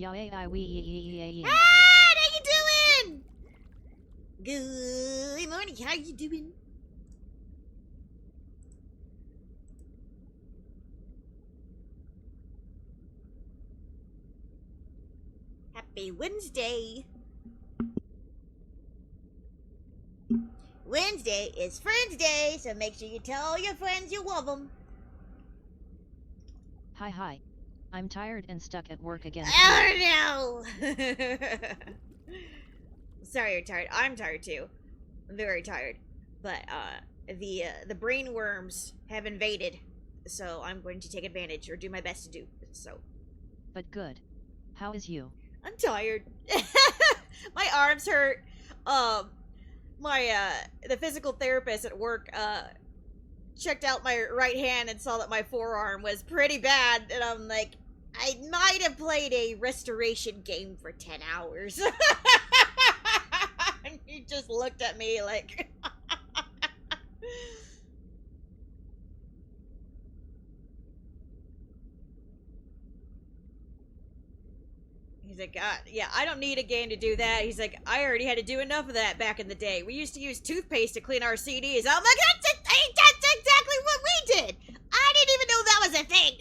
Yeah, yeah, we. Ah, how you doing? Good morning. How you doing? Happy Wednesday. Wednesday is Friends Day, so make sure you tell your friends you love them. Hi. I'm tired and stuck at work again. Oh no! Sorry you're tired. I'm tired too. I'm very tired. But the brain worms have invaded, so I'm going to take advantage or do my best to do so. But good. How is you? I'm tired. My arms hurt. My the physical therapist at work checked out my right hand and saw that my forearm was pretty bad, and I'm like, I might have played a restoration game for 10 hours. And he just looked at me like he's like, yeah, I don't need a game to do that. He's like, I already had to do enough of that back in the day. We used to use toothpaste to clean our CDs. I'm like, that's exactly what we did. I didn't even know that was a thing.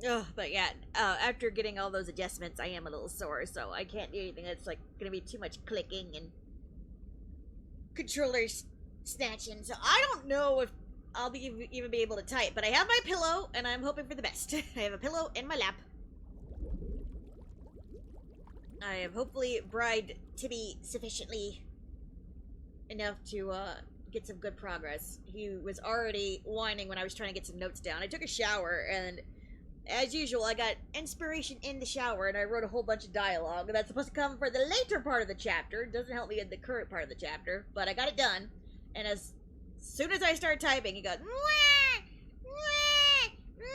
Oh, but yeah, after getting all those adjustments, I am a little sore, so I can't do anything that's like gonna be too much clicking and controllers snatching. So I don't know if I'll be even be able to type, but I have my pillow, and I'm hoping for the best. I have a pillow in my lap. I have hopefully bribed Tibby sufficiently enough to get some good progress. He was already whining when I was trying to get some notes down. I took a shower, and as usual, I got inspiration in the shower, and I wrote a whole bunch of dialogue that's supposed to come for the later part of the chapter. It doesn't help me in the current part of the chapter, but I got it done. And as soon as I start typing, he goes, wah, wah, wah,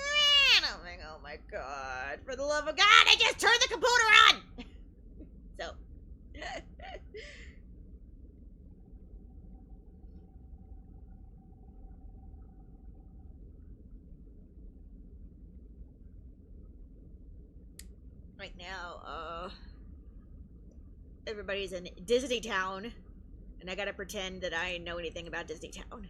and I'm like, oh my god, for the love of God, I just turned the computer on! So. Right now, everybody's in Disney Town, and I gotta pretend that I know anything about Disney Town.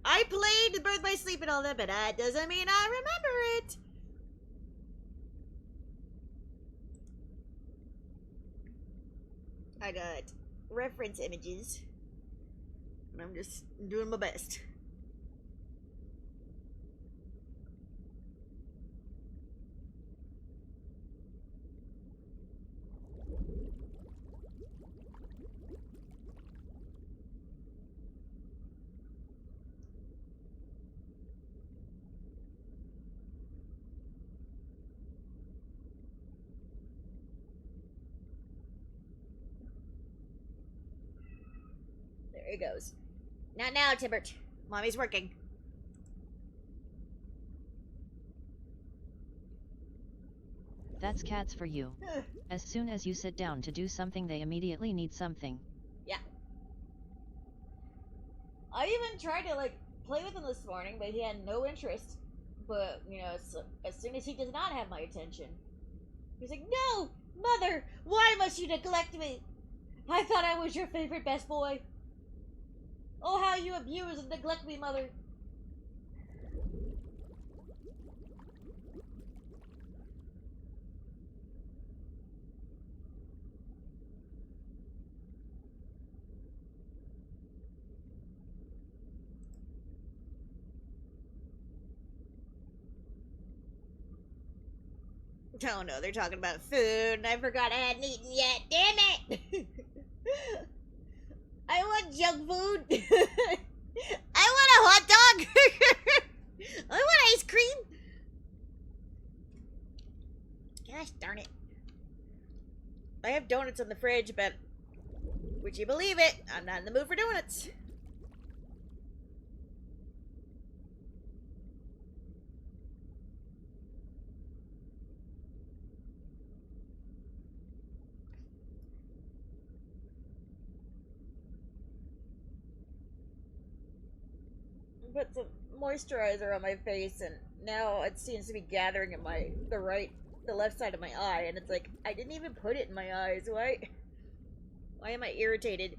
I played Birth by Sleep and all that, but that doesn't mean I remember it. I got reference images, and I'm just doing my best. There he goes. Not now, Tibbert. Mommy's working. That's cats for you. As soon as you sit down to do something, they immediately need something. Yeah. I even tried to, like, play with him this morning, but he had no interest. But, you know, as soon as he does not have my attention, he's like, no! Mother! Why must you neglect me? I thought I was your favorite best boy. Oh, how you abuse and neglect me, Mother. Oh no, they're talking about food, and I forgot I hadn't eaten yet. Damn it! I want junk food. I want a hot dog. I want ice cream. Gosh darn it. I have donuts donuts on the fridge, but would you believe it? I'm not in the mood for donuts. Put some moisturizer on my face, and now it seems to be gathering in the left side of my eye, and it's like I didn't even put it in my eyes. Why am I irritated?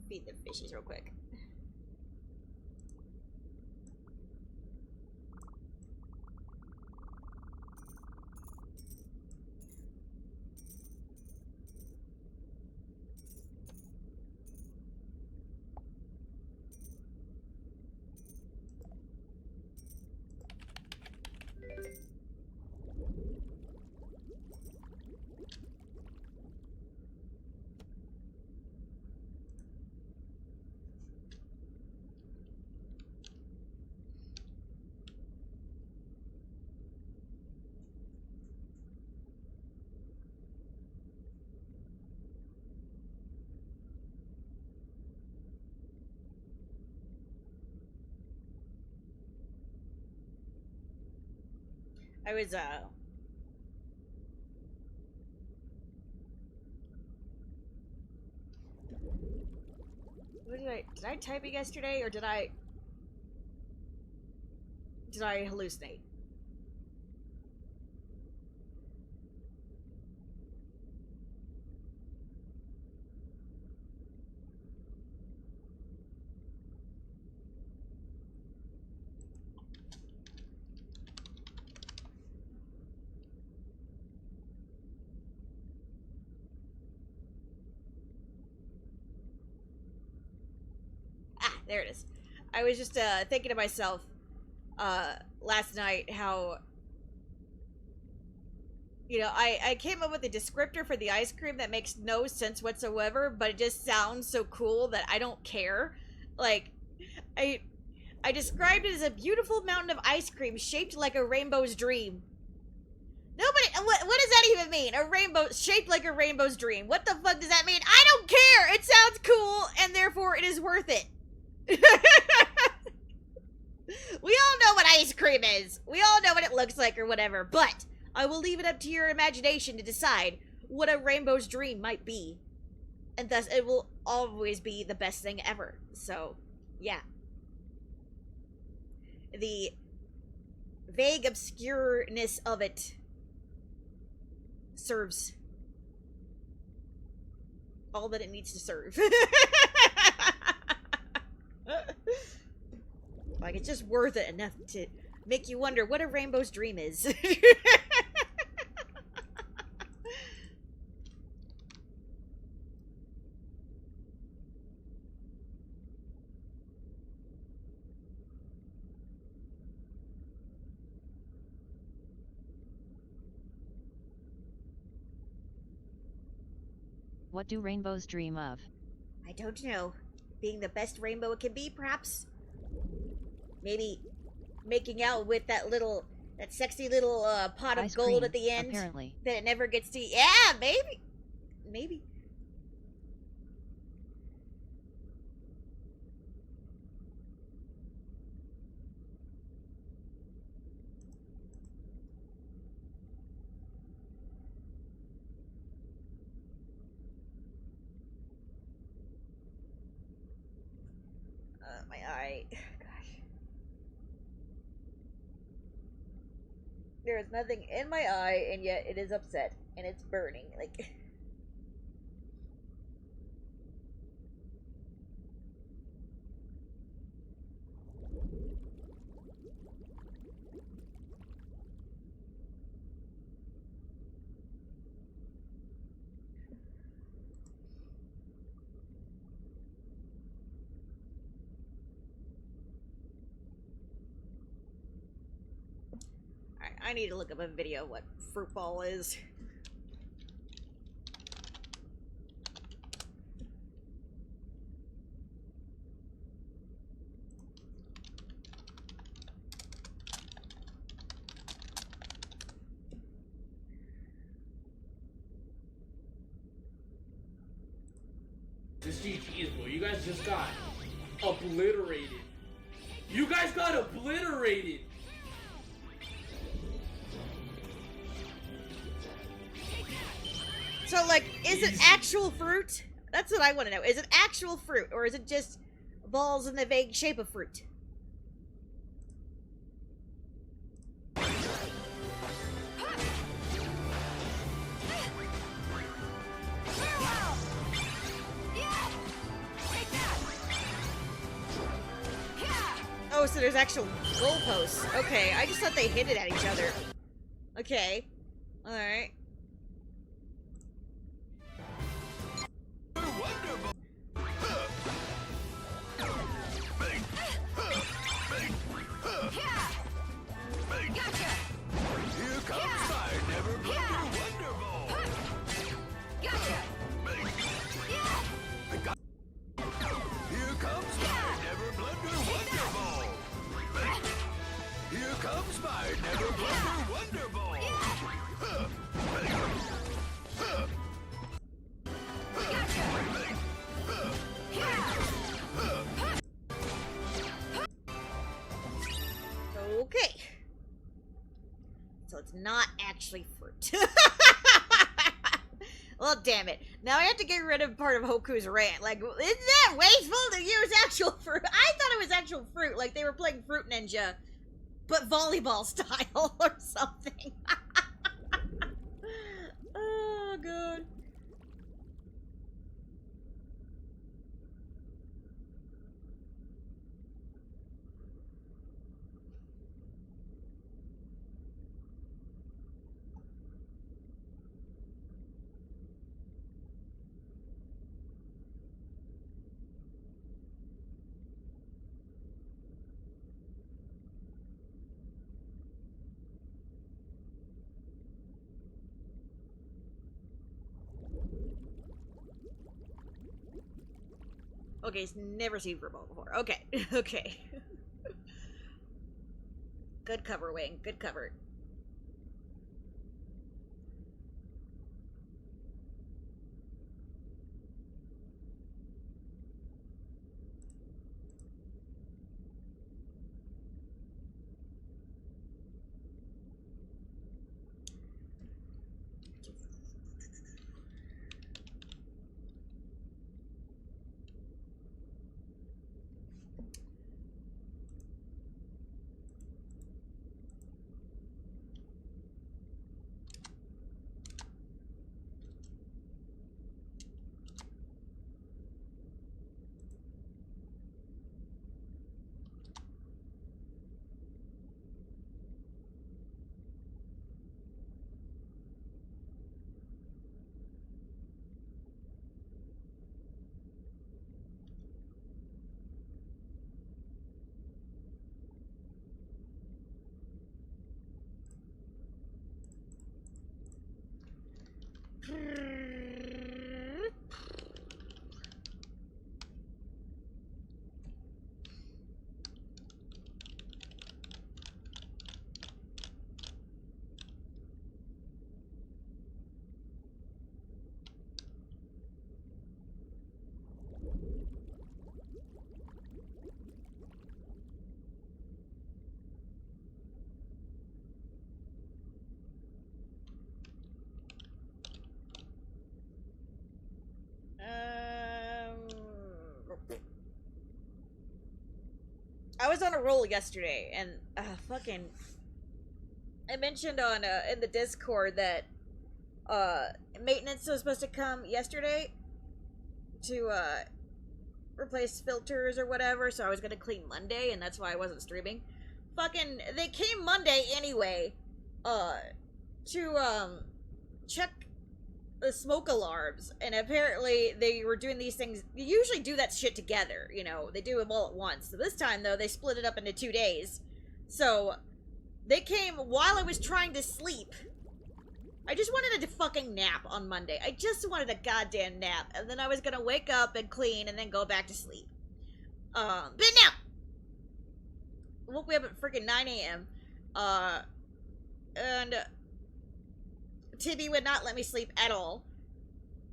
Feed the fishies real quick. I was what did I type it yesterday, or did I hallucinate? Ah, there it is. I was just thinking to myself last night how, I came up with a descriptor for the ice cream that makes no sense whatsoever, but it just sounds so cool that I don't care. Like, I I described it as a beautiful mountain of ice cream shaped like a rainbow's dream. Nobody, what does that even mean? A rainbow shaped like a rainbow's dream. What the fuck does that mean? I don't care. It sounds cool, and therefore it is worth it. We all know what ice cream is. We all know what it looks like or whatever, but I will leave it up to your imagination to decide what a rainbow's dream might be. And thus, it will always be the best thing ever. So, yeah. The vague obscureness of it serves all that it needs to serve. Like, it's just worth it enough to make you wonder what a rainbow's dream is. What do rainbows dream of? I don't know. Being the best rainbow it can be, perhaps? Maybe making out with that sexy little pot of Ice gold cream, at the end apparently. that it never gets to. Yeah, maybe. Maybe. My eye. Gosh. There is nothing in my eye, and yet it is upset, and it's burning. Like. I need to look up a video of what fruit ball is. This GG's, bro. You guys just got obliterated. You guys got obliterated. So, like, is it actual fruit? That's what I want to know. Is it actual fruit, or is it just balls in the vague shape of fruit? Oh, so there's actual goalposts. Okay, I just thought they hit it at each other. Okay. Alright. Okay. So it's not actually fruit. Well, damn it. Now I have to get rid of part of Hoku's rant. Like, isn't that wasteful to use actual fruit? I thought it was actual fruit, like they were playing Fruit Ninja, but volleyball style or something. Oh, God. Okay, he's never seen football before. Okay, okay. Good cover, Wing. Good cover. I was on a roll yesterday, and fucking, I mentioned on in the Discord that maintenance was supposed to come yesterday to replace filters or whatever. So I was gonna clean Monday, and that's why I wasn't streaming. Fucking, they came Monday anyway, to check the smoke alarms, and apparently they were doing these things. You usually do that shit together, you know, they do them all at once. So this time though, they split it up into 2 days. So they came while I was trying to sleep. I just wanted a fucking nap on Monday. I just wanted a goddamn nap, and then I was gonna wake up and clean and then go back to sleep. But now woke me up at freaking 9 a.m. And Tibby would not let me sleep at all.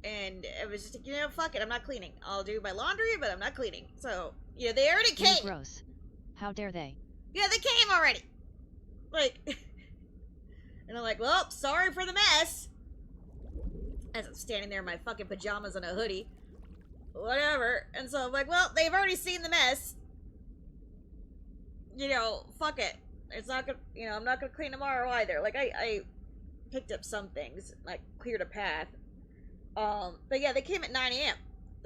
And it was just, fuck it, I'm not cleaning. I'll do my laundry, but I'm not cleaning. So, they already Ew, came. gross. How dare they? Yeah, they came already. Like, and I'm like, well, sorry for the mess. As I'm standing there in my fucking pajamas and a hoodie. Whatever. And so I'm like, well, they've already seen the mess. Fuck it. It's not gonna, I'm not gonna clean tomorrow either. Like, I picked up some things, like, cleared a path. But yeah, they came at 9 a.m.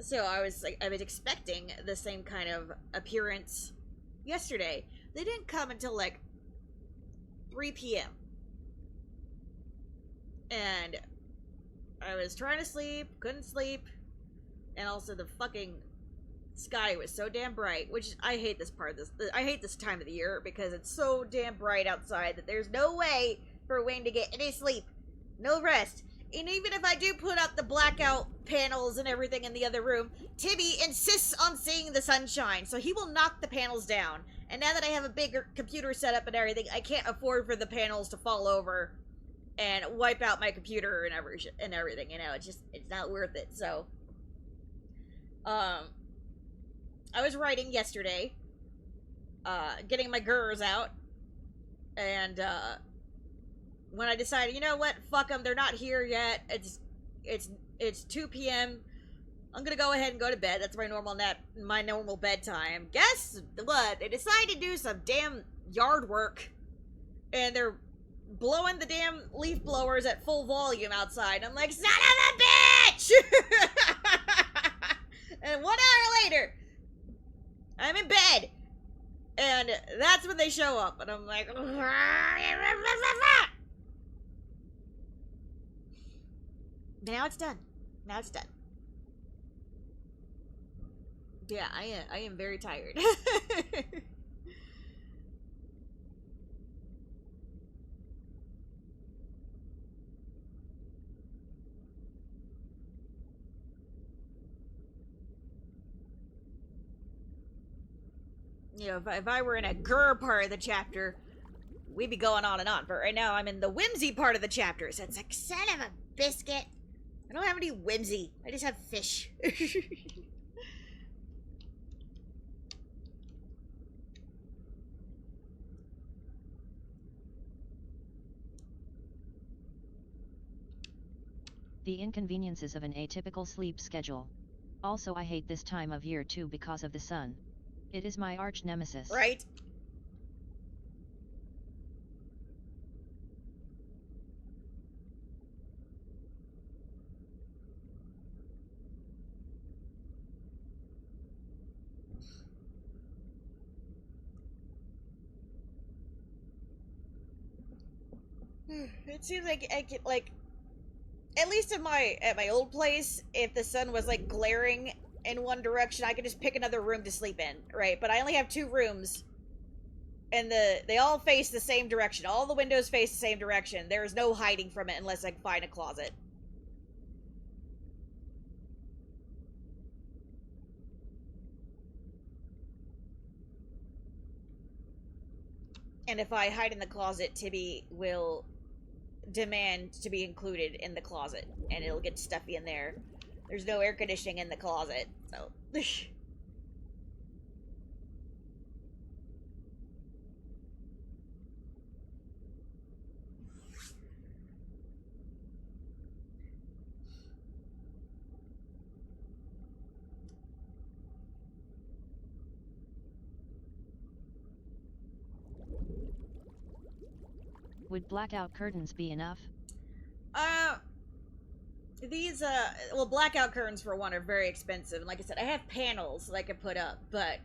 So I was expecting the same kind of appearance yesterday. They didn't come until like 3 p.m. And I was trying to sleep, couldn't sleep, and also the fucking sky was so damn bright, which I hate this part of this. I hate this time of the year because it's so damn bright outside that there's no way for Wayne to get any sleep, no rest. And even if I do put up the blackout panels and everything in the other room, Timmy insists on seeing the sunshine, so he will knock the panels down. And now that I have a bigger computer set up and everything, I can't afford for the panels to fall over and wipe out my computer and everything. It's not worth it. So, I was writing yesterday, getting my GURs out, and when I decided, you know what, fuck them, they're not here yet. It's 2 p.m. I'm gonna go ahead and go to bed. That's my normal bedtime. Guess what? They decided to do some damn yard work, and they're blowing the damn leaf blowers at full volume outside. I'm like, son of a bitch! And 1 hour later, I'm in bed, and that's when they show up, and I'm like, now it's done. Yeah, I am very tired. If I were in a GUR part of the chapter, we'd be going on and on. But right now, I'm in the whimsy part of the chapter, so it's like, son of a biscuit. I don't have any whimsy. I just have fish. The inconveniences of an atypical sleep schedule. Also, I hate this time of year too because of the sun. It is my arch nemesis. Right? It seems like I could, like, at least at my old place, if the sun was like glaring in one direction, I could just pick another room to sleep in, right? But I only have 2 rooms, and they all face the same direction. All the windows face the same direction. There is no hiding from it unless I can find a closet. And if I hide in the closet, Tibby will demand to be included in the closet, and it'll get stuffy in there. There's no air conditioning in the closet, so... Would blackout curtains be enough? These, well, blackout curtains, for one, are very expensive. And like I said, I have panels that I can put up, but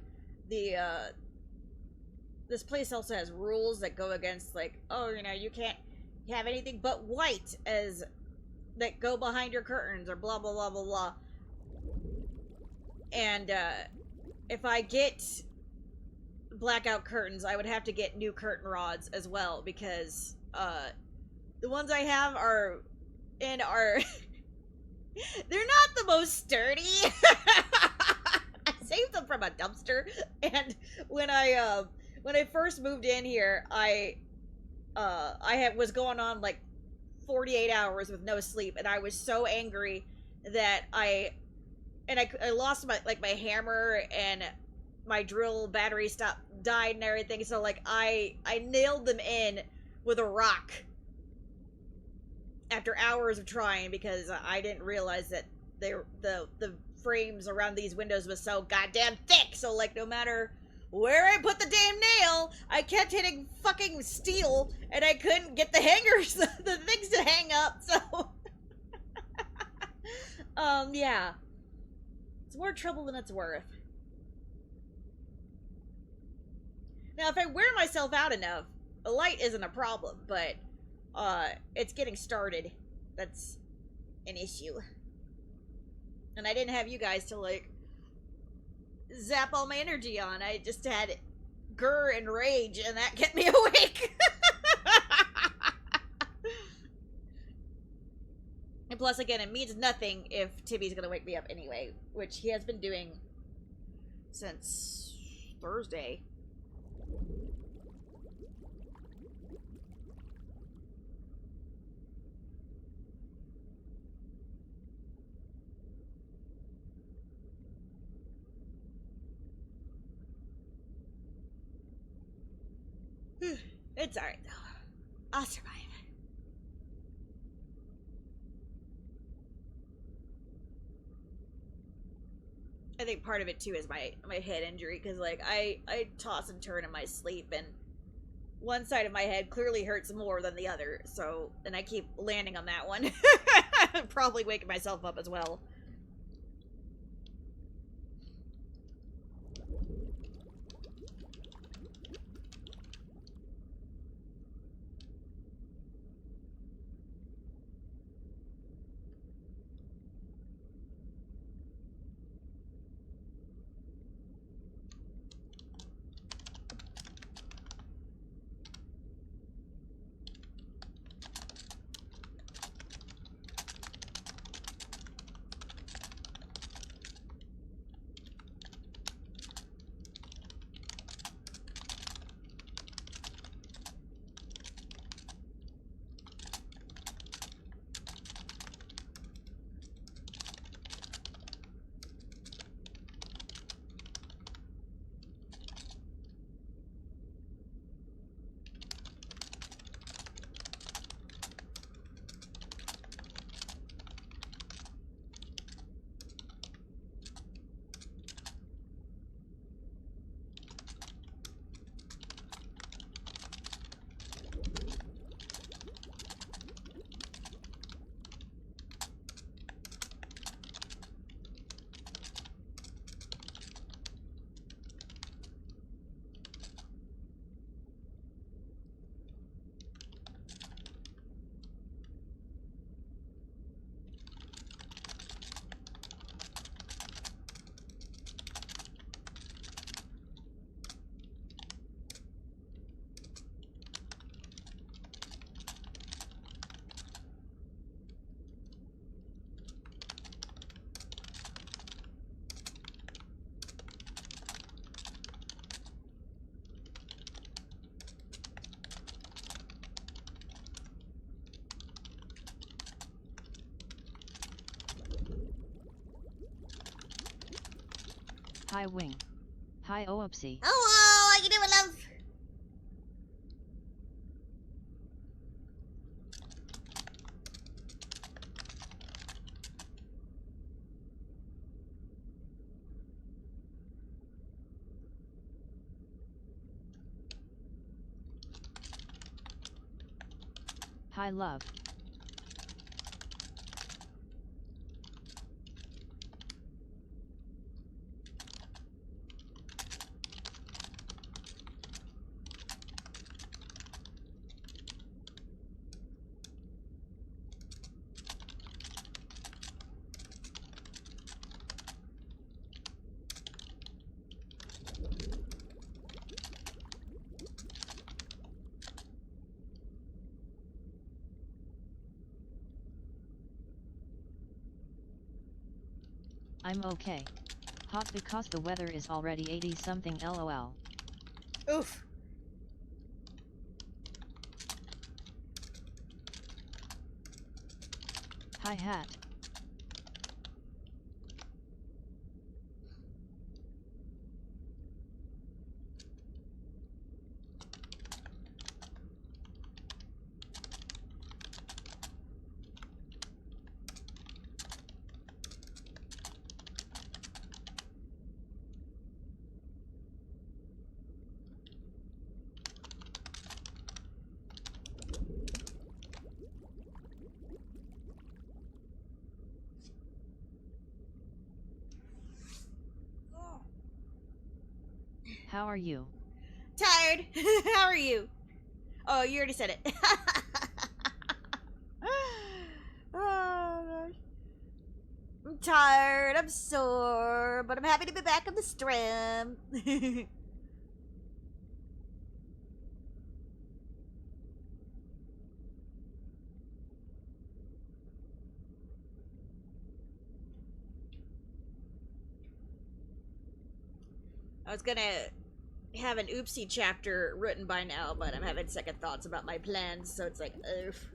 this place also has rules that go against, like, oh, you can't have anything but white that go behind your curtains, or blah, blah, blah, blah, blah. And, if I get blackout curtains, I would have to get new curtain rods as well, because, the ones I have are they're not the most sturdy. I saved them from a dumpster, and when I first moved in here, I was going on like 48 hours with no sleep, and I was so angry that I lost my hammer, and my drill battery died and everything. So like I nailed them in with a rock after hours of trying, because I didn't realize that the frames around these windows was so goddamn thick. So like no matter where I put the damn nail, I kept hitting fucking steel, and I couldn't get the hangers, the things to hang up. So yeah, it's more trouble than it's worth. Now, if I wear myself out enough, a light isn't a problem, but it's getting started. That's an issue. And I didn't have you guys to, like, zap all my energy on. I just had grr and rage, and that kept me awake. And plus, again, it means nothing if Tibby's gonna wake me up anyway, which he has been doing since Thursday. It's alright, though. I'll survive. I think part of it, too, is my head injury, because, like, I toss and turn in my sleep, and one side of my head clearly hurts more than the other, so, and I keep landing on that one. Probably waking myself up as well. Hi Wing. Hi Oopsie. Hello, how you doing, love? Hi love. I'm okay. Hot because the weather is already 80 something lol. Oof. Hi hat. How are you? Tired. How are you? Oh, you already said it. Oh, gosh. I'm tired. I'm sore. But I'm happy to be back on the stream. I was gonna have an oopsie chapter written by now, but I'm having second thoughts about my plans, so it's like, oof.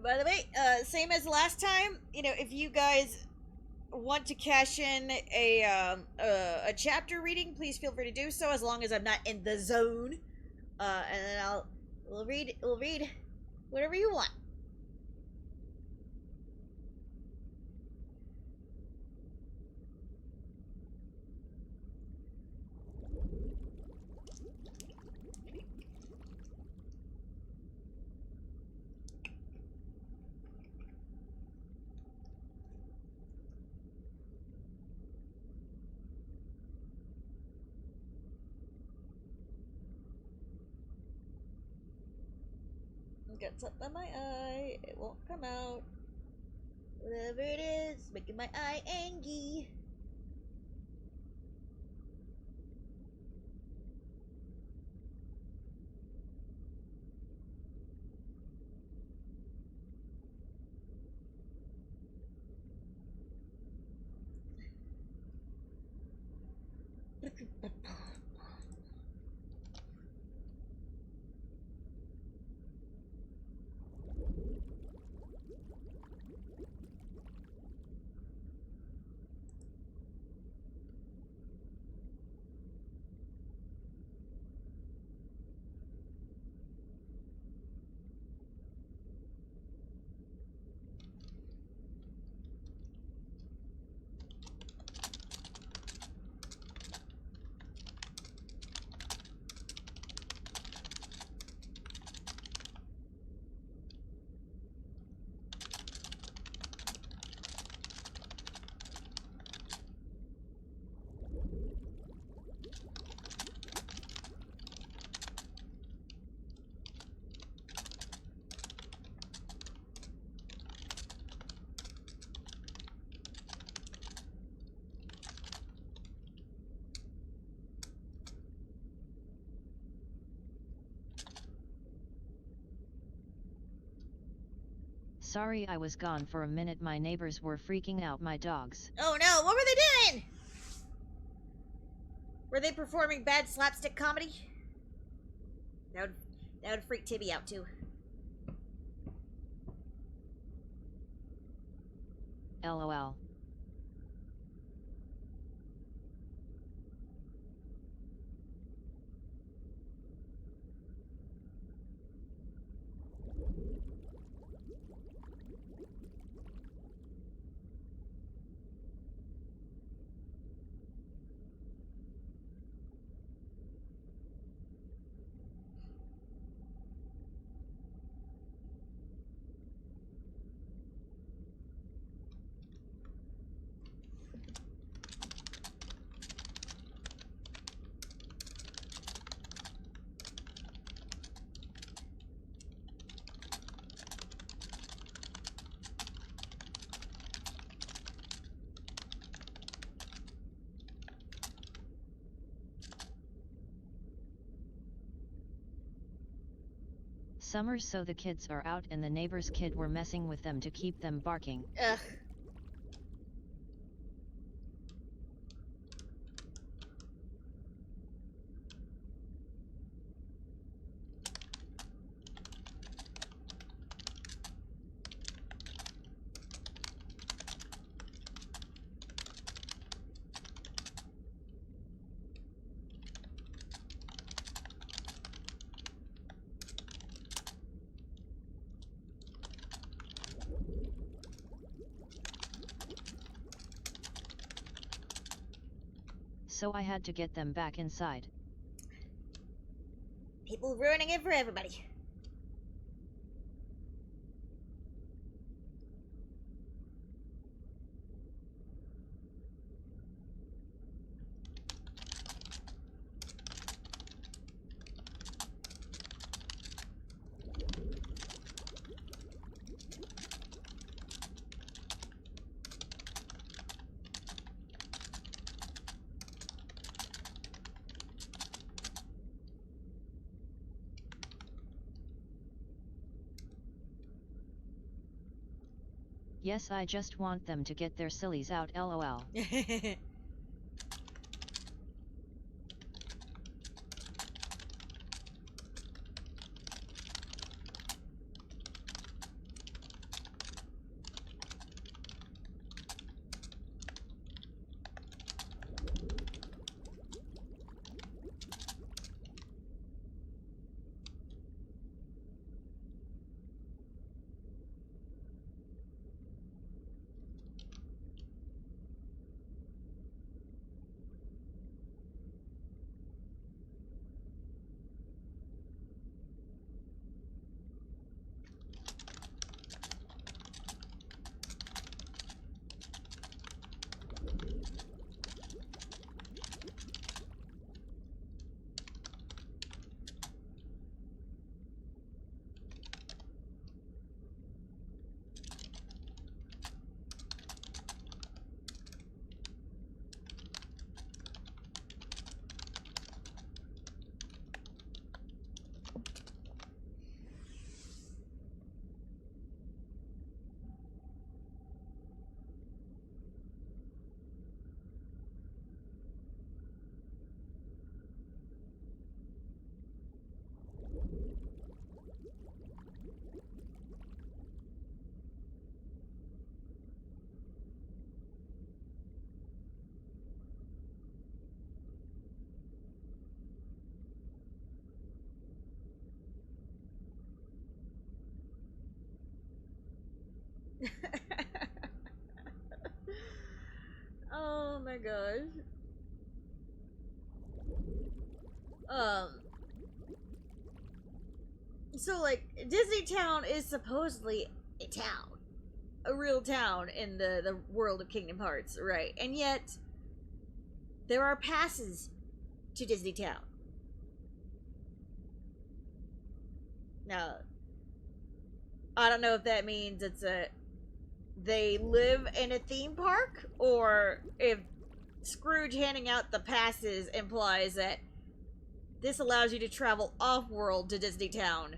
By the way, same as last time, you know, if you guys want to cash in a chapter reading, please feel free to do so, as long as I'm not in the zone. And then we'll read whatever you want. Got something in my eye. It won't come out. Whatever it is, making my eye angry. Sorry I was gone for a minute. My neighbors were freaking out my dogs. Oh no, what were they doing? Were they performing bad slapstick comedy? That would freak Tibby out too. LOL. Summer, so the kids are out and the neighbor's kid were messing with them to keep them barking. Ugh. so I had to get them back inside. People ruining it for everybody. Yes, I just want them to get their sillies out, lol. Oh my gosh. So like Disney Town is supposedly a town, a real town in the world of Kingdom Hearts, right? And yet there are passes to Disney Town. Now, I don't know if that means they live in a theme park, or if Scrooge handing out the passes implies that this allows you to travel off-world to Disney Town.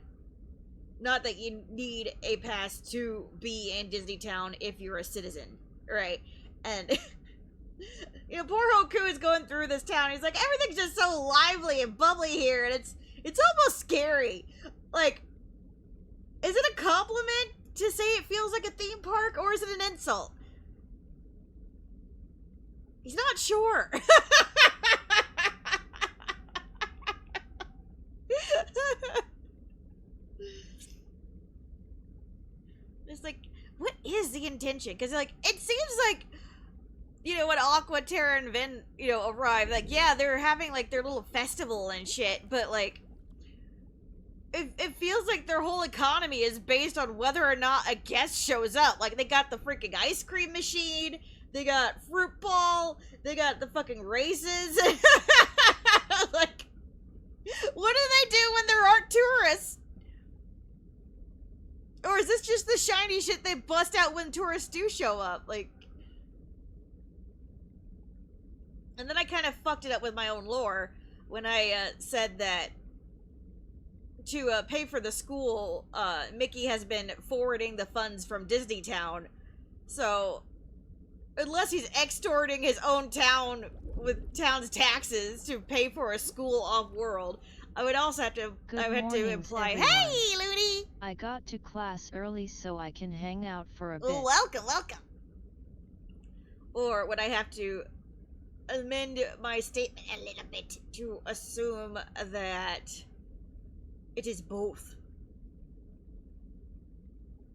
Not that you need a pass to be in Disney Town if you're a citizen, right? And you know, poor Hoku is going through this town. He's like, everything's just so lively and bubbly here, and it's almost scary. Like, is it a compliment to say it feels like a theme park, or is it an insult? He's not sure. It's like, what is the intention? Because like, it seems like, you know, when Aqua, Terra, and Vin, you know, arrive, like, yeah, they're having like their little festival and shit, but like, it feels like their whole economy is based on whether or not a guest shows up. Like, they got the freaking ice cream machine, they got fruit ball, they got the fucking races. Like, what do they do when there aren't tourists? Or is this just the shiny shit they bust out when tourists do show up? Like, and then I kind of fucked it up with my own lore when I said that to pay for the school, Mickey has been forwarding the funds from Disney Town. So, unless he's extorting his own town with town's taxes to pay for a school off-world, I would also have to, Good I would have to mornings, imply, everyone. hey, Looney! I got to class early so I can hang out for a bit. Welcome, welcome! Or would I have to amend my statement a little bit to assume that it is both?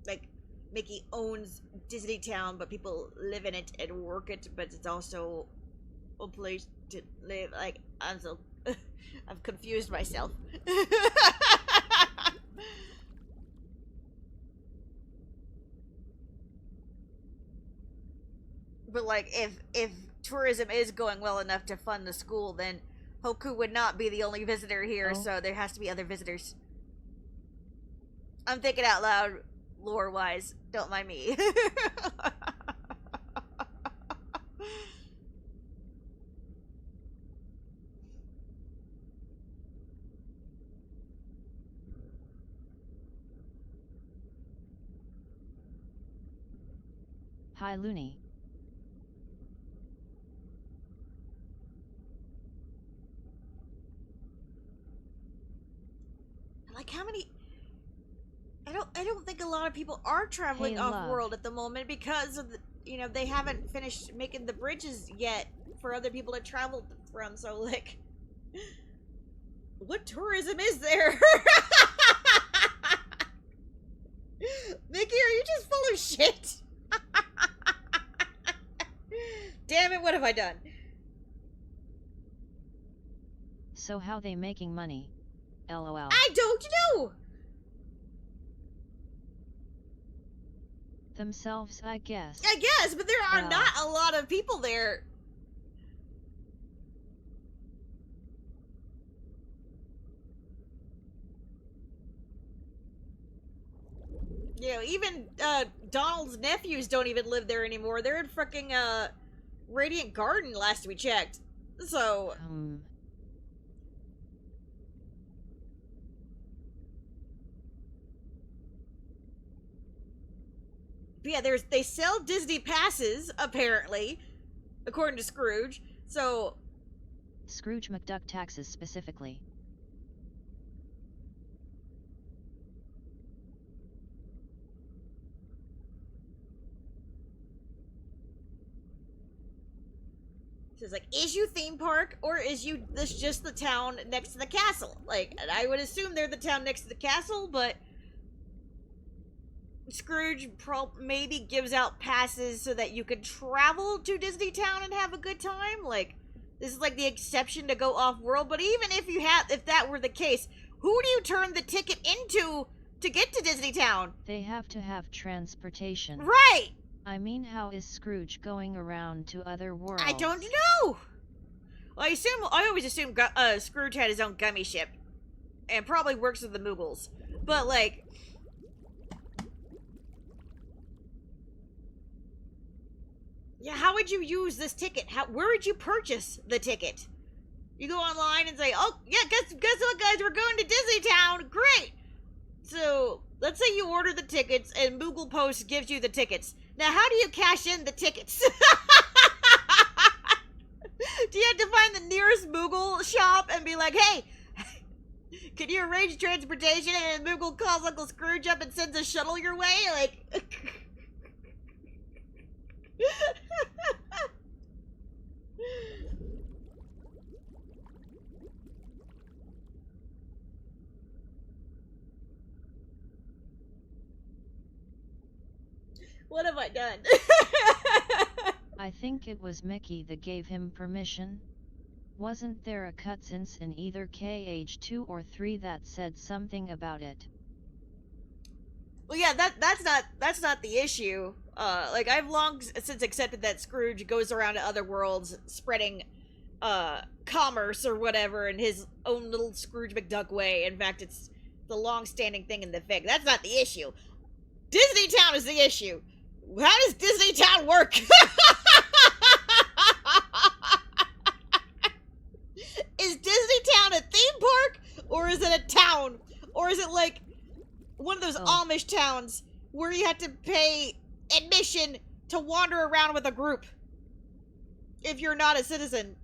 Like, Mickey owns Disney Town, but people live in it and work it, but it's also a place to live. Like, I'm so... I've confused myself. But, like, if tourism is going well enough to fund the school, then Hoku would not be the only visitor here, so there has to be other visitors. I'm thinking out loud, lore-wise. Don't mind me. Hi, Looney. Like, how many... I don't think a lot of people are traveling Hey, off-world love. at the moment because of the, you know, they haven't finished making the bridges yet for other people to travel from, so, like... What tourism is there? Mickey, are you just full of shit? Damn it, what have I done? So how they making money? LOL. I don't know! Themselves, I guess. I guess, but there are Well. not a lot of people there. You know, even Donald's nephews don't even live there anymore. They're in fucking Radiant Garden last we checked. So, but yeah, they sell Disney passes apparently, according to Scrooge. So, Scrooge McDuck taxes specifically. so it's like, is you theme park or is you this just the town next to the castle? Like, and I would assume they're the town next to the castle, but Scrooge maybe gives out passes so that you can travel to Disney Town and have a good time. Like, this is like the exception to go off world. But even if that were the case, who do you turn the ticket into to get to Disney Town? They have to have transportation. Right. I mean, how is Scrooge going around to other worlds? I don't know. Well, I always assumed Scrooge had his own gummy ship, and probably works with the Moogles. But like, yeah, how would you use this ticket? Where would you purchase the ticket? You go online and say, "Oh, yeah, guess what, guys? We're going to Disney Town. Great!" So let's say you order the tickets, and Moogle Post gives you the tickets. Now, how do you cash in the tickets? Do you have to find the nearest Moogle shop and be like, "Hey, can you arrange transportation?" And Moogle calls Uncle Scrooge up and sends a shuttle your way? Like. What have I done? I think it was Mickey that gave him permission. Wasn't there a cutscene in either KH2 or 3 that said something about it? Well, yeah, that's not the issue. Like, I've long since accepted that Scrooge goes around to other worlds spreading commerce or whatever in his own little Scrooge McDuck way. In fact, it's the long-standing thing in the fic. That's not the issue. Disney Town is the issue. How does Disney Town work? Is Disney Town a theme park, or is it a town, or is it like one of those Amish towns where you have to pay admission to wander around with a group if you're not a citizen?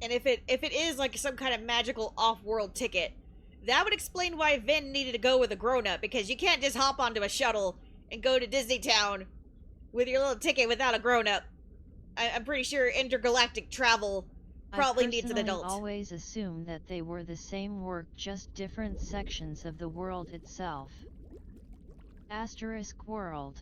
And if it is like some kind of magical off-world ticket, that would explain why Vin needed to go with a grown-up, because you can't just hop onto a shuttle and go to Disney Town with your little ticket without a grown-up. I'm pretty sure intergalactic travel probably needs an adult. I always assumed that they were the same work, just different sections of the world itself. Asterisk world.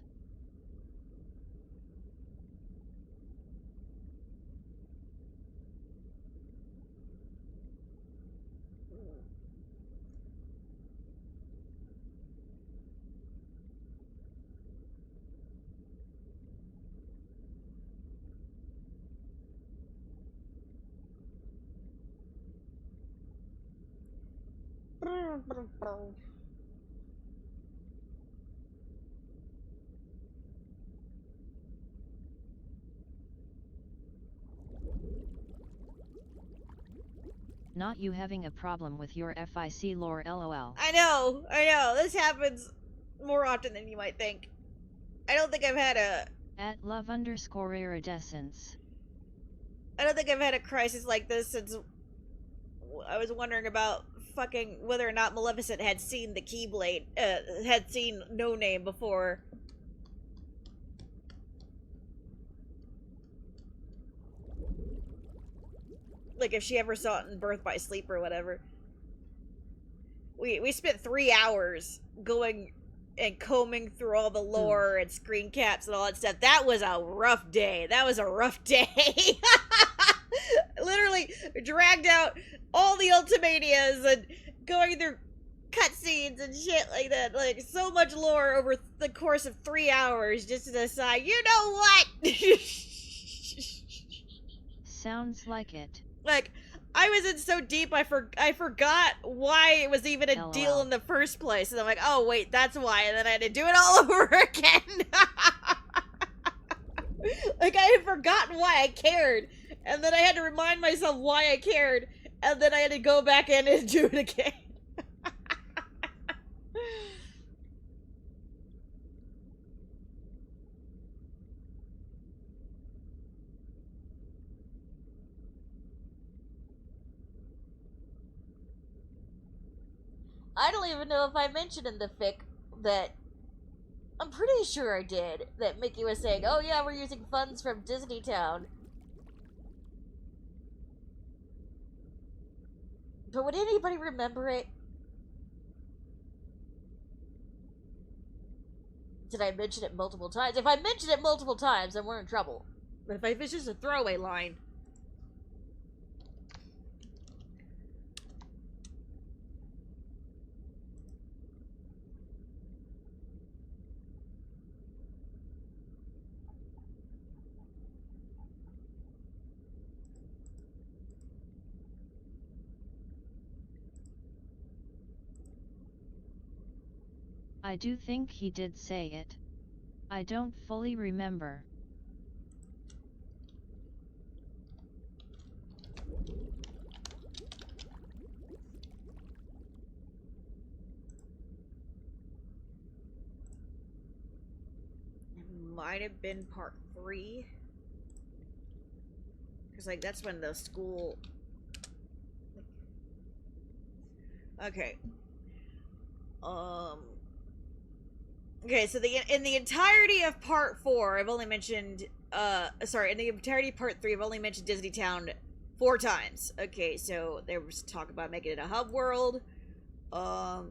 Not you having a problem with your FIC lore, lol. I know. This happens more often than you might think. I don't think I've had a... At love_iridescence. I don't think I've had a crisis like this since I was wondering about fucking whether or not Maleficent had seen the Keyblade, had seen No Name before. Like, if she ever saw it in Birth by Sleep or whatever. We spent 3 hours going and combing through all the lore and screen caps and all that stuff. That was a rough day. Literally dragged out all the Ultimanias and going through cutscenes and shit like that. Like, so much lore over the course of 3 hours just to decide, you know what? Sounds like it. Like, I was in so deep, I forgot why it was even a deal in the first place. And I'm like, oh, wait, that's why. And then I had to do it all over again. Like, I had forgotten why I cared. And then I had to remind myself why I cared. And then I had to go back in and do it again. I don't even know if I mentioned in the fic that... I'm pretty sure I did. That Mickey was saying, oh yeah, we're using funds from Disney Town. But would anybody remember it? Did I mention it multiple times? If I mentioned it multiple times, then we're in trouble. But if it's just a throwaway line... I do think he did say it. I don't fully remember. It might have been part 3. Because, like, that's when the school... Okay. Okay, so in the entirety of part 4, I've only mentioned, in the entirety of part 3, I've only mentioned Disney Town 4 times. Okay, so there was talk about making it a hub world. Okay,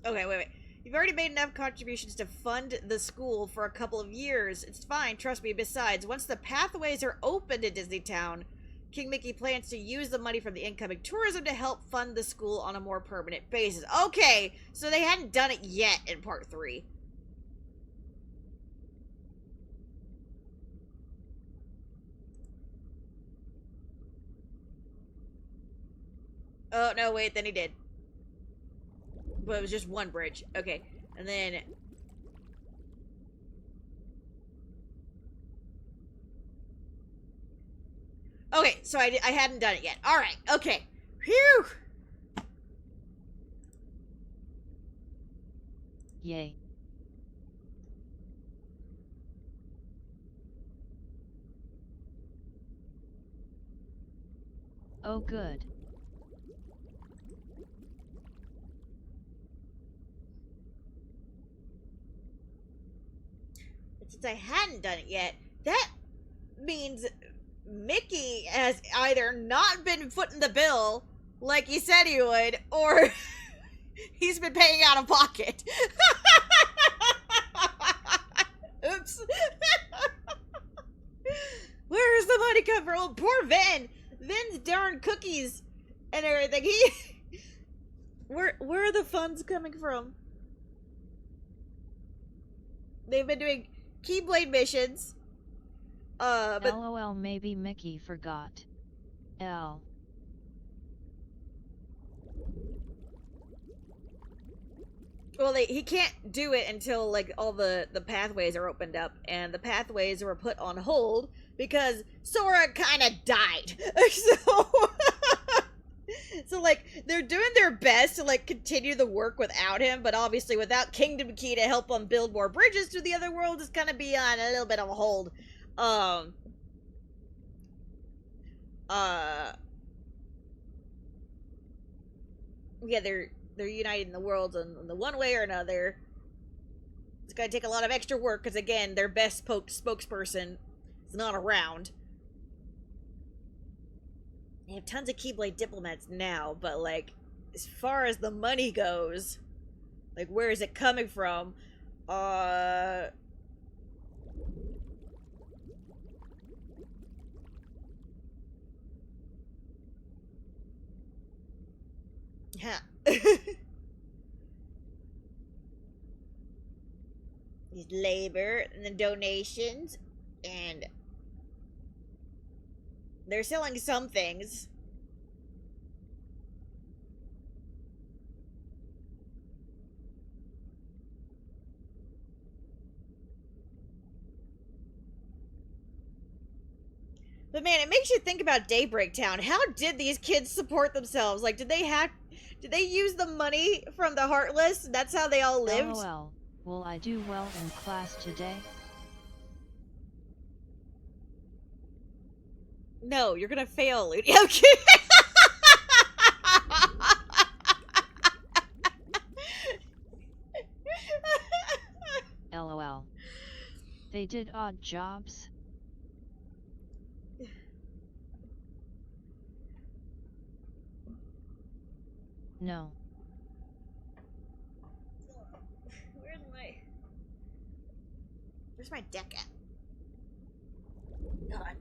wait. You've already made enough contributions to fund the school for a couple of years. It's fine, trust me. Besides, once the pathways are open to Disney Town, King Mickey plans to use the money from the incoming tourism to help fund the school on a more permanent basis. Okay, so they hadn't done it yet in part 3. Oh, no, wait, then he did. But it was just one bridge. Okay, and then... Okay, so I hadn't done it yet. Alright, okay. Phew! Yay. Oh good. But since I hadn't done it yet, that means Mickey has either not been footing the bill like he said he would, or he's been paying out of pocket. Oops. Where's the money come from? Oh, poor Vin. Vin's darn cookies and everything. Where are the funds coming from? They've been doing Keyblade missions. But LOL, maybe Mickey forgot. L. well, he can't do it until like all the pathways are opened up, and the pathways were put on hold because Sora kind of died. So like they're doing their best to like continue the work without him, but obviously without Kingdom Key to help them build more bridges to the other world, it's gonna be on a little bit of a hold. Um. Yeah, they're uniting the worlds in the one way or another. It's gonna take a lot of extra work because again, their best spokesperson is not around. They have tons of Keyblade diplomats now, but like, as far as the money goes, like, where is it coming from? Uh. Yeah. These labor and the donations, and they're selling some things. But man, it makes you think about Daybreak Town. How did these kids support themselves? Like, did they use the money from the Heartless? That's how they all lived? LOL, will I do well in class today? No, you're gonna fail, Ludi. I'm kidding. LOL. They did odd jobs? No. Where's my deck at? God.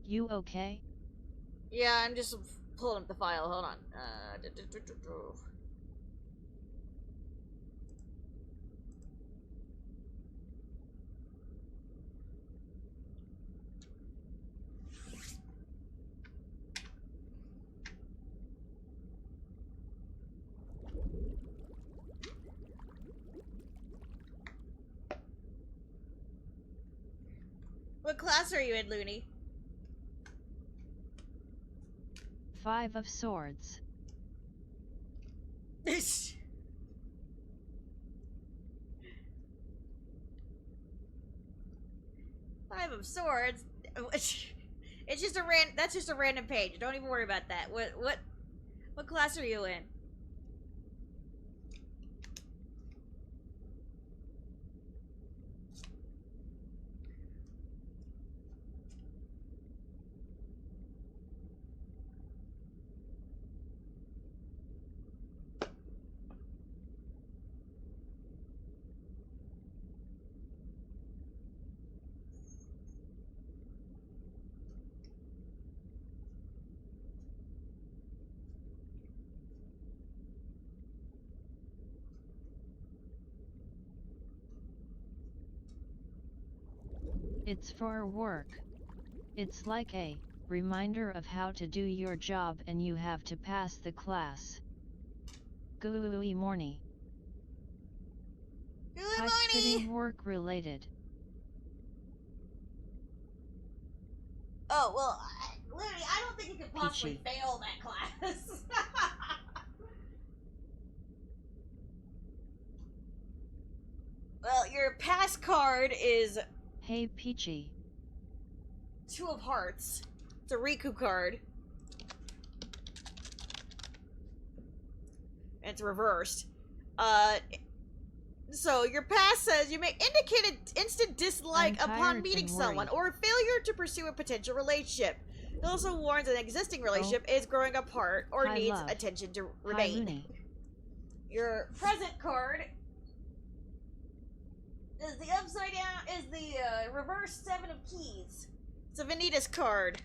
You okay? Yeah, I'm just pulling up the file. Hold on. What class are you in, Looney? 5 of Swords. Five of Swords. It's just that's just a random page. Don't even worry about that. What class are you in? It's for work. It's like a reminder of how to do your job, and you have to pass the class. Gooey morning. Pipe fitting work related. Oh, well, Looney, I don't think you could possibly Peachy. fail that class. Well, your pass card is Hey Peachy. Two of Hearts. It's a Riku card. And it's reversed. So your pass says you may indicate an instant dislike upon meeting someone or failure to pursue a potential relationship. It also warns an existing relationship is growing apart or needs attention to remain. Your present card is the upside down, is the reverse Seven of Keys. It's a Vanitas card.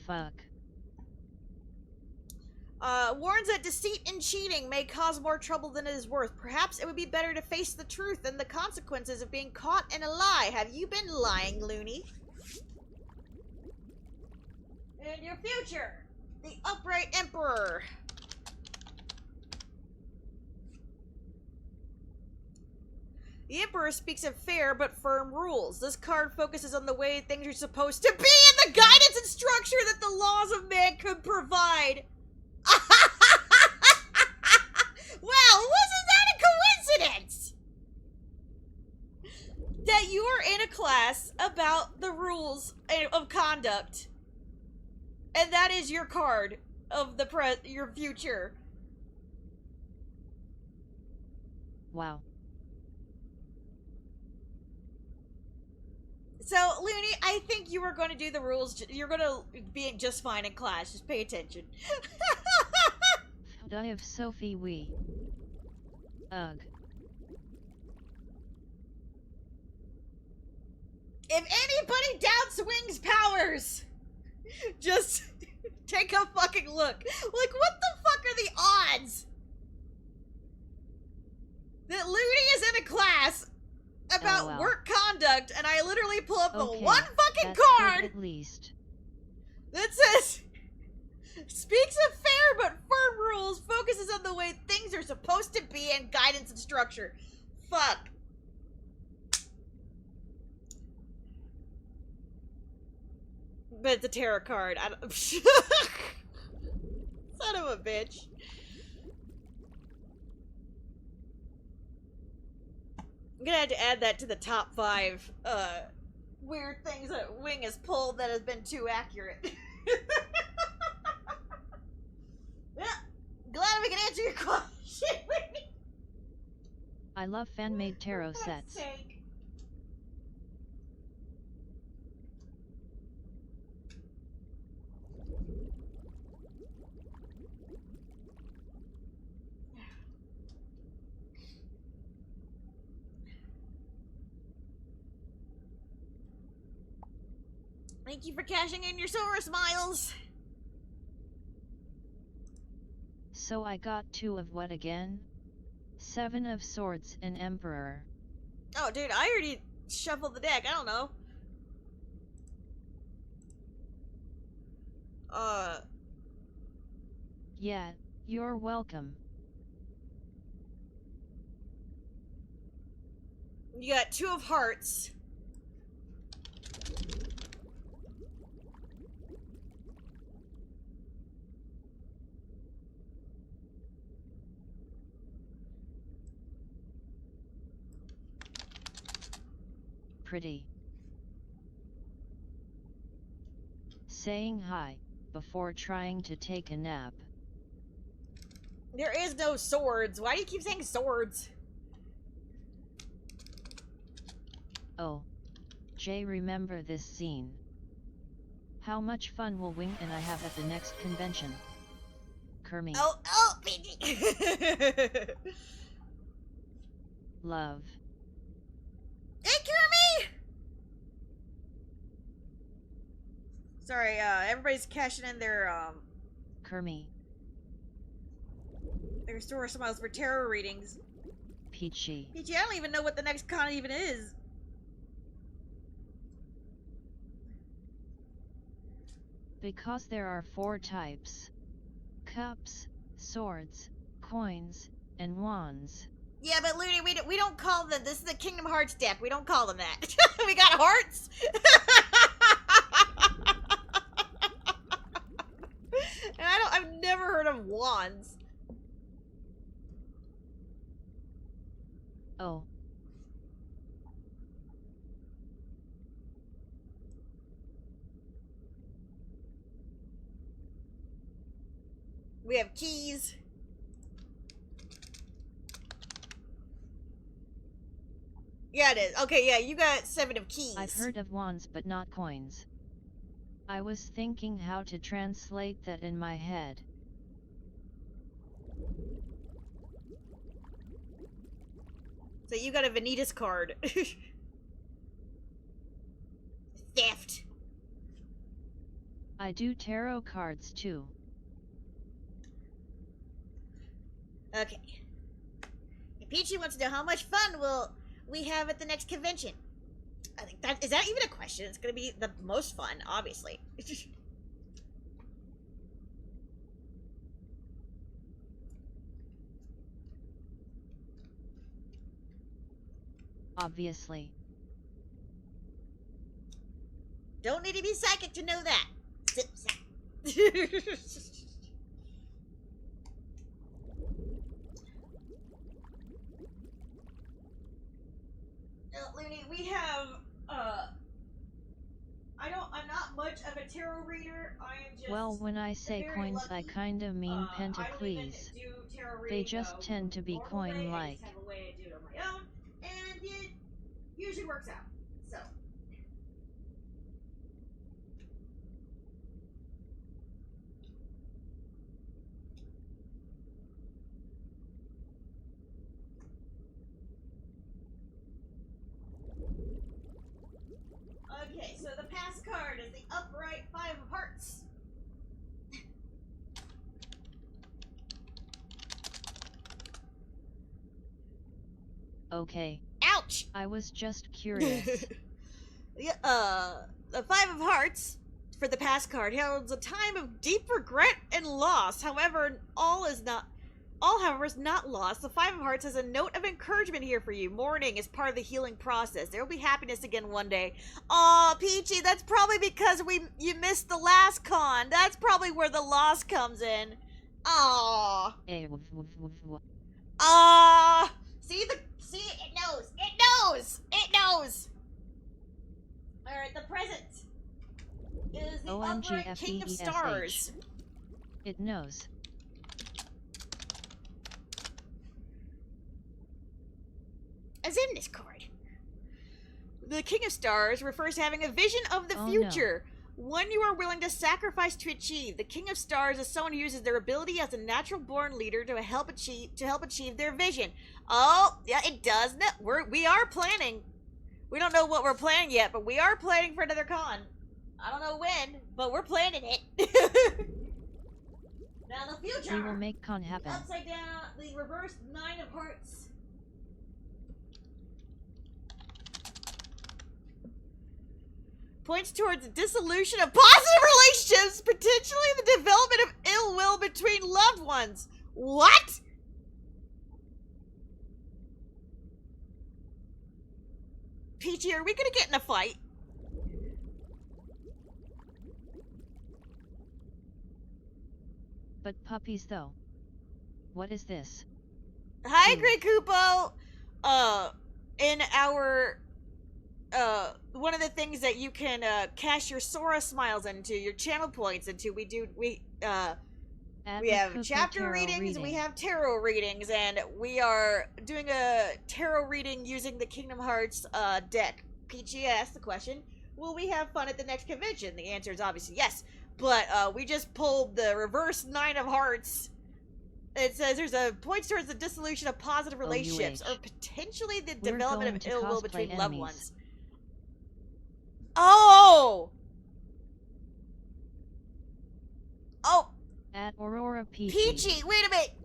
Fuck. Warns that deceit and cheating may cause more trouble than it is worth. Perhaps it would be better to face the truth and the consequences of being caught in a lie. Have you been lying, Looney? And your future, the Upright Emperor. The Emperor speaks of fair but firm rules. This card focuses on the way things are supposed to be and the guidance and structure that the laws of man could provide. Well, wasn't that a coincidence? That you are in a class about the rules of conduct. And that is your card of your future. Wow. So, Looney, I think you are going to do the rules. You're going to be just fine in class. Just pay attention. Die of Sophie Wee. Ugh. If anybody doubts Wing's powers, just take a fucking look. Like, what the fuck are the odds that Looney is in a class about work conduct, and I literally pull up the one fucking card at least that says speaks of fair but firm rules, focuses on the way things are supposed to be, and guidance and structure. Fuck. But it's a tarot card. I don't. Son of a bitch. I'm gonna have to add that to the top 5 weird things that Wing has pulled that has been too accurate. Yeah, glad we can answer your question. I love fan-made tarot sets. Sake. Thank you for cashing in your silver smiles. So I got 2 of what again? 7 of Swords and Emperor. Oh, dude, I already shuffled the deck. I don't know. Yeah, you're welcome. You got 2 of hearts. Pretty. Saying hi, before trying to take a nap. There is no swords. Why do you keep saying swords? Oh. Jay, remember this scene. How much fun will Wing and I have at the next convention? Kermie. Oh, PG. Love. Hey, Kermie! Sorry, everybody's cashing in their Kermie. store smiles for tarot readings. Peachy. PG, I don't even know what the next con even is. Because there are 4 types. Cups, swords, coins, and wands. Yeah, but Looney, we don't call them. This is the Kingdom Hearts deck. We don't call them that. We got hearts. And I've never heard of wands. Oh. We have keys. Yeah, it is. Okay, yeah, you got 7 of keys. I've heard of wands but not coins. I was thinking how to translate that in my head. So you got a Vanitas card. Theft. I do tarot cards too. Okay. And Peachy wants to know how much fun will we have at the next convention. I think that is that even a question? It's gonna be the most fun, obviously. Obviously. Don't need to be psychic to know that. Zip zap. Looney, we have I'm not much of a tarot reader. I am just Well, when I say very coins, I lucky. kinda mean I don't even pentacles. do tarot They reading just the tend to be normal way. I coin-like. just have a way to do it on my own, and it usually works out. So. Okay, so the pass card is the upright 5 of hearts. Okay. Ouch! I was just curious. Yeah, the 5 of hearts for the pass card heralds a time of deep regret and loss. However, however, is not lost. The 5 of hearts has a note of encouragement here for you. Mourning is part of the healing process. There will be happiness again one day. Aw, Peachy, that's probably because you missed the last con. That's probably where the loss comes in. Aw. See, it knows. It knows. It knows. All right, the present is the upright King of Stars. It knows. A Xemnas card. The King of Stars refers to having a vision of the Oh, future. One you are willing to sacrifice to achieve. The King of Stars is someone who uses their ability as a natural-born leader to help achieve their vision. Oh, yeah, it does. We are planning. We don't know what we're planning yet, but we are planning for another con. I don't know when, but we're planning it. Now the future. We will make con happen. Upside down, the reversed 9 of hearts. Points towards the dissolution of positive relationships, potentially the development of ill will between loved ones. What? Peachy, are we gonna get in a fight? But puppies though. What is this? Hi, Grey Kupo! In our, one of the things that you can, cash your Sora smiles into, your channel points into, we have chapter readings, we have tarot readings, and we are doing a tarot reading using the Kingdom Hearts, deck. Peachy asked the question, will we have fun at the next convention? The answer is obviously yes, but, we just pulled the reverse 9 of hearts. It says there's a points towards the dissolution of positive relationships, or potentially the development of ill will between loved ones. Oh! Oh! At Aurora Peachy. Peachy, wait a minute!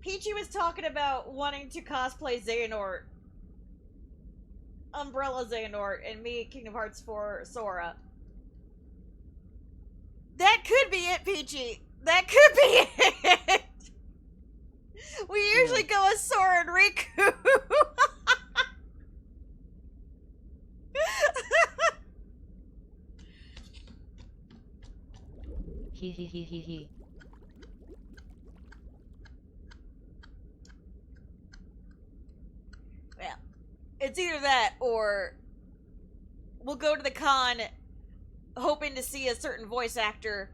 Peachy was talking about wanting to cosplay Xehanort. Umbrella Xehanort, and me, Kingdom Hearts 4 Sora. That could be it, Peachy. That could be it. We usually go as Sora and Riku. Hee hee hee hee hee. Well, it's either that or we'll go to the con hoping to see a certain voice actor,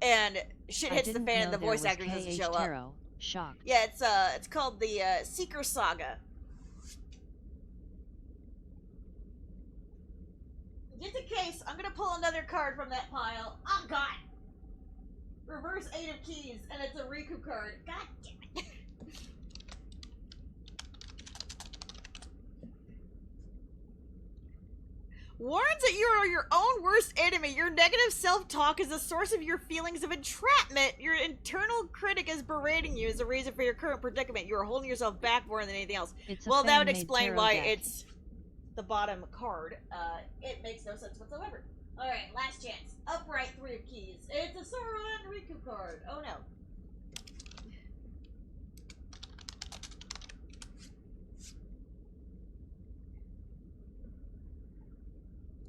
and shit hits the fan and the voice actor doesn't show up. Shocked. Yeah, it's called the Seeker Saga. Just in case, I'm gonna pull another card from that pile. Oh god! Reverse 8 of keys, and it's a Riku card. God damn it. Warns that you are your own worst enemy. Your negative self-talk is the source of your feelings of entrapment. Your internal critic is berating you as the reason for your current predicament. You are holding yourself back more than anything else. Well, that would explain why it's the bottom card. It makes no sense whatsoever. Alright, last chance. Upright 3 of keys. It's a Sora and Riku card. Oh no.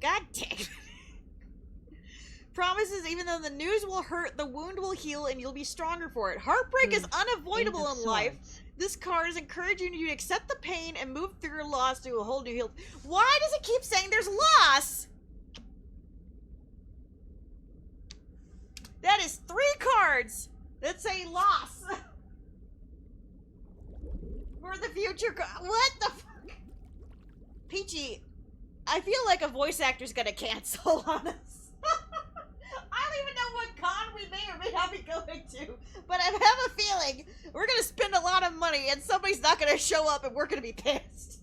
God damn. Promises even though the news will hurt, the wound will heal and you'll be stronger for it. Heartbreak is unavoidable in life. This card is encouraging you to accept the pain and move through your loss to a whole new heal. Why does it keep saying there's loss? That is 3 cards that say loss. For the future. What the fuck? Peachy, I feel like a voice actor's gonna cancel on us. I don't even know what con we may or may not be going to, but I have a feeling we're gonna spend a lot of money and somebody's not gonna show up and we're gonna be pissed.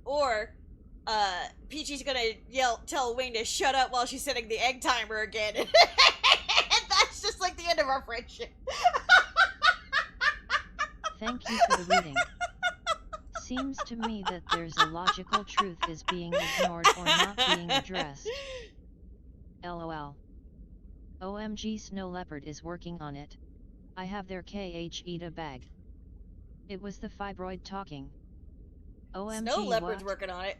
Or, Peachy's gonna tell Wing to shut up while she's setting the egg timer again. And that's just like the end of our friendship. Thank you for the reading. Seems to me that there's a logical truth is being ignored or not being addressed. LOL. OMG, Snow Leopard is working on it. I have their KH eat a bag. It was the fibroid talking. OMG, Snow Leopard's what? working on it.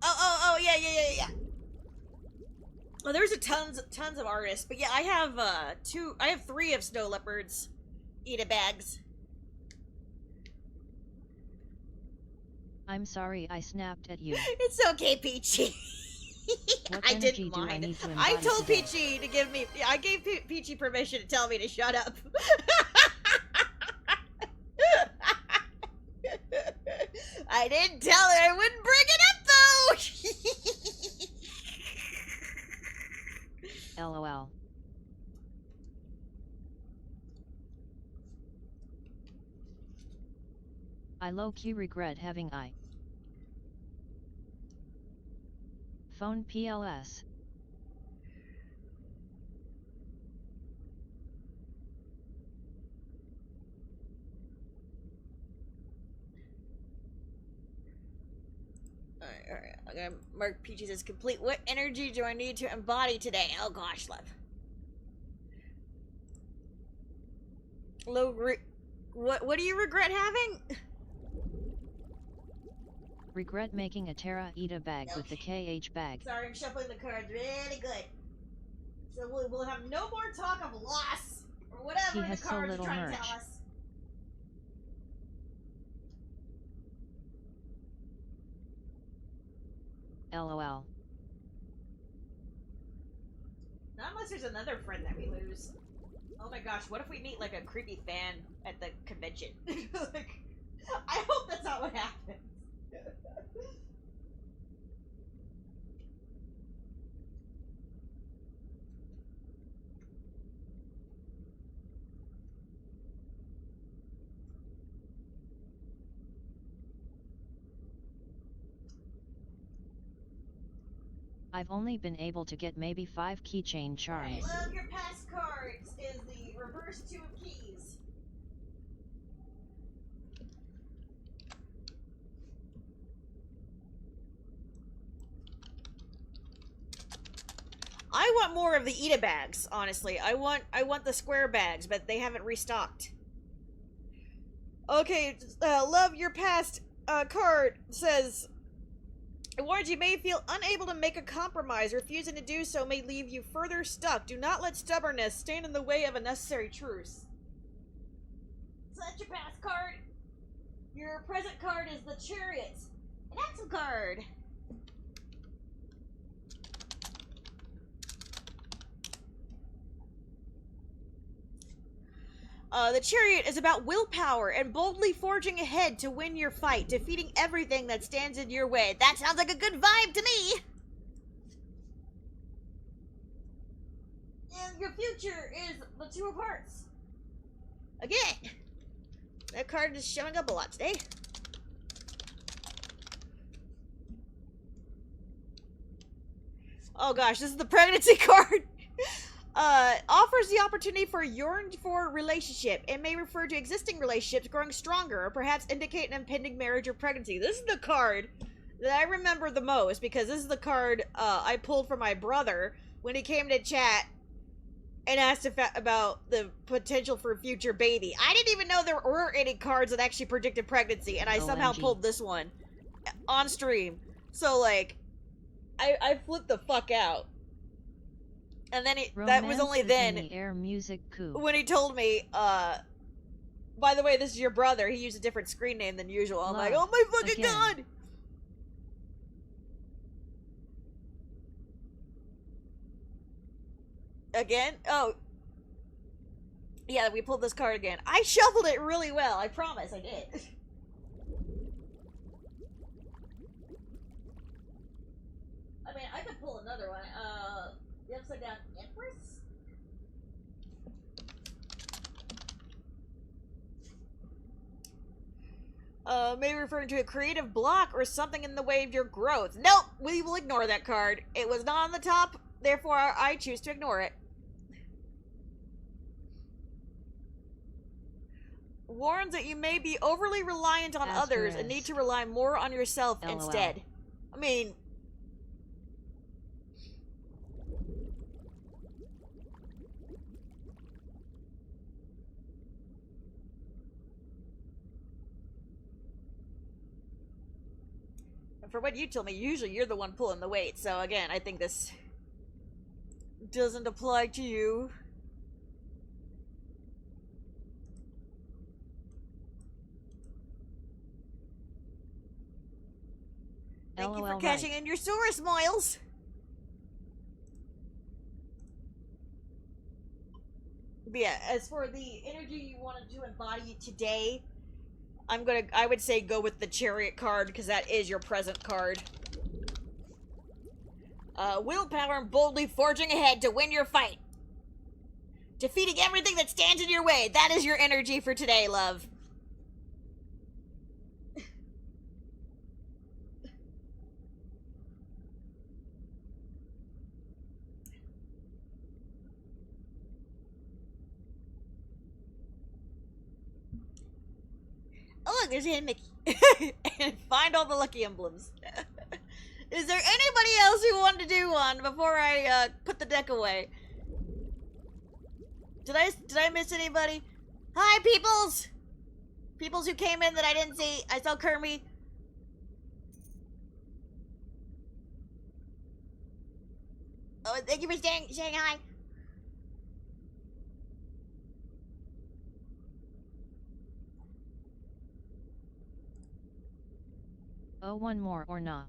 Oh, yeah. Well, there's tons of artists, but yeah, I have 3 of Snow Leopard's Eda bags. I'm sorry I snapped at you. It's okay, Peachy. What I energy didn't do I mind. need to I embody told today? Peachy to give me. I gave Peachy permission to tell me to shut up. I didn't tell her I wouldn't bring it up though. LOL. I low-key regret having phone PLS. Alright. I'm gonna mark Peaches as complete. What energy do I need to embody today? Oh gosh, love. What do you regret having? Regret making a Terra Ita bag with the KH bag. Sorry, I'm shuffling the cards really good. So we'll have no more talk of loss or whatever He has the so cards are little trying to merch. tell us. LOL. Not unless there's another friend that we lose. Oh my gosh, what if we meet like a creepy fan at the convention? Like, I hope that's not what happens. I've only been able to get maybe 5 keychain charms. Love your past cards is the reverse 2 of keys. I want more of the Ita bags, honestly. I want the square bags, but they haven't restocked. Okay, love your past card says, warns you may feel unable to make a compromise. Refusing to do so may leave you further stuck. Do not let stubbornness stand in the way of a necessary truce. So that's your past card. Your present card is the Chariot. An excellent card. The Chariot is about willpower and boldly forging ahead to win your fight, defeating everything that stands in your way. That sounds like a good vibe to me! And your future is the Two of Hearts. Again, that card is showing up a lot today. Oh gosh, this is the pregnancy card. Offers the opportunity for a yearned for relationship. It may refer to existing relationships growing stronger, or perhaps indicate an impending marriage or pregnancy. This is the card that I remember the most, because this is the card I pulled from my brother when he came to chat and asked about the potential for a future baby. I didn't even know there were any cards that actually predicted pregnancy, and I somehow OMG. pulled this one on stream. So, like, I flipped the fuck out. And then that was only Romance is then in the air music coup. when he told me, by the way, this is your brother. He used a different screen name than usual. I'm like, oh Love. my fucking Again. god! Again? Oh. Yeah, we pulled this card again. I shuffled it really well. I promise I did. I mean, I could pull another one. The upside down Empress? May refer to a creative block or something in the way of your growth. Nope, we will ignore that card. It was not on the top, therefore I choose to ignore it. Warns that you may be overly reliant on others and need to rely more on yourself LOL. instead. I mean... For what you told me, usually you're the one pulling the weight. So again, I think this doesn't apply to you. Thank you for cashing in your Saurus, Miles. But yeah, as for the energy you wanted to embody today, I would say go with the Chariot card, because that is your present card. Willpower and boldly forging ahead to win your fight. Defeating everything that stands in your way. That is your energy for today, love. Oh look, there's a hidden Mickey. And find all the lucky emblems. Is there anybody else who wanted to do one before I put the deck away? Did I miss anybody? Hi, peoples! Peoples who came in that I didn't see. I saw Kermie. Oh, thank you for saying hi. Oh, one more or not.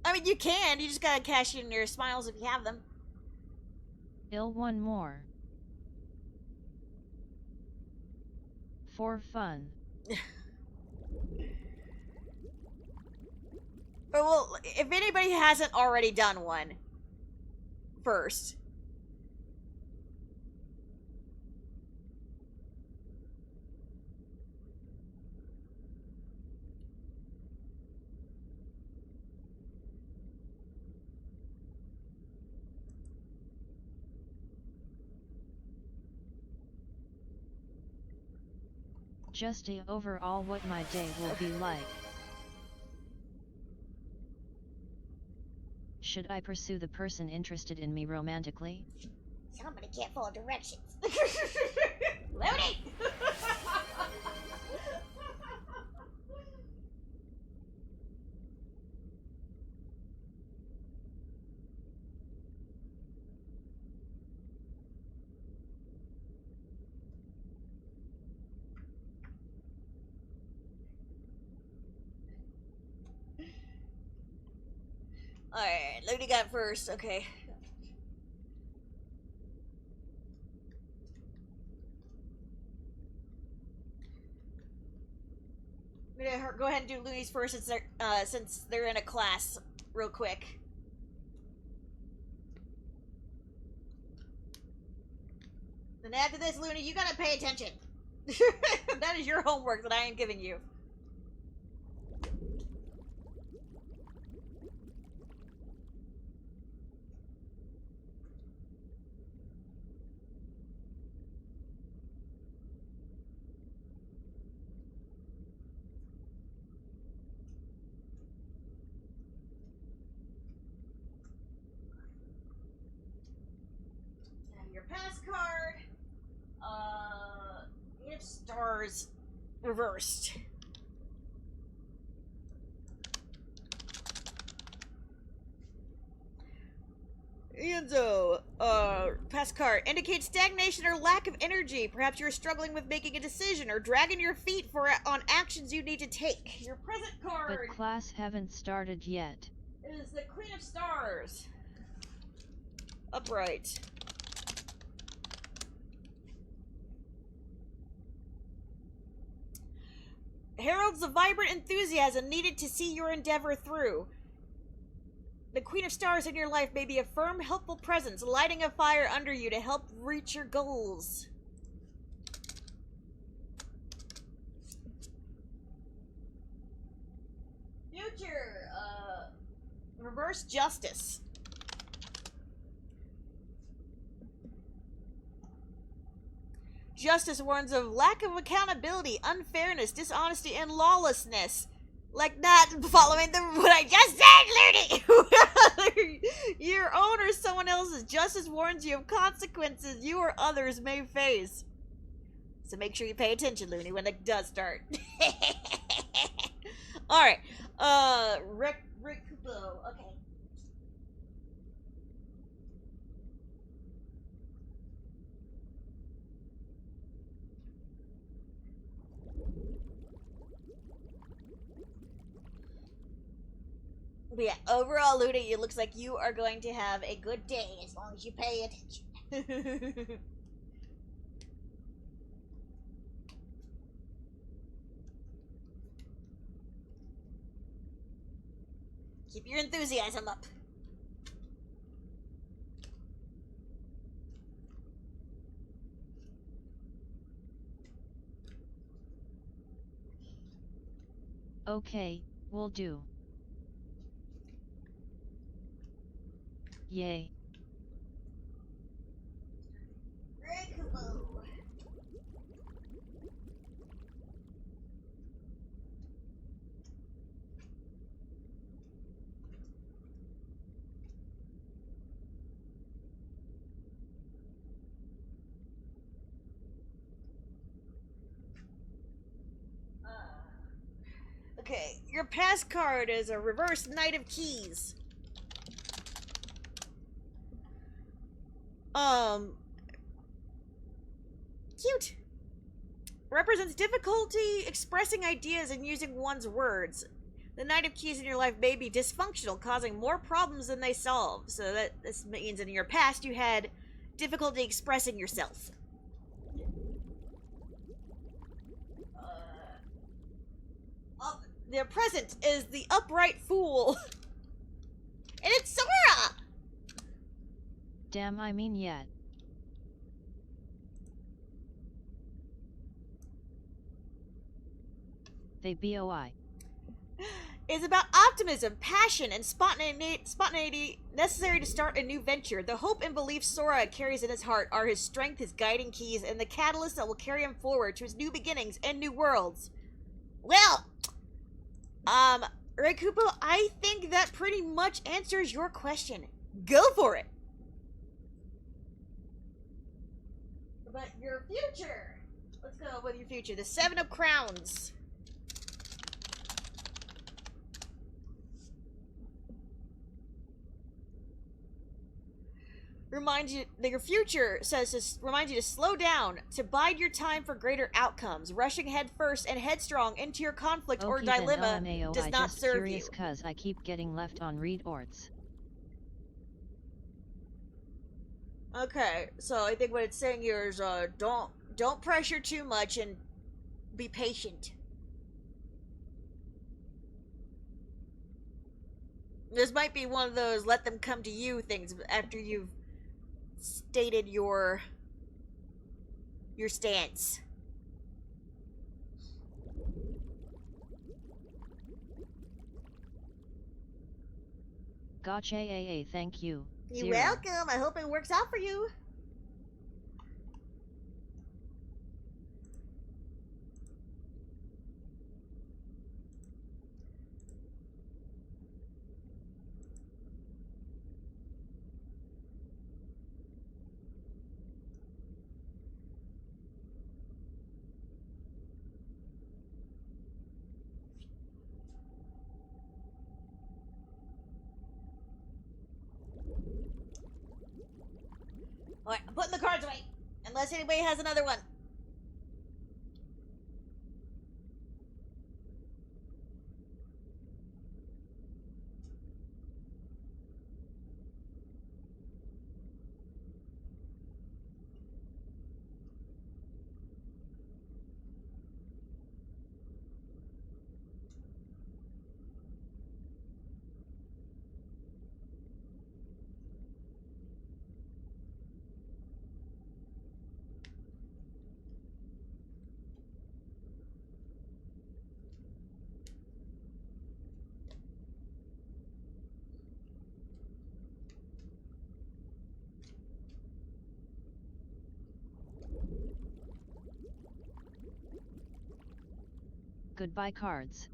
I mean, you can. You just gotta cash in your smiles if you have them. Ill one more. For fun. Well, if anybody hasn't already done one, first. Just overall what my day will be like. Should I pursue the person interested in me romantically? Somebody can't follow directions. Loading! Alright, Looney got first. Okay. I'm gonna go ahead and do Looney's first since they're in a class real quick. Then after this, Looney, you gotta pay attention. That is your homework that I am giving you. Your pass card. If stars reversed. Enzo, pass card indicates stagnation or lack of energy. Perhaps you're struggling with making a decision or dragging your feet on actions you need to take. Your present card. But class haven't started yet. Is the Queen of Stars. Upright. Heralds of vibrant enthusiasm needed to see your endeavor through. The Queen of Stars in your life may be a firm, helpful presence, lighting a fire under you to help reach your goals. Future, reverse justice. Justice warns of lack of accountability, unfairness, dishonesty, and lawlessness. Like not following what I just said, Looney! Your own or someone else's justice warns you of consequences you or others may face. So make sure you pay attention, Looney, when it does start. Alright. Rick Kupo. Okay. But yeah, overall, Looney, it looks like you are going to have a good day as long as you pay attention. Keep your enthusiasm up. Okay, will do. Yay. Okay, your pass card is a reverse Knight of Keys. Cute. Represents difficulty expressing ideas and using one's words. The Knight of Keys in your life may be dysfunctional, causing more problems than they solve. So this means in your past you had difficulty expressing yourself. The present is the Upright Fool. And it's Sora! Damn, I mean yet. They BOI. Is about optimism, passion, and spontaneity necessary to start a new venture. The hope and belief Sora carries in his heart are his strength, his guiding keys, and the catalyst that will carry him forward to his new beginnings and new worlds. Well, Reikupo, I think that pretty much answers your question. Go for it! But your future. Let's go with your future. The Seven of Crowns. Reminds you that your future reminds you to slow down, to bide your time for greater outcomes. Rushing head first and headstrong into your conflict or dilemma does not serve you. Cause I keep getting left on read orts. Okay, so I think what it's saying here is don't pressure too much and be patient. This might be one of those let them come to you things after you've stated your stance. Gotcha, AA, thank you. You're 0. welcome. I hope it works out for you. Alright, I'm putting the cards away. Unless anybody has another one. Goodbye cards.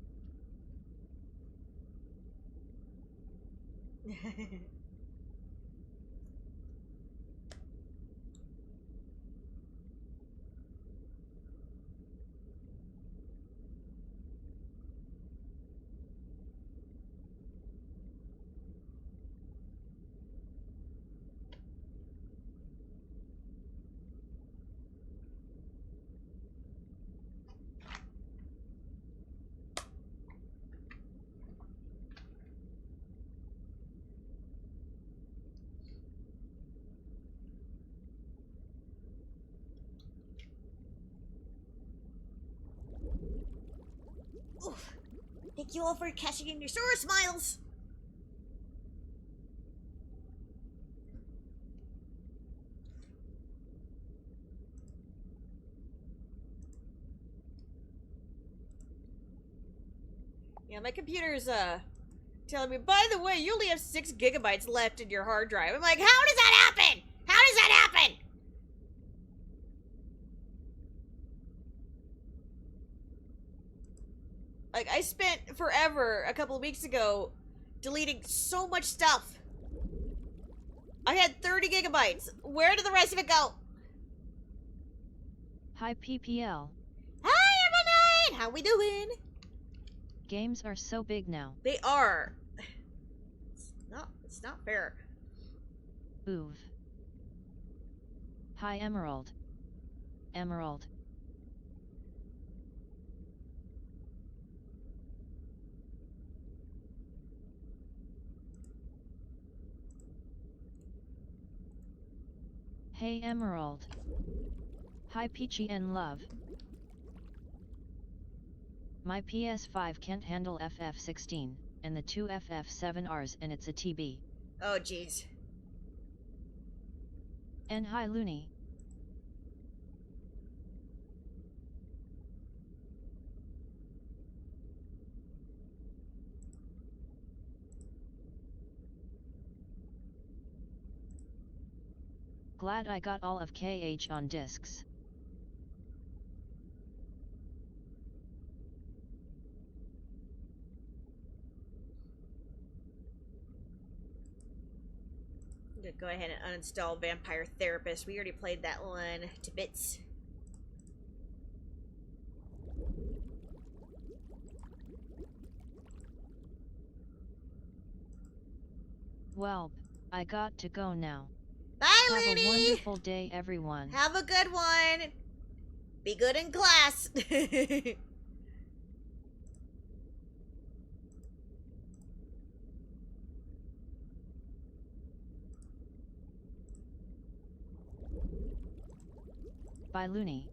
Oof. Thank you all for cashing in your Sora Smiles. Yeah, my computer's telling me, by the way, you only have 6 gigabytes left in your hard drive. I'm like, how does that happen? How does that happen? Like, I spent forever a couple of weeks ago deleting so much stuff. I had 30 gigabytes. Where did the rest of it go? Hi PPL. Hi, Evelyn! How we doing? Games are so big now. They are. It's not fair. Oof. Hi Emerald. Emerald. Hey Emerald. Hi Peachy and Love. My PS5 can't handle FF16, and the two FF7Rs and it's a TB. Oh, jeez. And hi Looney. Glad I got all of KH on discs. I'm gonna go ahead and uninstall Vampire Therapist. We already played that one to bits. Well, I got to go now. Bye, Have Looney! a wonderful day, everyone. Have a good one! Be good in class! Bye Looney.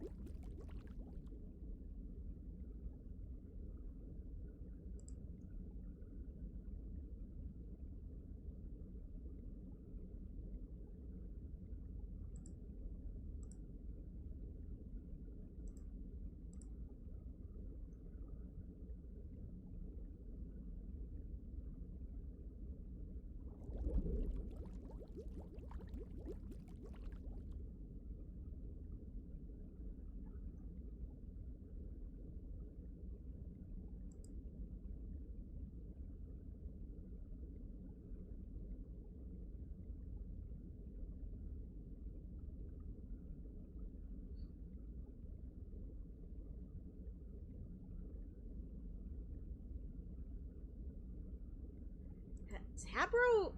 Is Habro...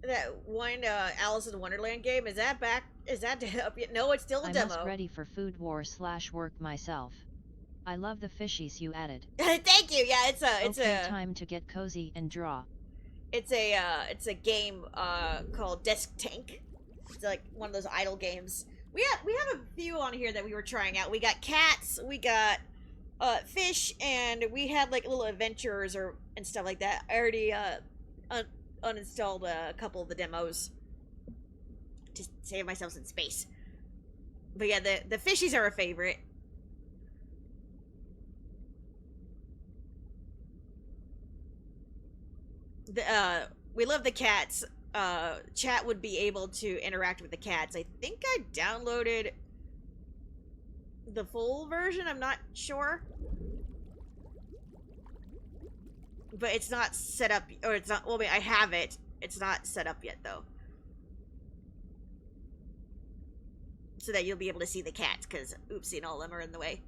That one Alice in Wonderland game, is that back? Is that up yet? No, it's still a I'm demo. almost ready for food war / work myself. I love the fishies you added. Thank you. Yeah, it's okay, time to get cozy and draw. it's a game called Desk Tank. It's like one of those idle games. We have a few on here that we were trying out. We got cats, we got fish, and we had like little adventures and stuff like that. I already uninstalled a couple of the demos to save myself some space. But yeah, the fishies are a favorite. We love the cats. Chat would be able to interact with the cats. I think I downloaded the full version. I'm not sure, but it's not set up, or it's not. Well, I mean, I have it. It's not set up yet, though, so that you'll be able to see the cats. Because oopsie, and all of them are in the way.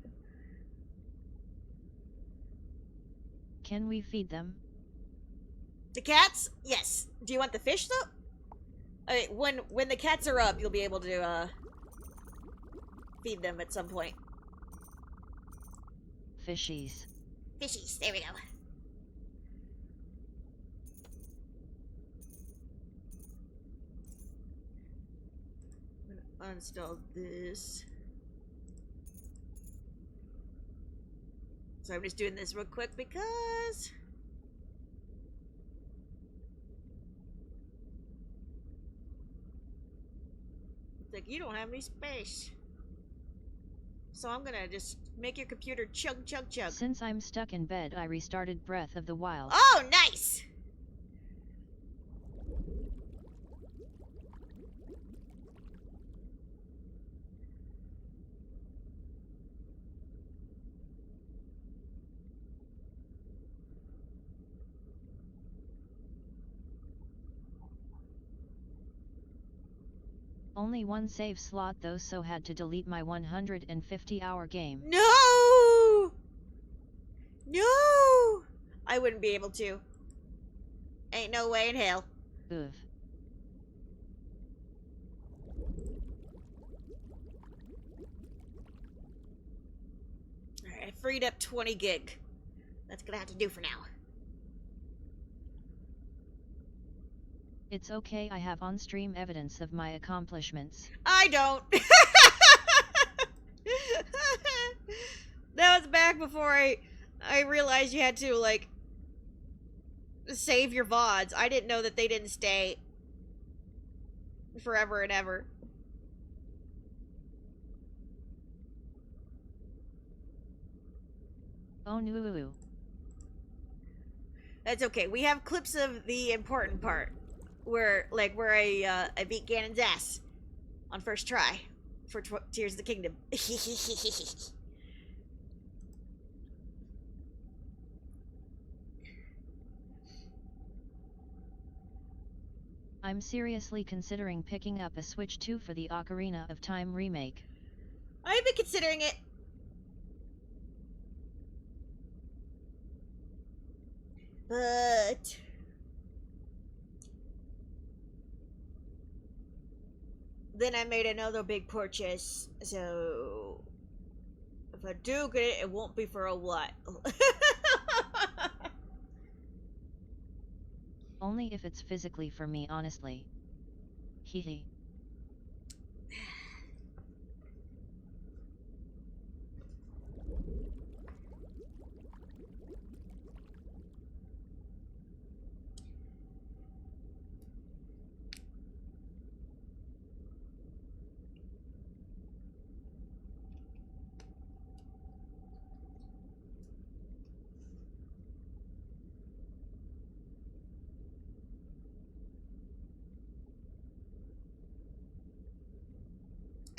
Can we feed them? The cats? Yes. Do you want the fish though? When the cats are up, you'll be able to feed them at some point. Fishies. Fishies. There we go. I'm gonna uninstall this. So I'm just doing this real quick because it's like you don't have any space. So I'm gonna just Make your computer chug, chug, chug. Since I'm stuck in bed, I restarted Breath of the Wild. Oh, nice! Only one save slot though, so had to delete my 150-hour game. No! No! I wouldn't be able to. Ain't no way in hell. Oof. Alright, I freed up 20 gig. That's gonna have to do for now. It's okay, I have on-stream evidence of my accomplishments. I don't. That was back before I realized you had to, like, save your VODs. I didn't know that they didn't stay forever and ever. Oh no. That's okay. We have clips of the important part. Where I beat Ganon's ass on first try for Tears of the Kingdom. I'm seriously considering picking up a Switch 2 for the Ocarina of Time remake. I've been considering it. But then I made another big purchase, so if I do get it, it won't be for a while. Only if it's physically for me, honestly. Hehe.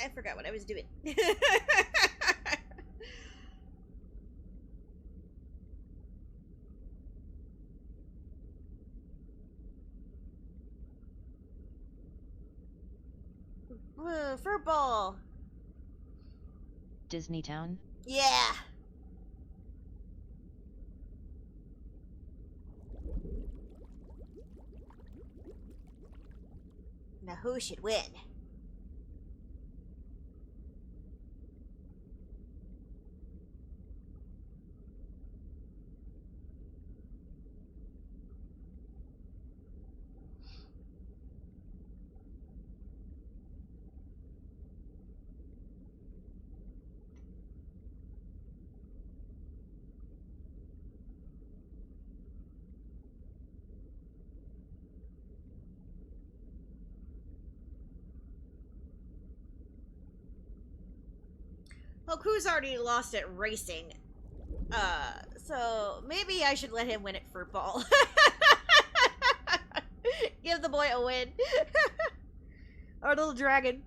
I forgot what I was doing. Furball. Disney Town? Yeah. Now who should win? Hoku's already lost at racing. So maybe I should let him win it for ball. Give the boy a win. Our little dragon.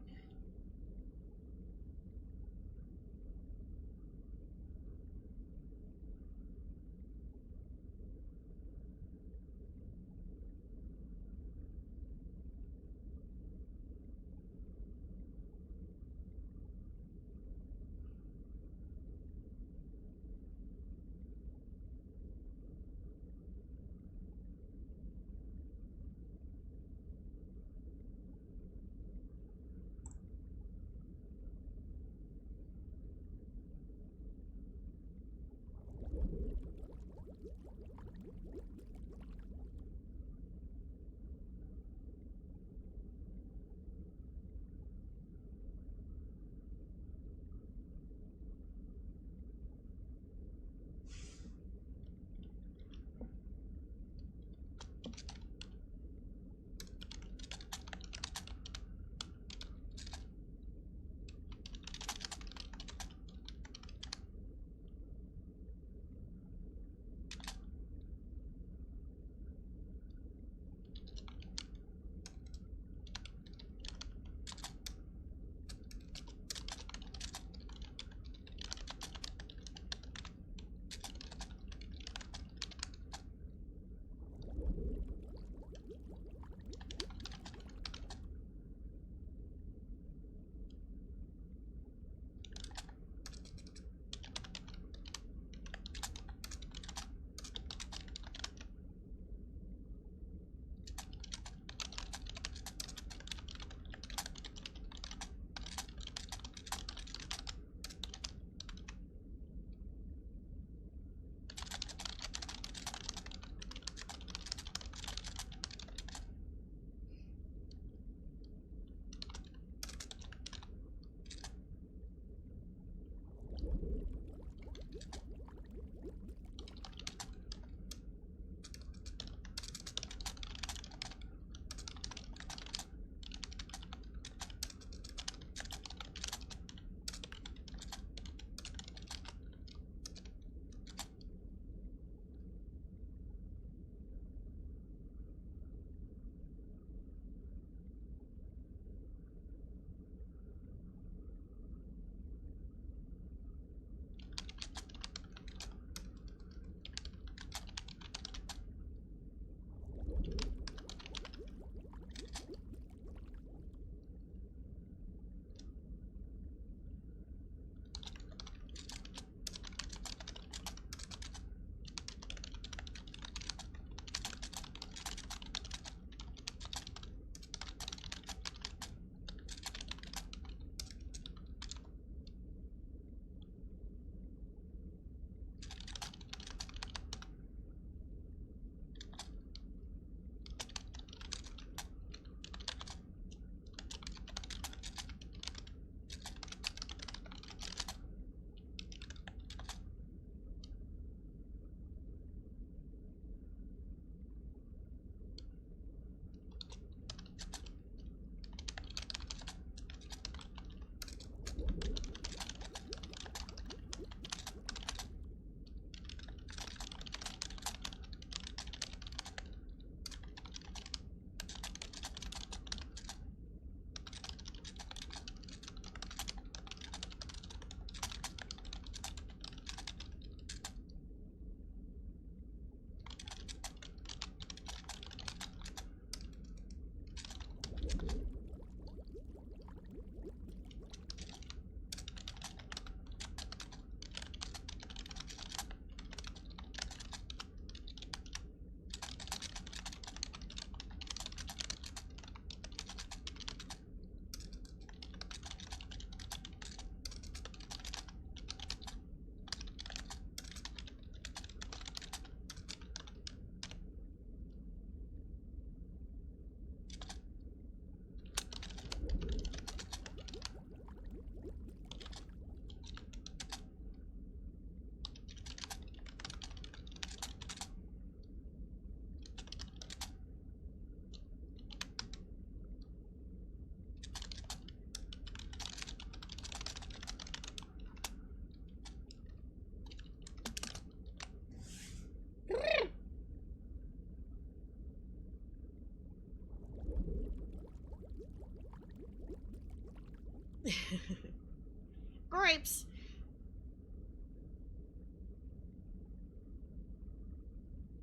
Grapes.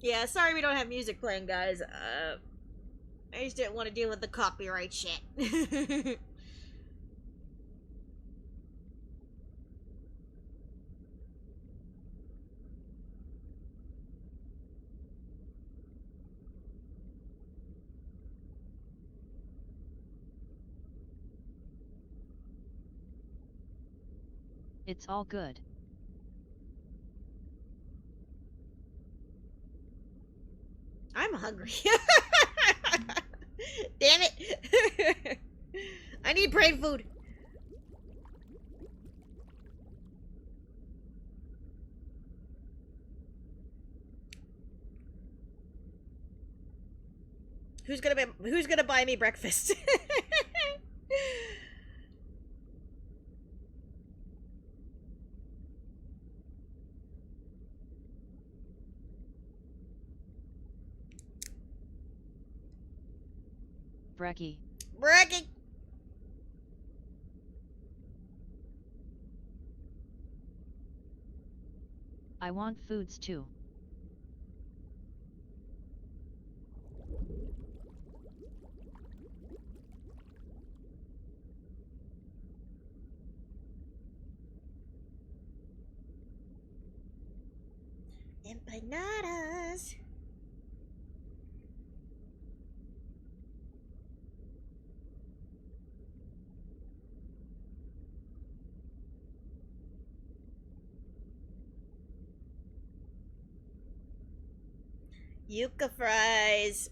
Yeah, sorry we don't have music playing, guys. I just didn't want to deal with the copyright shit. It's all good. I'm hungry. Damn it. I need brain food. Who's gonna buy me breakfast? Brekkie. Bragging. I want foods too. Empanadas. Yucca fries.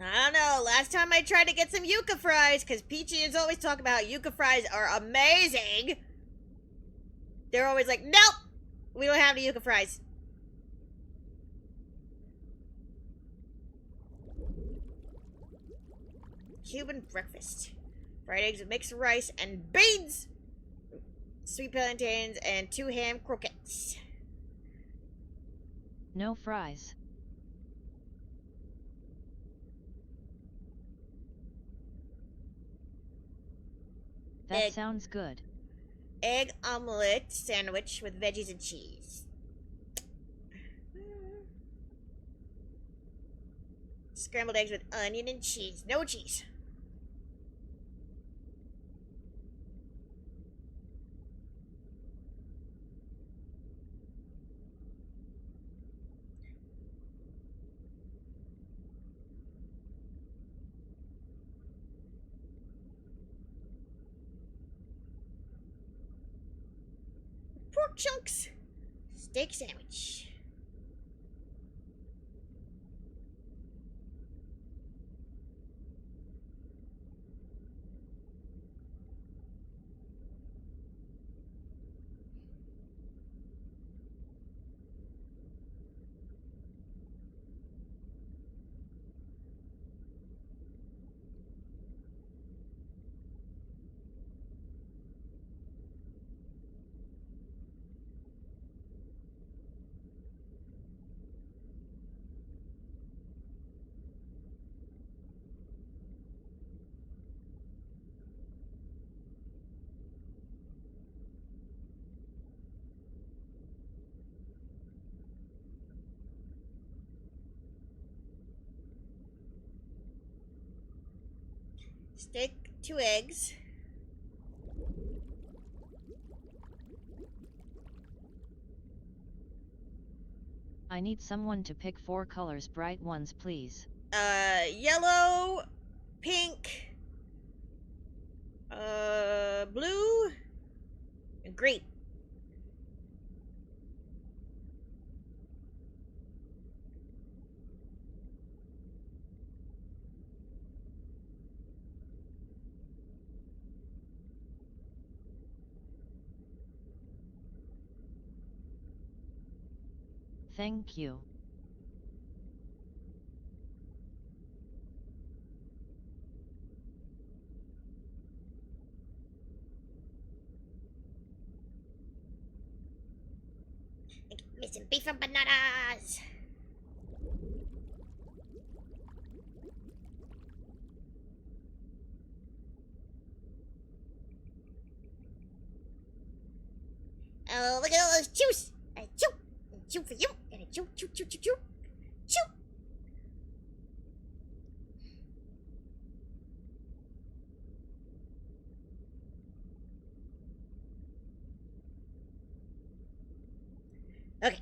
I don't know. Last time I tried to get some yucca fries, because Peachy is always talking about how yucca fries are amazing. They're always like, nope, we don't have any yucca fries. Cuban breakfast. Fried eggs with mixed rice and beans. Sweet plantains and 2 ham croquettes. No fries. That Egg. sounds good. Egg omelette sandwich with veggies and cheese. Scrambled eggs with onion and cheese. No cheese. Pork chunks. Steak sandwich. Steak, 2 eggs. I need someone to pick 4 colors, bright ones please. Yellow, pink, blue, and green. Thank you. Get me some beef and bananas. those chews. A chew for you, and a chew. Okay.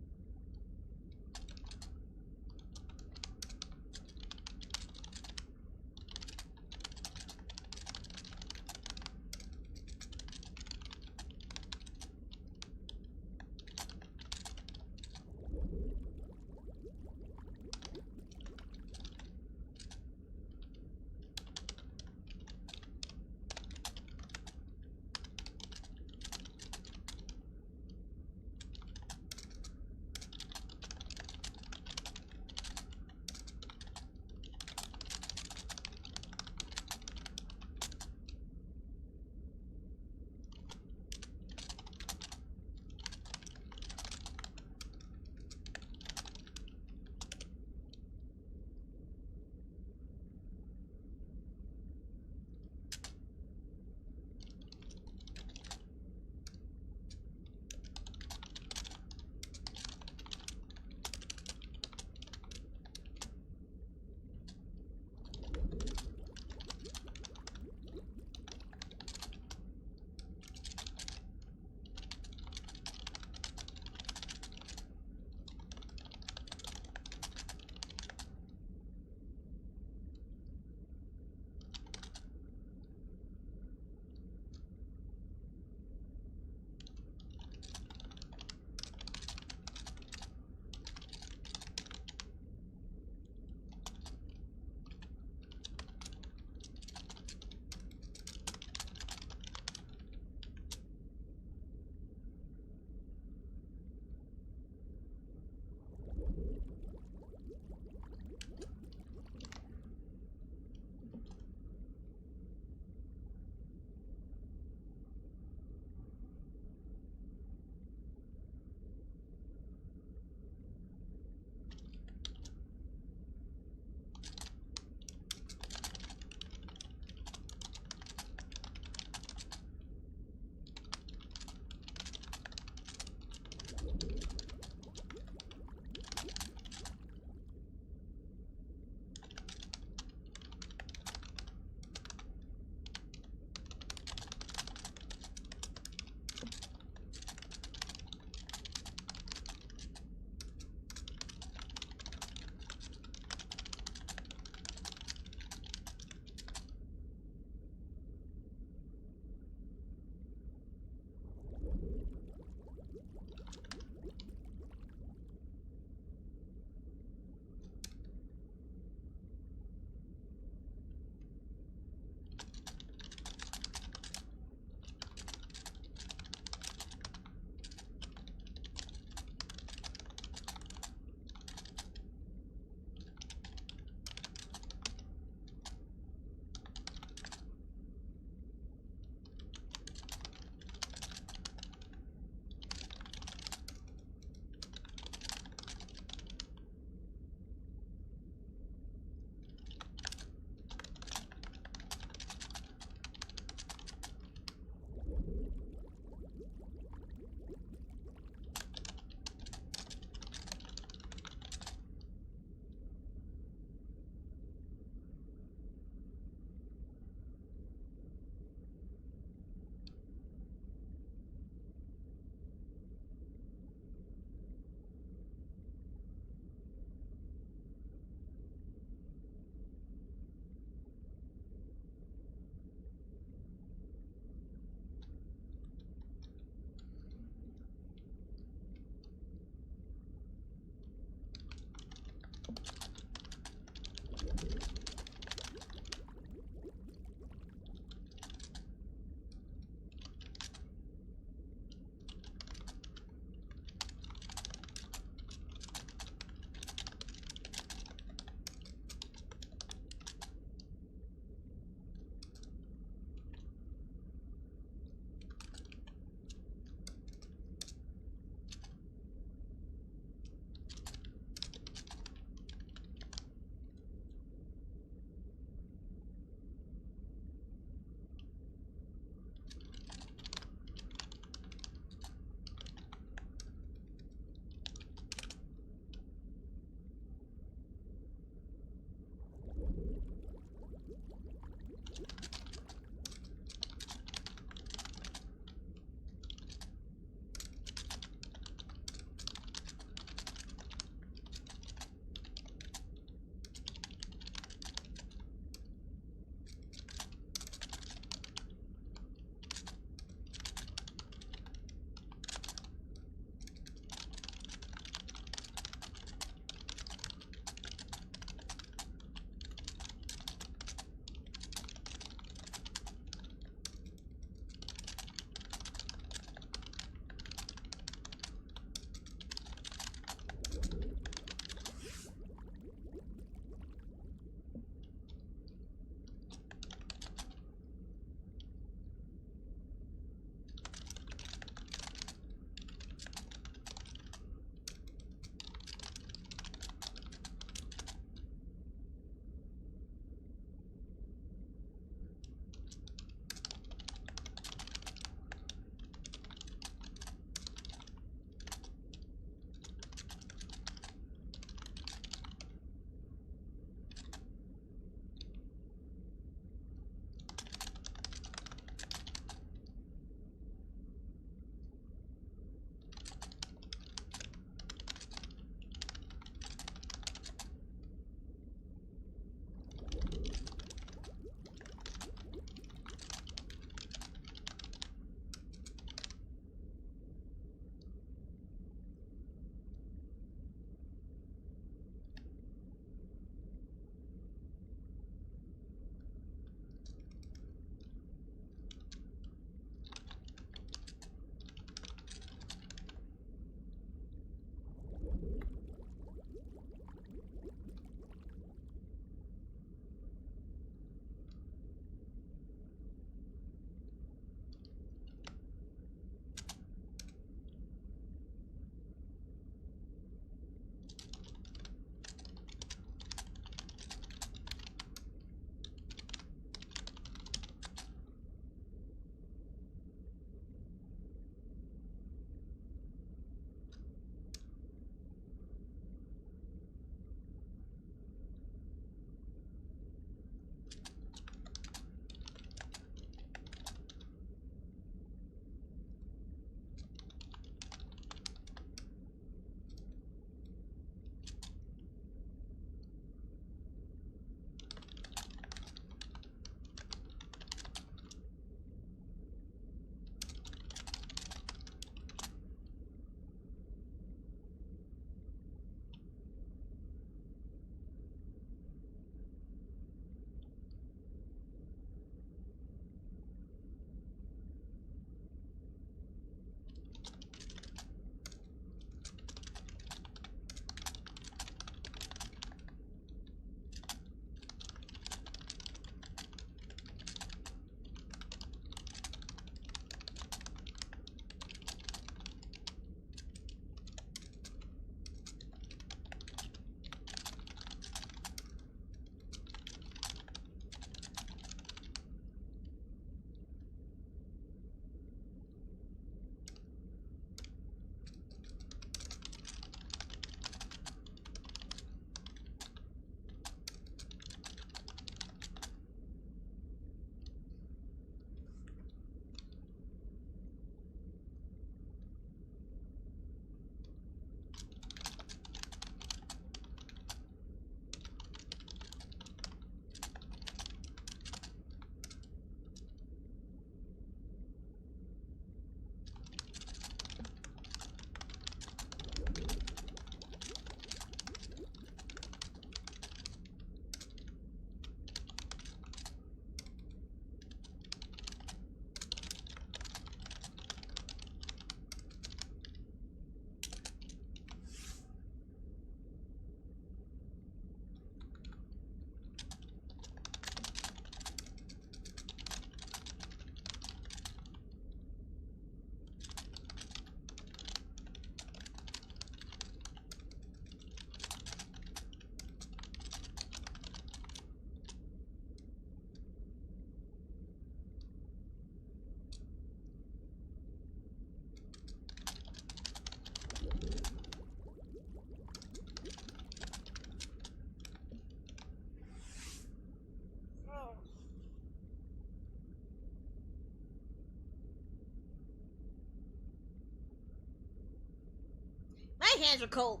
hands are cold.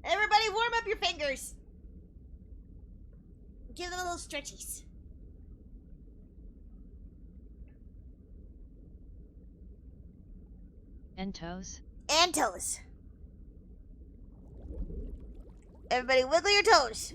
Everybody warm up your fingers. Give them a little stretchies. And toes? And toes. Everybody wiggle your toes.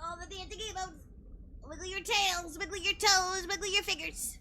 All the dancing emotes. Wiggle your tails, wiggle your toes, wiggle your fingers.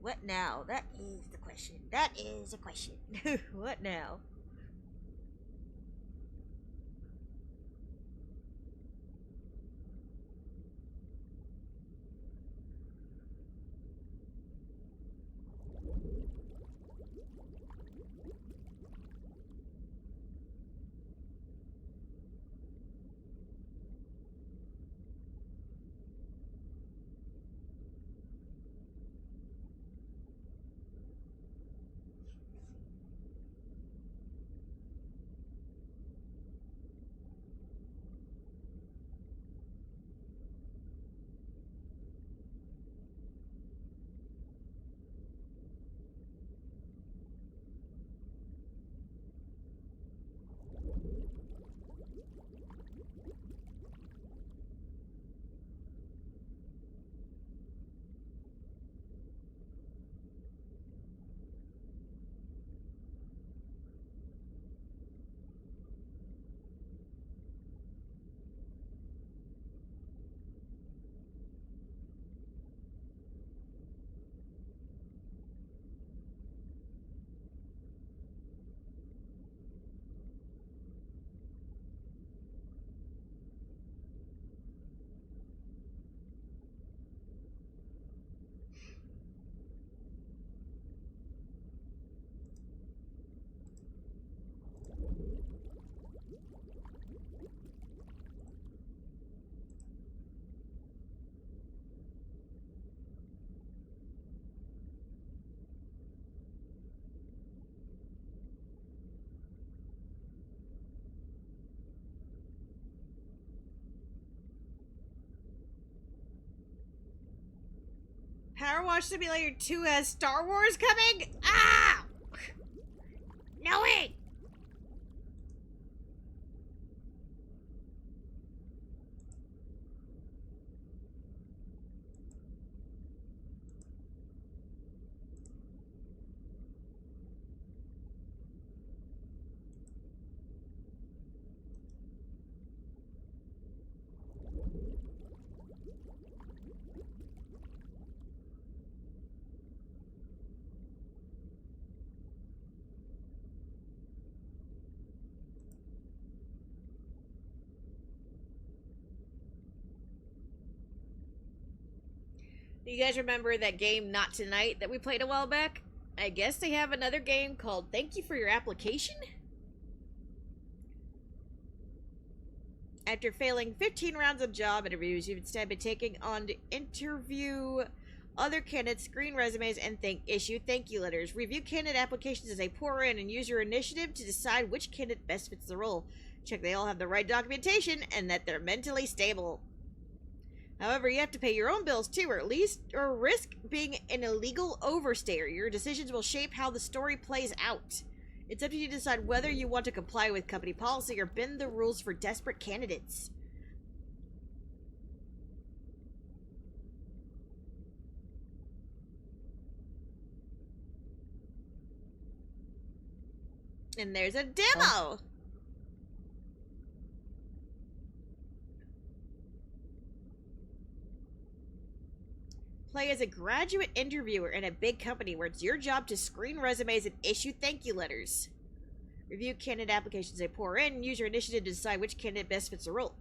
What now? That is the question. That is the question. What now? Power Wash Simulator 2 has Star Wars coming? Ah! No way! Do you guys remember that game Not Tonight that we played a while back? I guess they have another game called Thank You for Your Application? After failing 15 rounds of job interviews, you've instead been taken on to interview other candidates, screen resumes, and issue thank you letters. Review candidate applications as they pour in and use your initiative to decide which candidate best fits the role. Check they all have the right documentation and that they're mentally stable. However, you have to pay your own bills too, or risk being an illegal overstayer. Your decisions will shape how the story plays out. It's up to you to decide whether you want to comply with company policy or bend the rules for desperate candidates. And there's a demo! Play as a graduate interviewer in a big company where it's your job to screen resumes and issue thank you letters. Review candidate applications they pour in and use your initiative to decide which candidate best fits the role.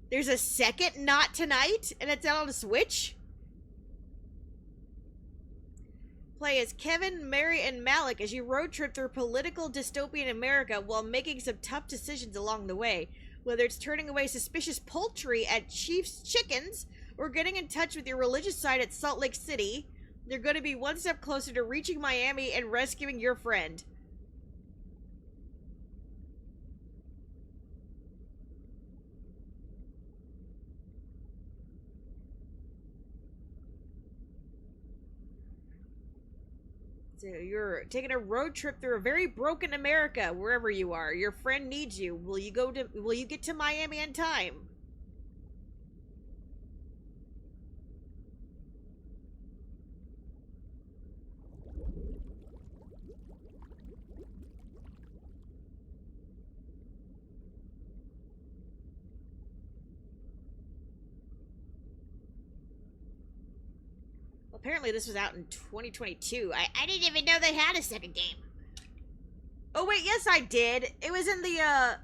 There's a second Not Tonight, and it's out on the Switch? Play as Kevin, Mary, and Malik as you road trip through political dystopian America while making some tough decisions along the way. Whether it's turning away suspicious poultry at Chief's Chickens or getting in touch with your religious side at Salt Lake City, you're going to be one step closer to reaching Miami and rescuing your friend. So you're taking a road trip through a very broken America, wherever you are. Your friend needs you. Will you get to Miami in time? Apparently this was out in 2022. I didn't even know they had a second game. Oh wait, yes I did. It was in the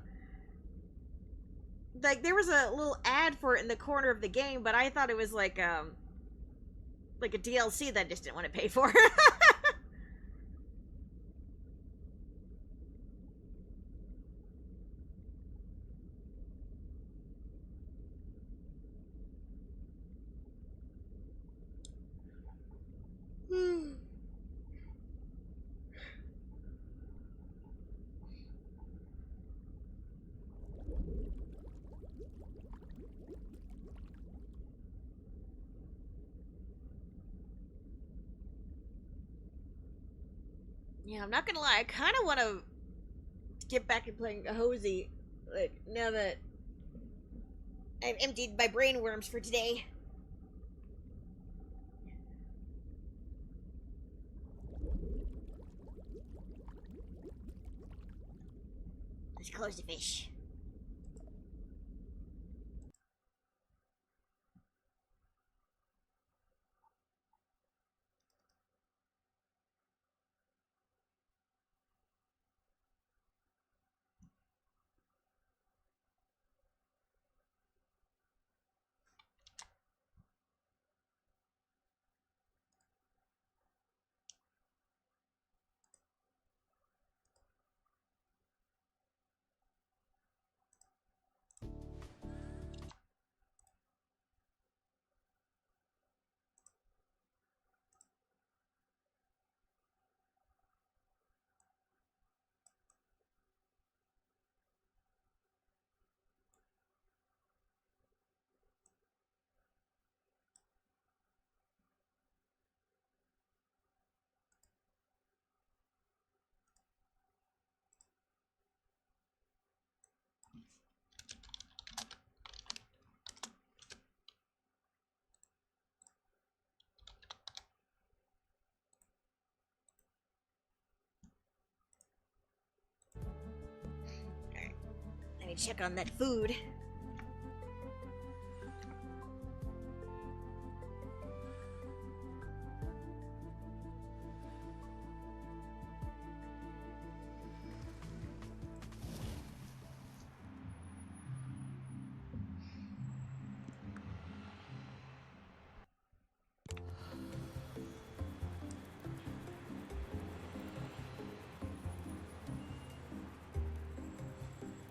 like there was a little ad for it in the corner of the game, but I thought it was like a DLC that I just didn't want to pay for. Yeah, I'm not gonna lie, I kind of want to get back and playing Hozy, like, now that I've emptied my brain worms for today. Let's close the fish. Alright, let me check on that food.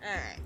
alright.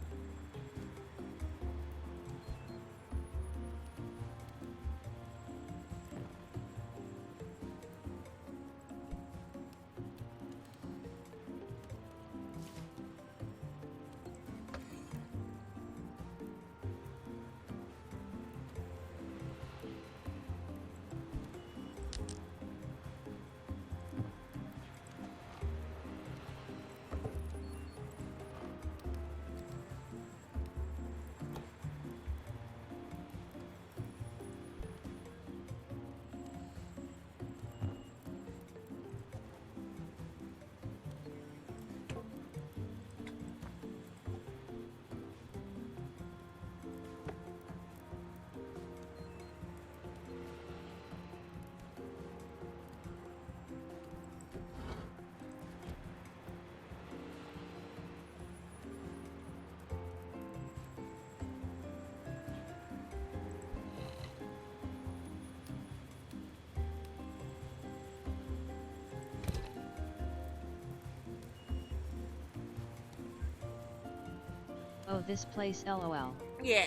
Oh, this place lol. Yeah.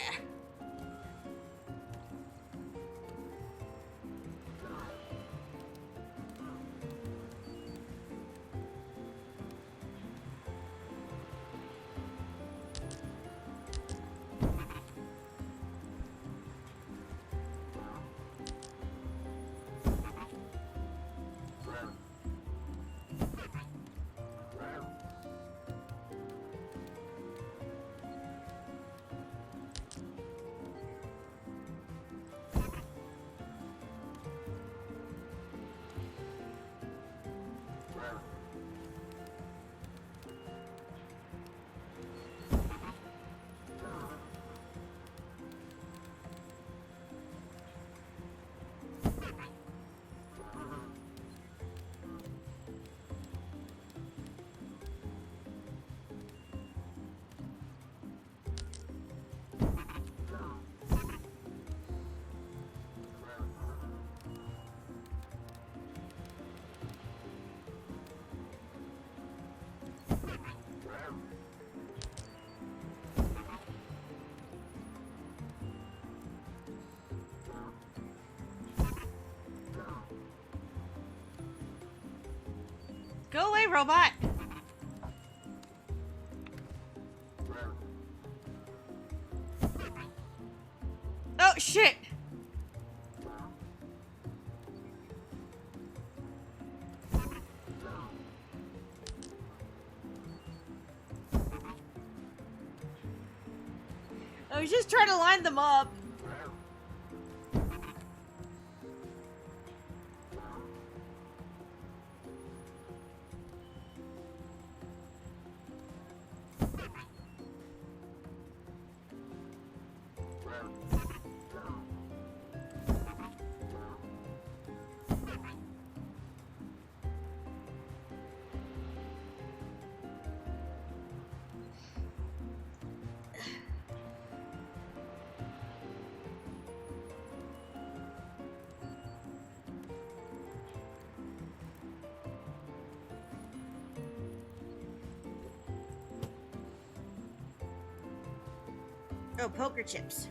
Go away, robot! Oh, shit! I was just trying to line them up. Oh, poker chips.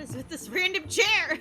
What is with this random chair?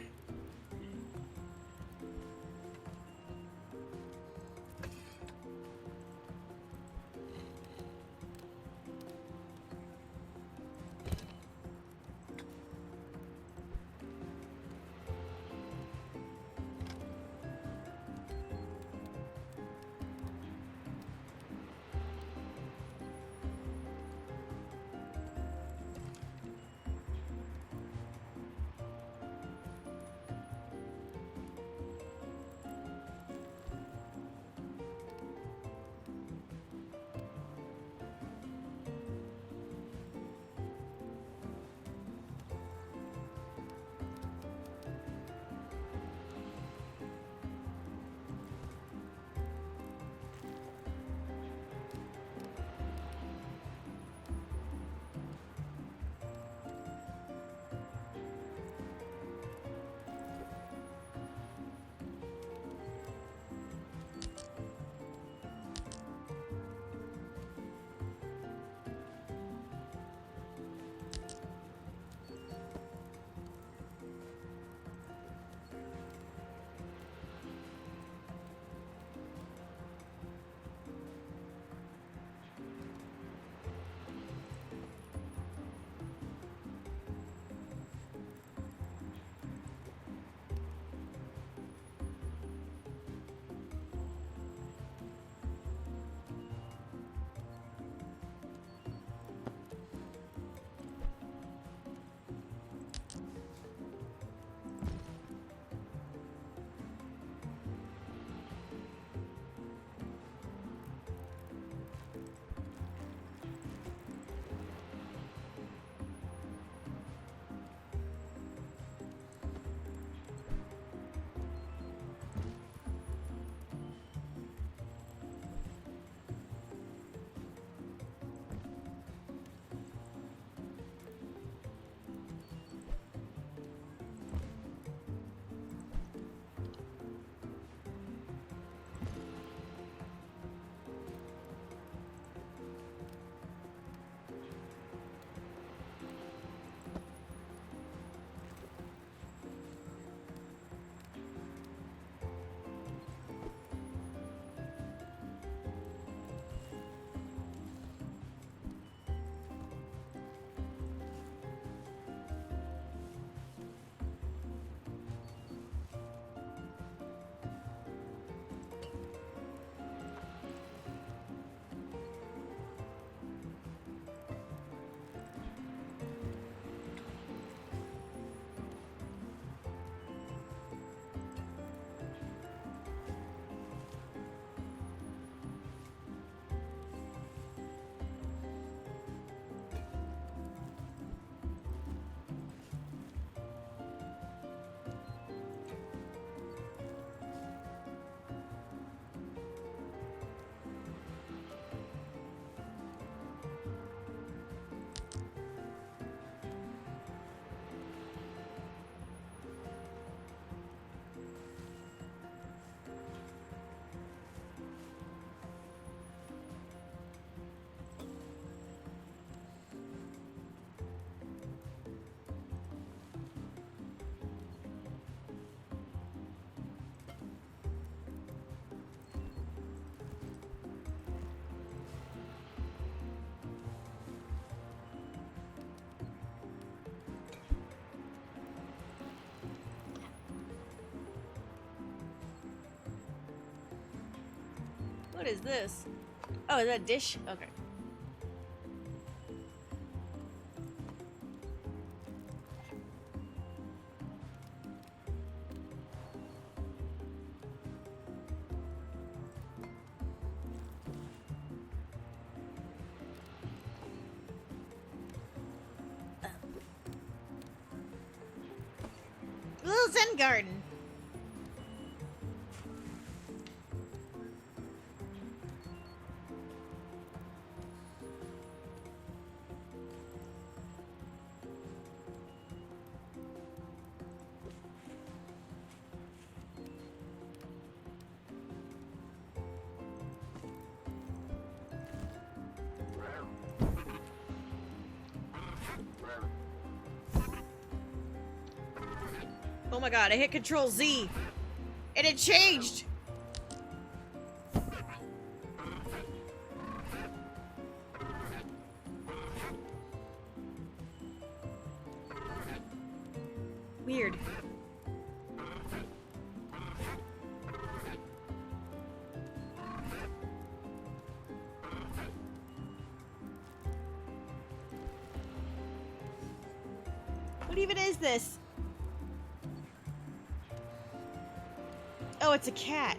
What is this? Oh, is that a dish? Okay. Little Zen garden. my god, I hit Control Z. And it changed! Weird. What even is this? Oh, it's a cat.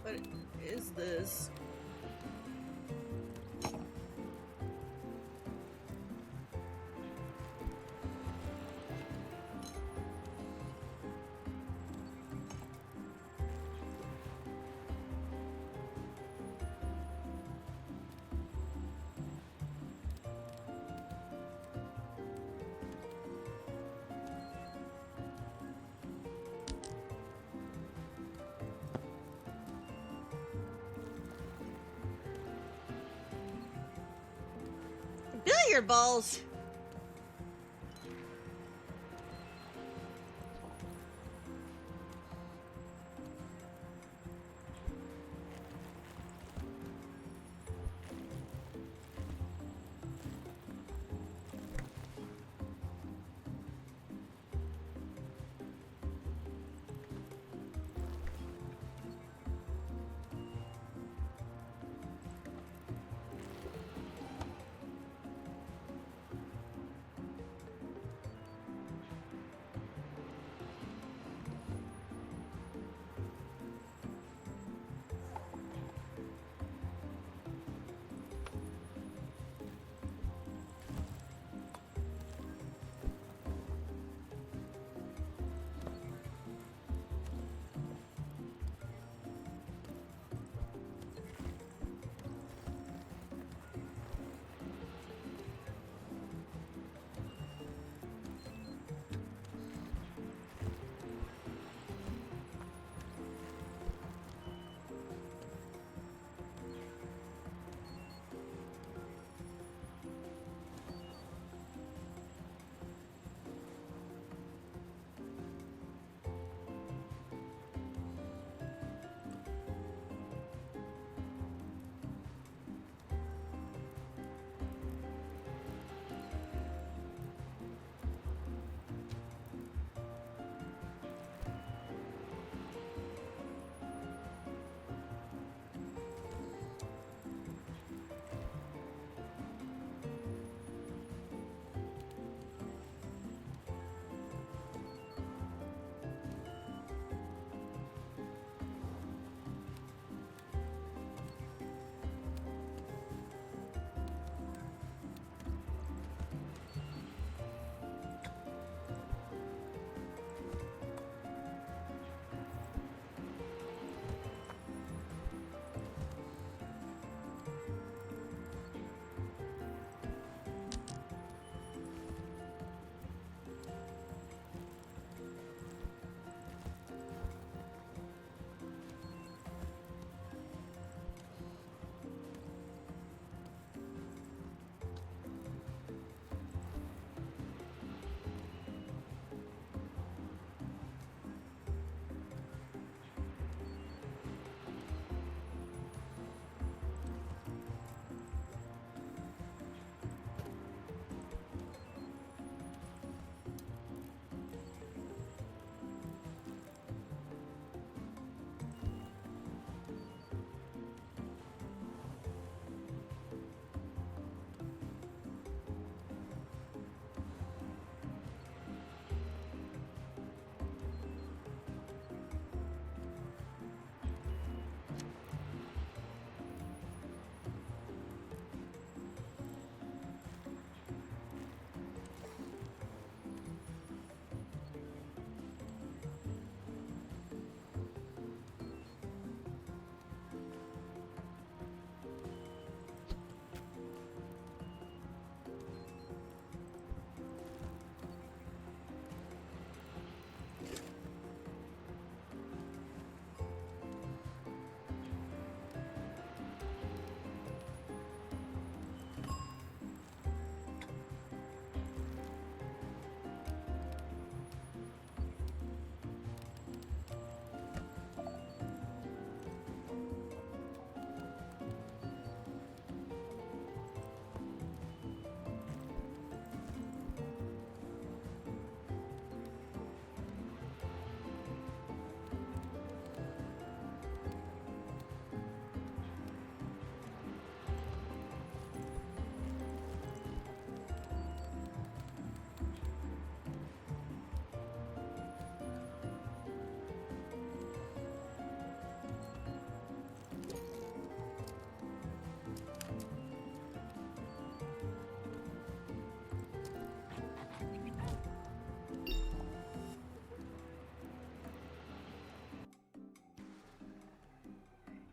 What is this? Billiard balls!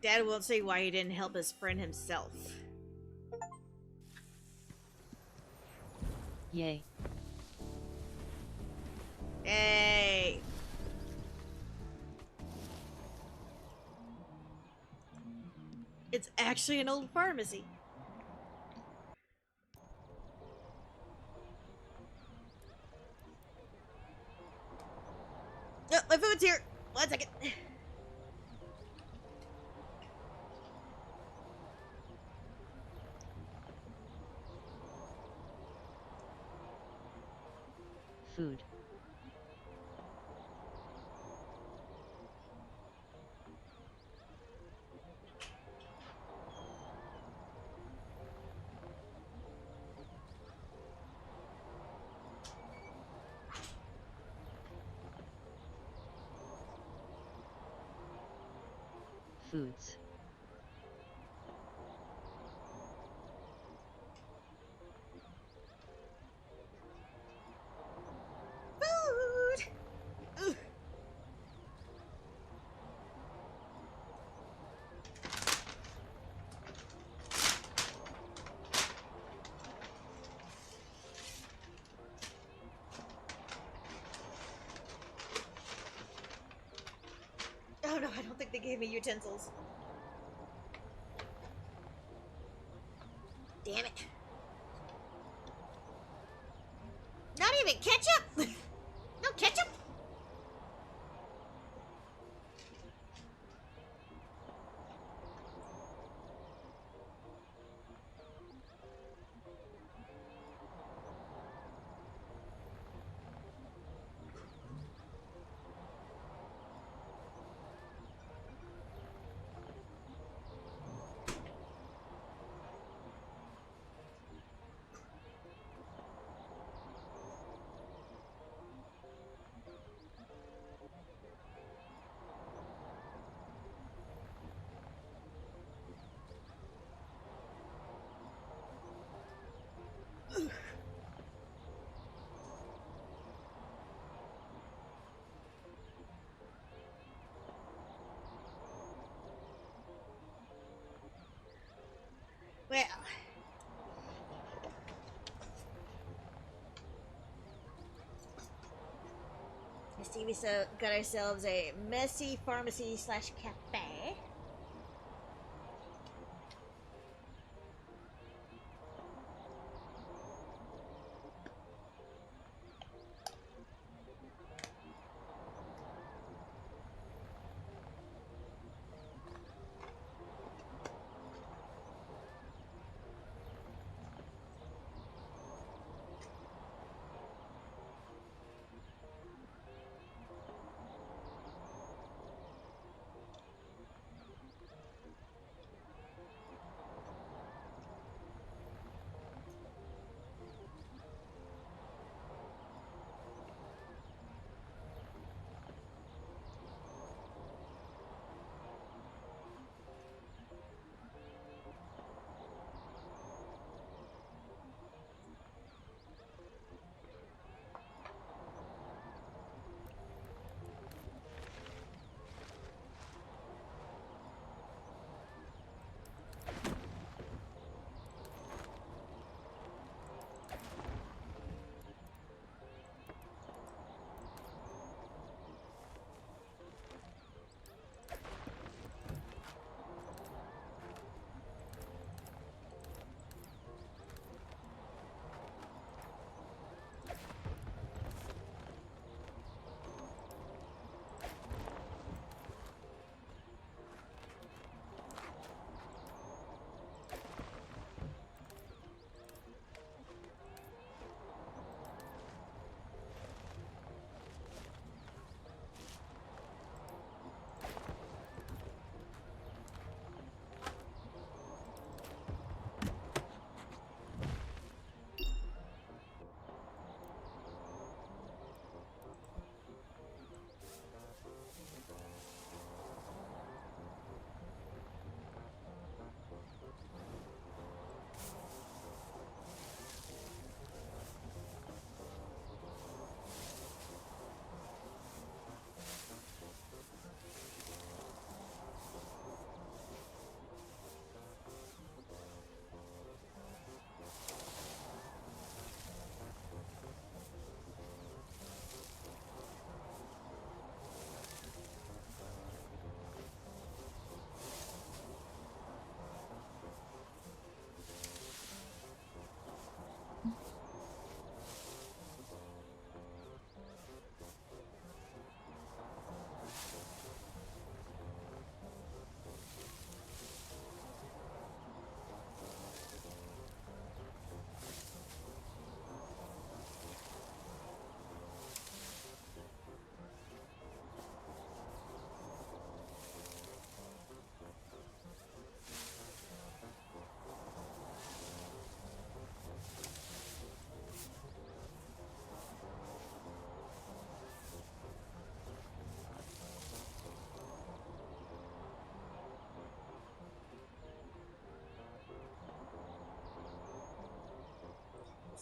Dad won't say why he didn't help his friend himself. Yay. Hey! It's actually an old pharmacy. Oh, my food's here! 1 second. Food. Foods. Food! Ugh. Oh no, I don't think they gave me utensils. Damn it. Not even ketchup? No ketchup? Well, I see we got ourselves a messy pharmacy slash cafe.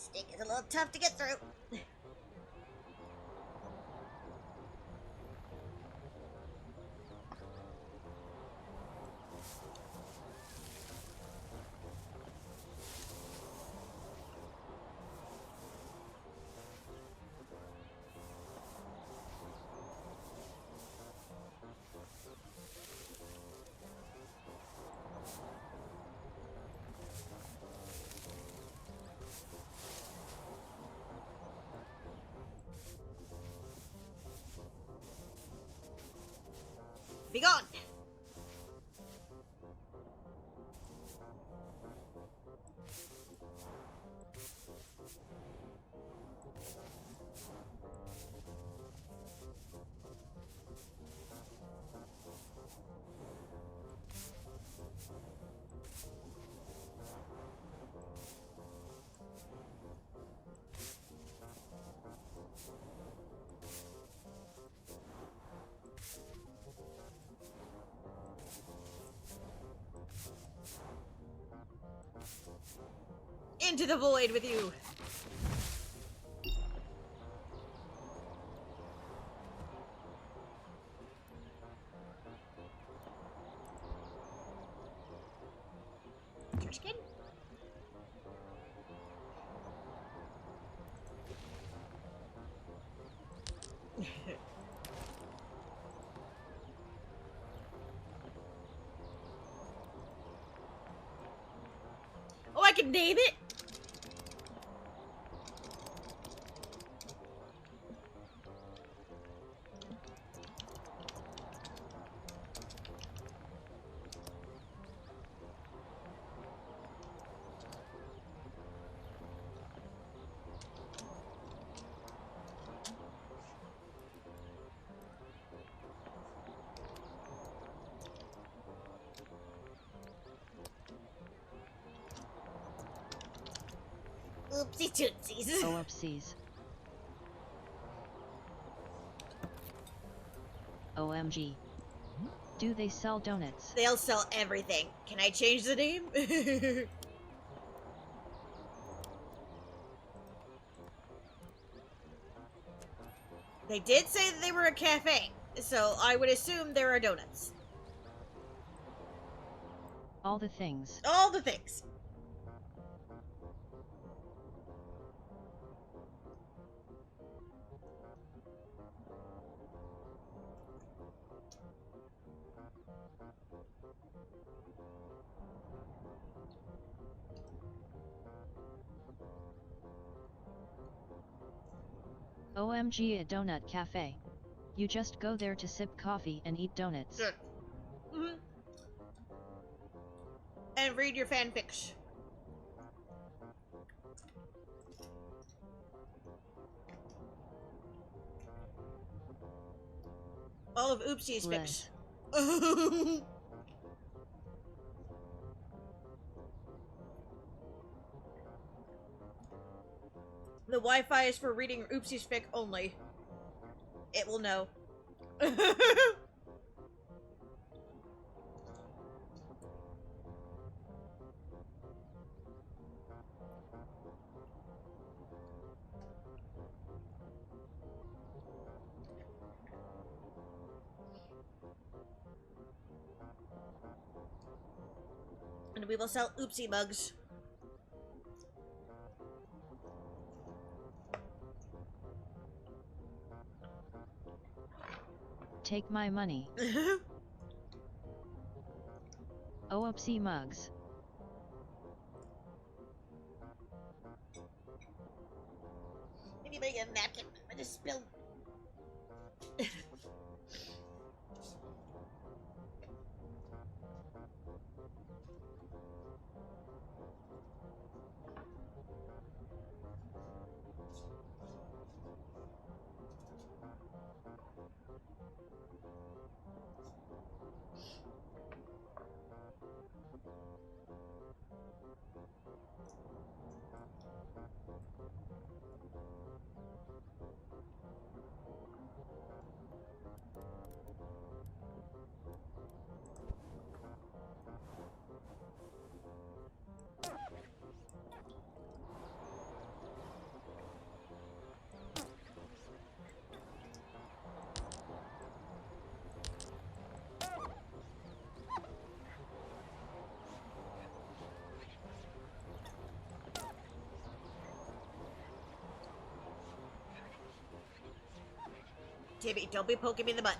stick is a little tough to get through. Be gone! Into the void with you! Trash can? Oh, I can name it? Oopsie tootsies. Oopsies. OMG. Do they sell donuts? They'll sell everything. Can I change the name? They did say that they were a cafe, so I would assume there are donuts. All the things. All the things. OMG, a donut cafe. You just go there to sip coffee and eat donuts. Sure. Mm-hmm. And read your fanfics. All of Oopsie's fics. The Wi-Fi is for reading Oopsie's fic only. It will know. And we will sell Oopsie mugs. Take my money. Oopsie mugs. Anybody get a napkin? I just spilled. Tibby, don't be poking me in the butt.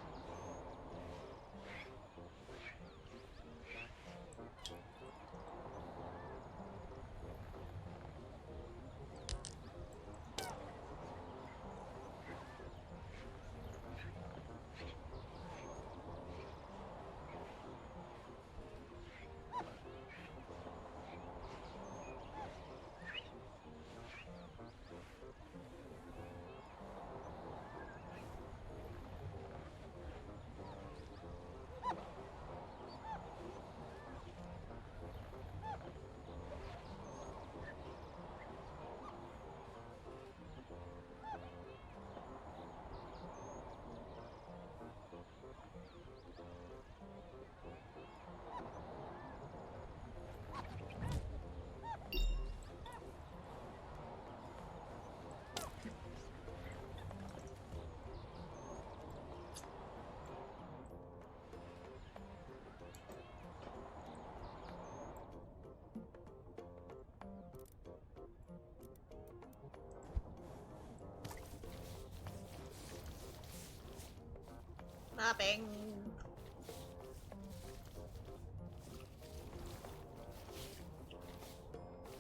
Mopping.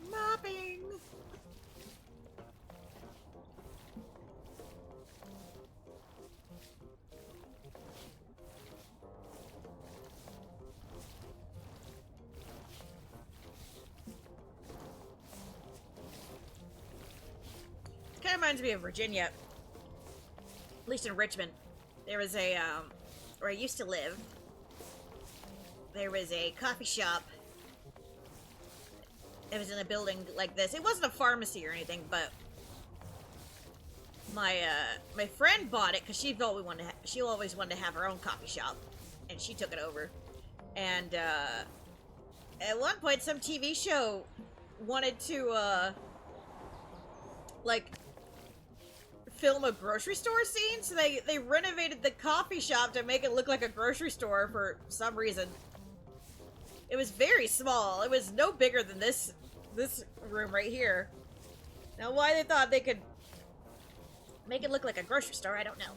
Mopping. Kind of reminds me of Virginia. At least in Richmond. There was a, where I used to live, there was a coffee shop. It was in a building like this. It wasn't a pharmacy or anything, but my friend bought it because she always wanted to have her own coffee shop, and she took it over. And at one point, some TV show wanted to like film a grocery store scene, so they renovated the coffee shop to make it look like a grocery store for some reason. It was very small. It was no bigger than this room right here. Now, why they thought they could make it look like a grocery store, I don't know.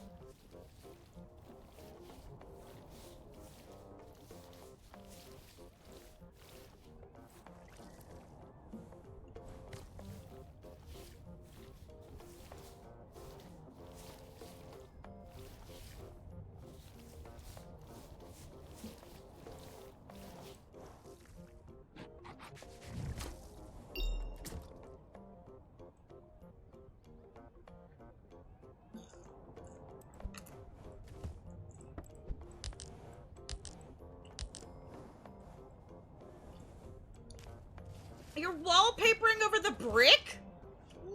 You're wallpapering over the brick?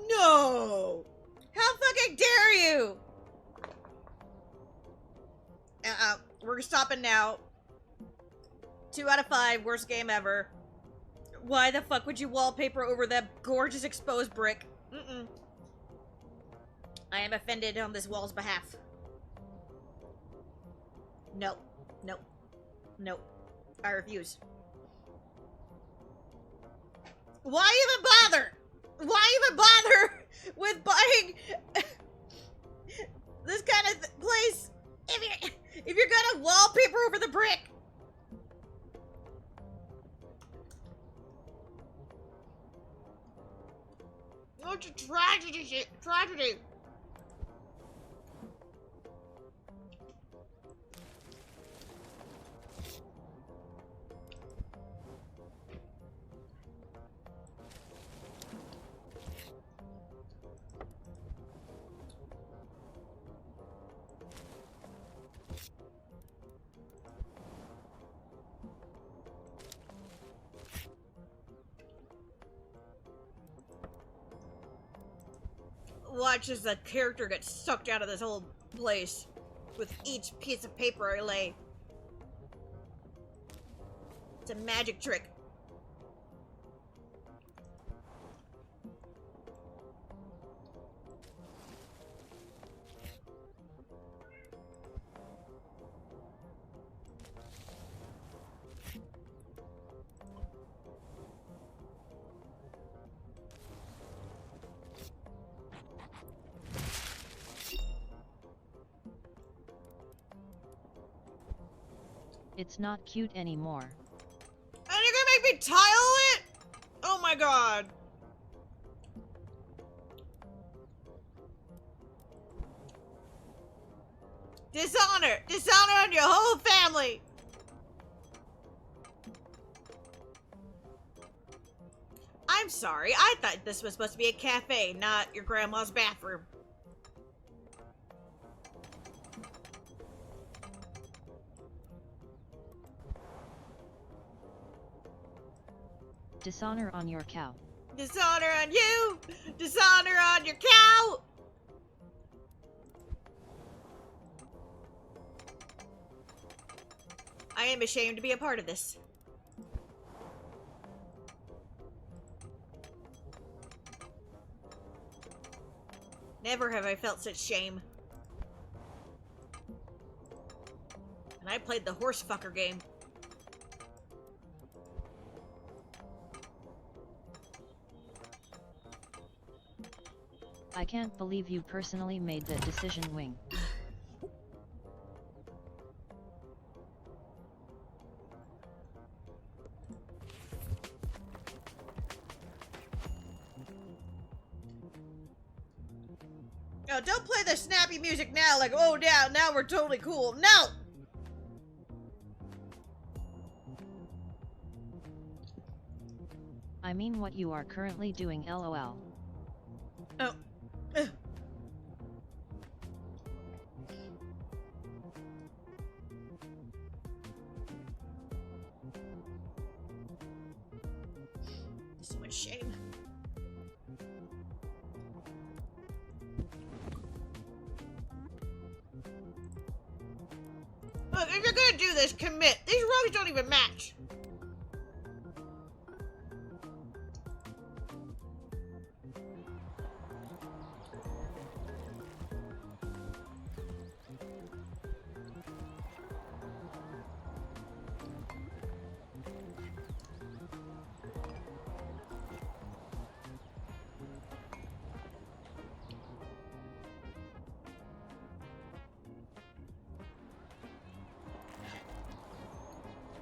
No! How fucking dare you! We're stopping now. 2 out of 5, worst game ever. Why the fuck would you wallpaper over that gorgeous exposed brick? Mm-mm. I am offended on this wall's behalf. No. No. No. I refuse. Why even bother? Why even bother with buying this kind of place if you're gonna wallpaper over the brick? It's a tragedy shit. Tragedy. Watch as the character gets sucked out of this whole place with each piece of paper I lay. It's a magic trick. It's not cute anymore. And you're gonna make me tile it? Oh my god. Dishonor! Dishonor on your whole family! I'm sorry, I thought this was supposed to be a cafe, not your grandma's bathroom. Dishonor on your cow. Dishonor on you! Dishonor on your cow! I am ashamed to be a part of this. Never have I felt such shame. And I played the horse fucker game. I can't believe you personally made that decision, Wing. No, don't play the snappy music now like, oh yeah, now we're totally cool. No! I mean what you are currently doing, lol. Oh. So much shame. Look, if you're gonna do this, commit. These rogues don't even match.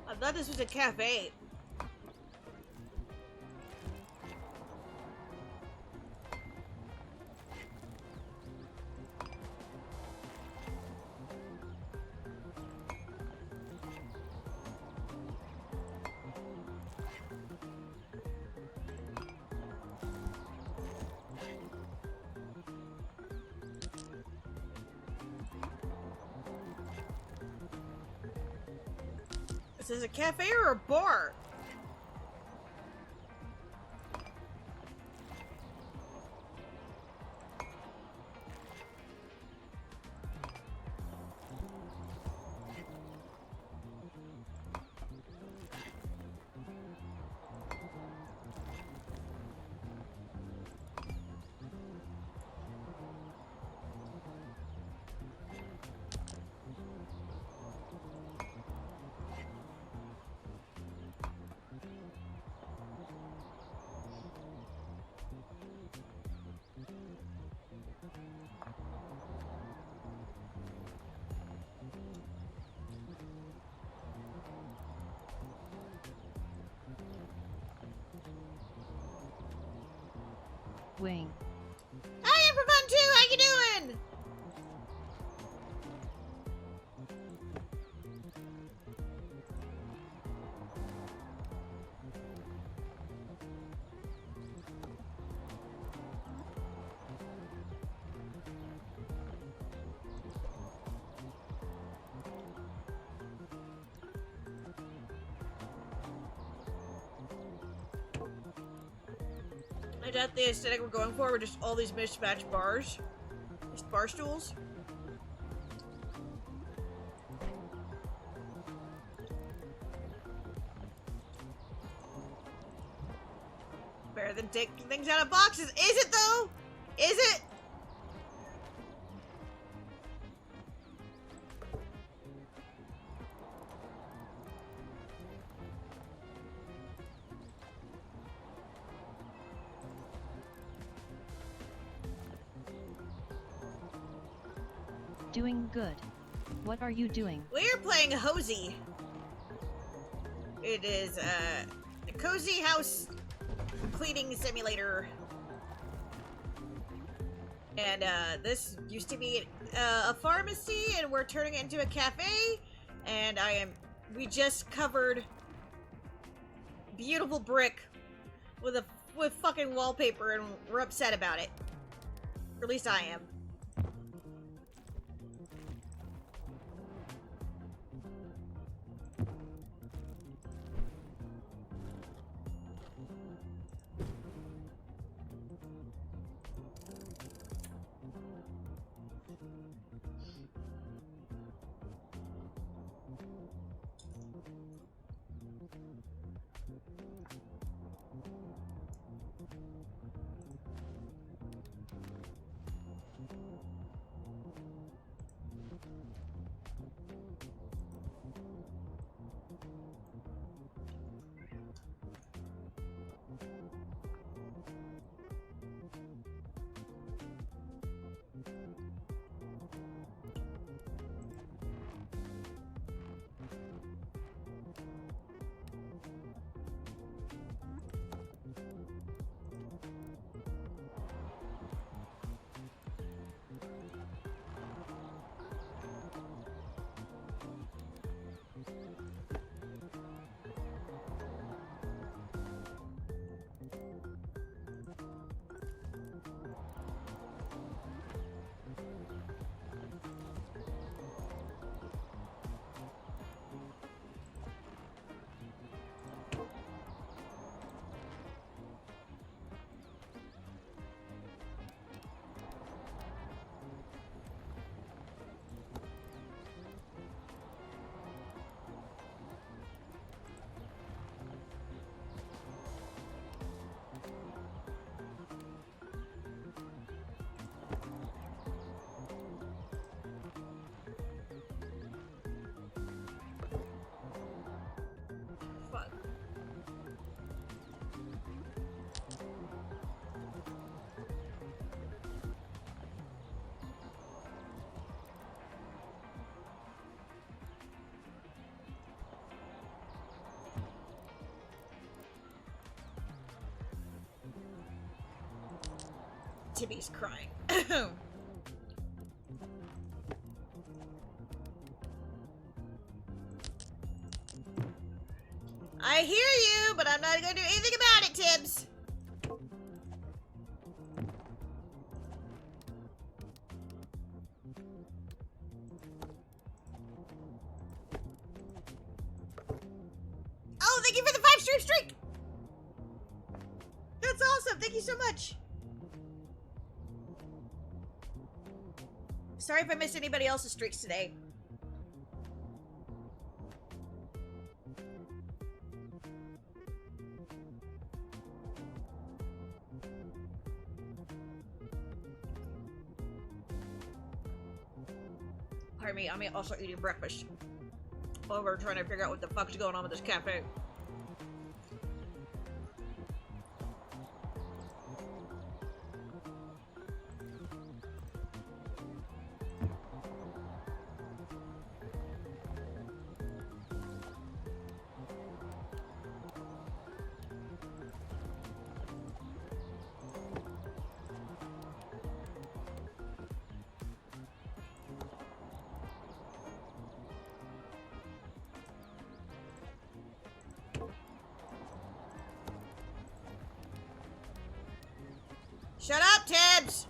I thought this was a cafe. Is this a cafe or a bar? Wing. I am for fun too. How you doing? I doubt the aesthetic we're going for. We're just all these mismatched bars, these bar stools. Better than taking things out of boxes. Is it though? Is it? Doing good. What are you doing? We're playing Hozy. It is a cozy house cleaning simulator. And this used to be a pharmacy, and we're turning it into a cafe. And we just covered beautiful brick with fucking wallpaper, and we're upset about it. Or at least I am. Timmy's crying. I hear you, but I'm not going to do anything about it, Tibbs. Oh, thank you for the 5-stream streak. That's awesome. Thank you so much. Sorry if I missed anybody else's streaks today. Pardon me, I'm also eating breakfast while we're trying to figure out what the fuck's going on with this cafe. Shut up, Tibbs!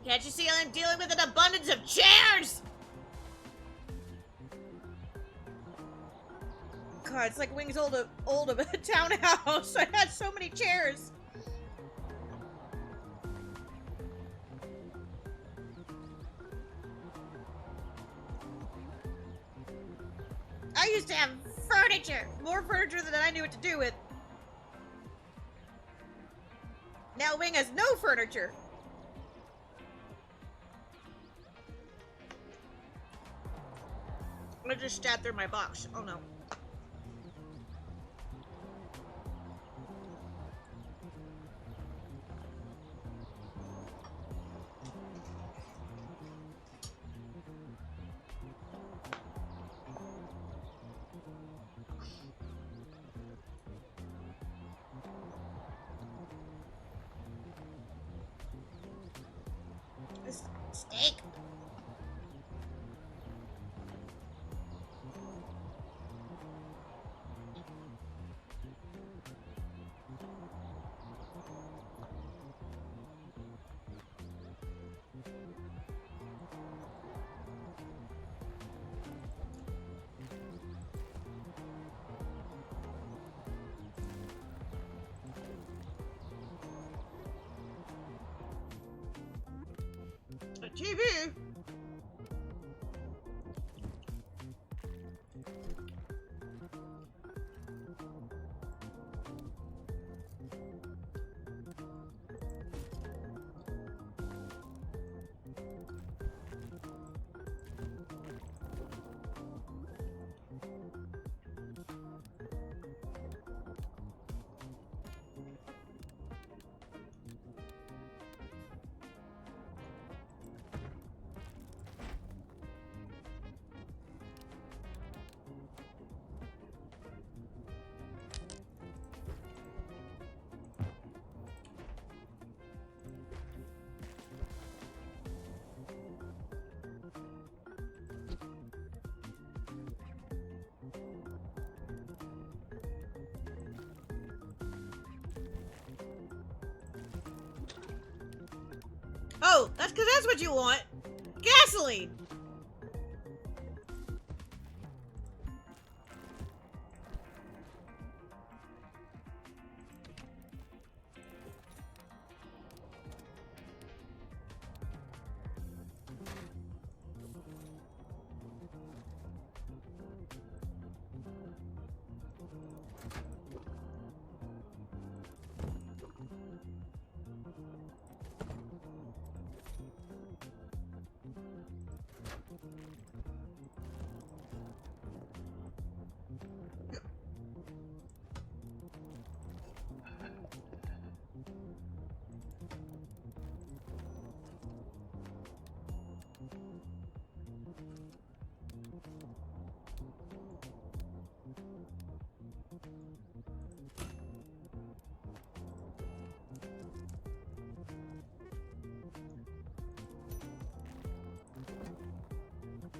Can't you see I'm dealing with an abundance of chairs? God, it's like Wings old of a townhouse. I had so many chairs. I used to have furniture. More furniture than I knew what to do with. Now Wing has no furniture. I just stabbed through my box. Oh no. Steak. A TV. Oh, that's because that's what you want. Gasoline.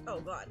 Oh god.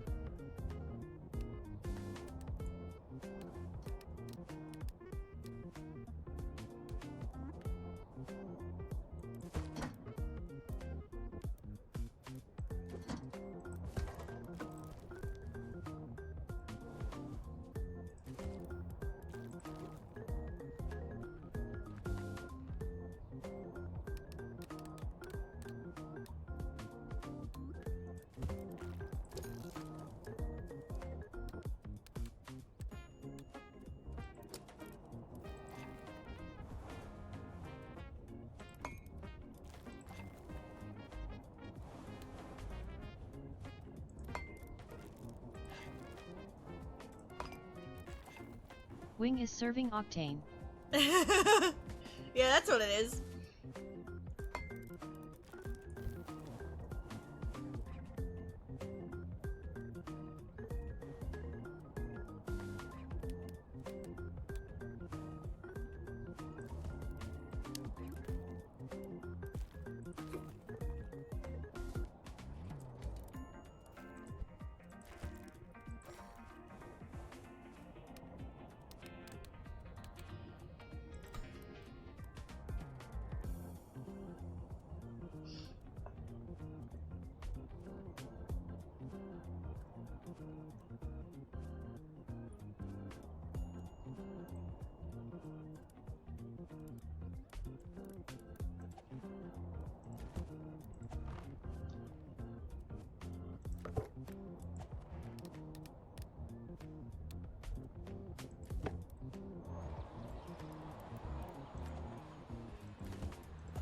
Wing is serving octane. Yeah, that's what it is.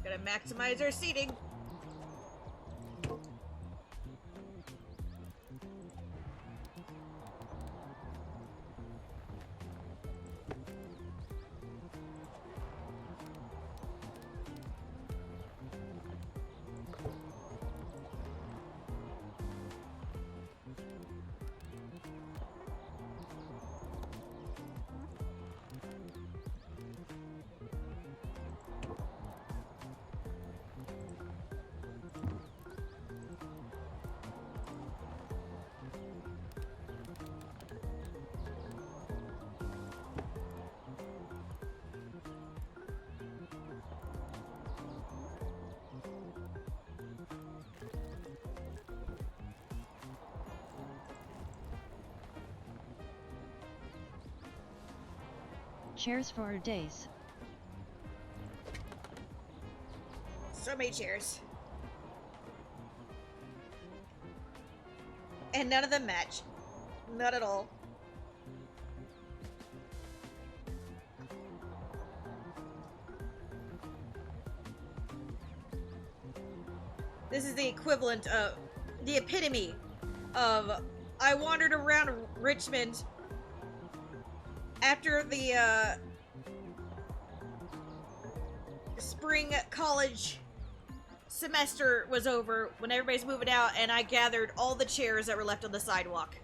Gotta maximize our seating. chairs for days. So many chairs. And none of them match. Not at all. This is the equivalent of the epitome of I wandered around Richmond after the spring college semester was over when everybody's moving out, and I gathered all the chairs that were left on the sidewalk.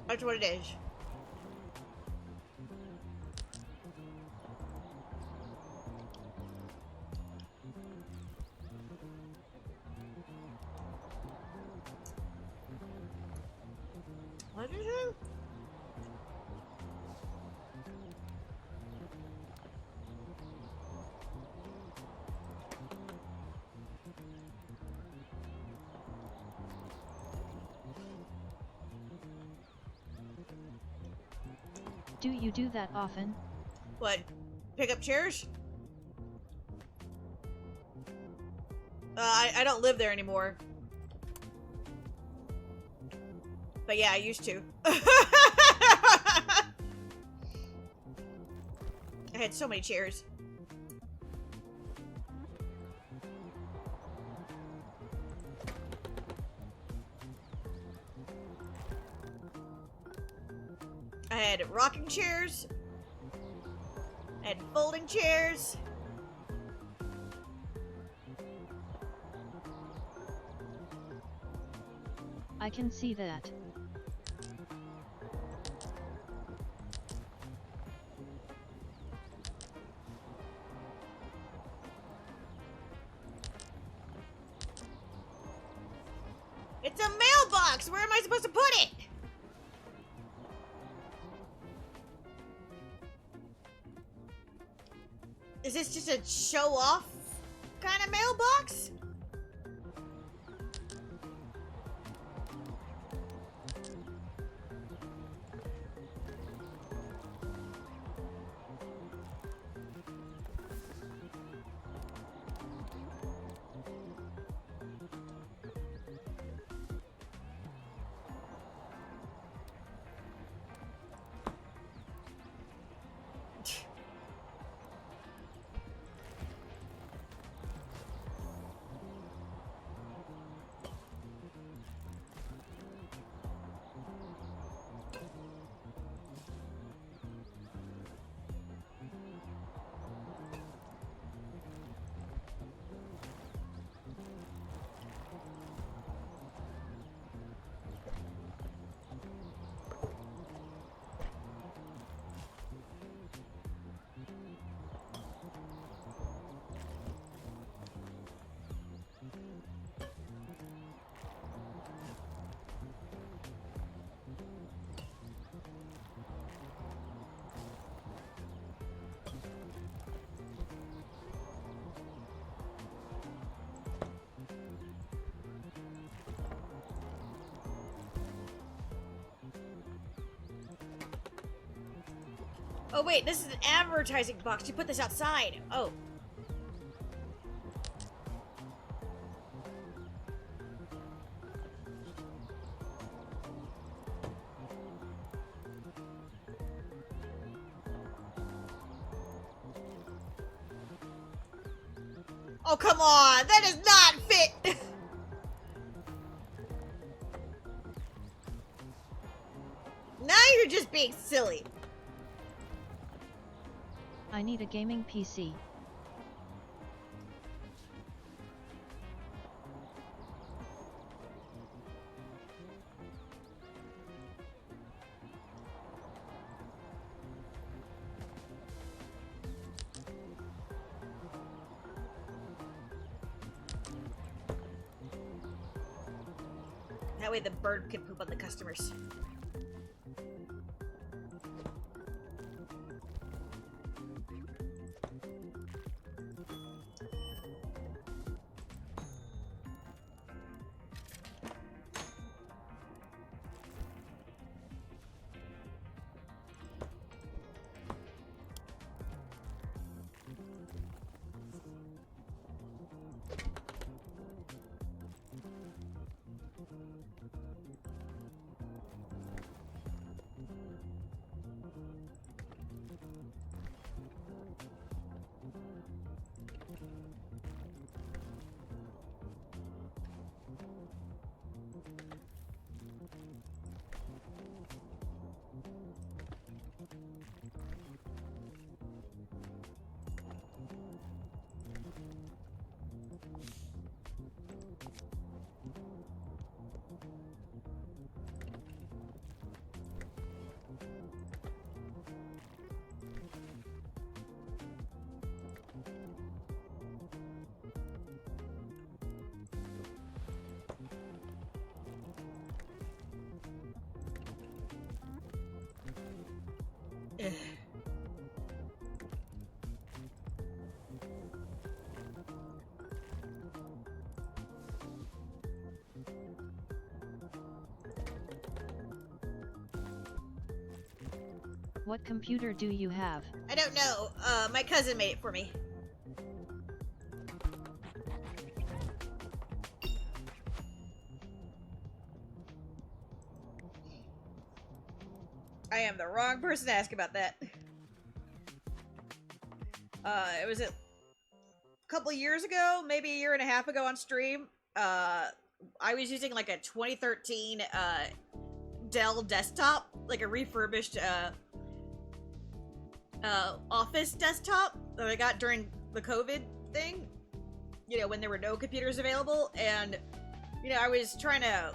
That's what it is. What is it? Do you do that often? What? Pick up chairs? I don't live there anymore. But yeah, I used to. I had so many chairs. I had rocking chairs. I had folding chairs. I can see that. It's a mailbox! Where am I supposed to put it? Is this just a show-off kind of mailbox? Oh wait, this is an advertising box. You put this outside. Oh. Oh, come on! That does not fit! Now you're just being silly. I need a gaming PC. That way the bird can poop on the customers. What computer do you have? I don't know. My cousin made it for me. I am the wrong person to ask about that. It was a couple years ago, maybe a year and a half ago on stream. I was using like a 2013 Dell desktop, like a refurbished office desktop that I got during the COVID thing. You know, when there were no computers available, and you know, I was trying to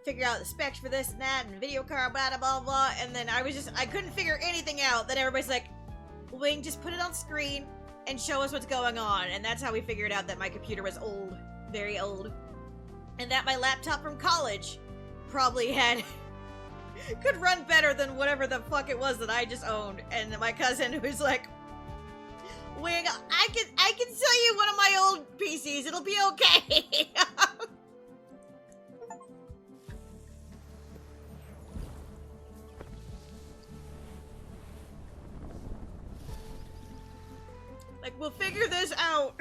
figure out the specs for this and that, and video card, blah blah blah blah, and then I couldn't figure anything out. Then everybody's like, Wing, just put it on screen and show us what's going on. And that's how we figured out that my computer was old, very old. And that my laptop from college probably could run better than whatever the fuck it was that I just owned. And my cousin who's like, Wing, I can sell you one of my old PCs, it'll be okay. Like, we'll figure this out.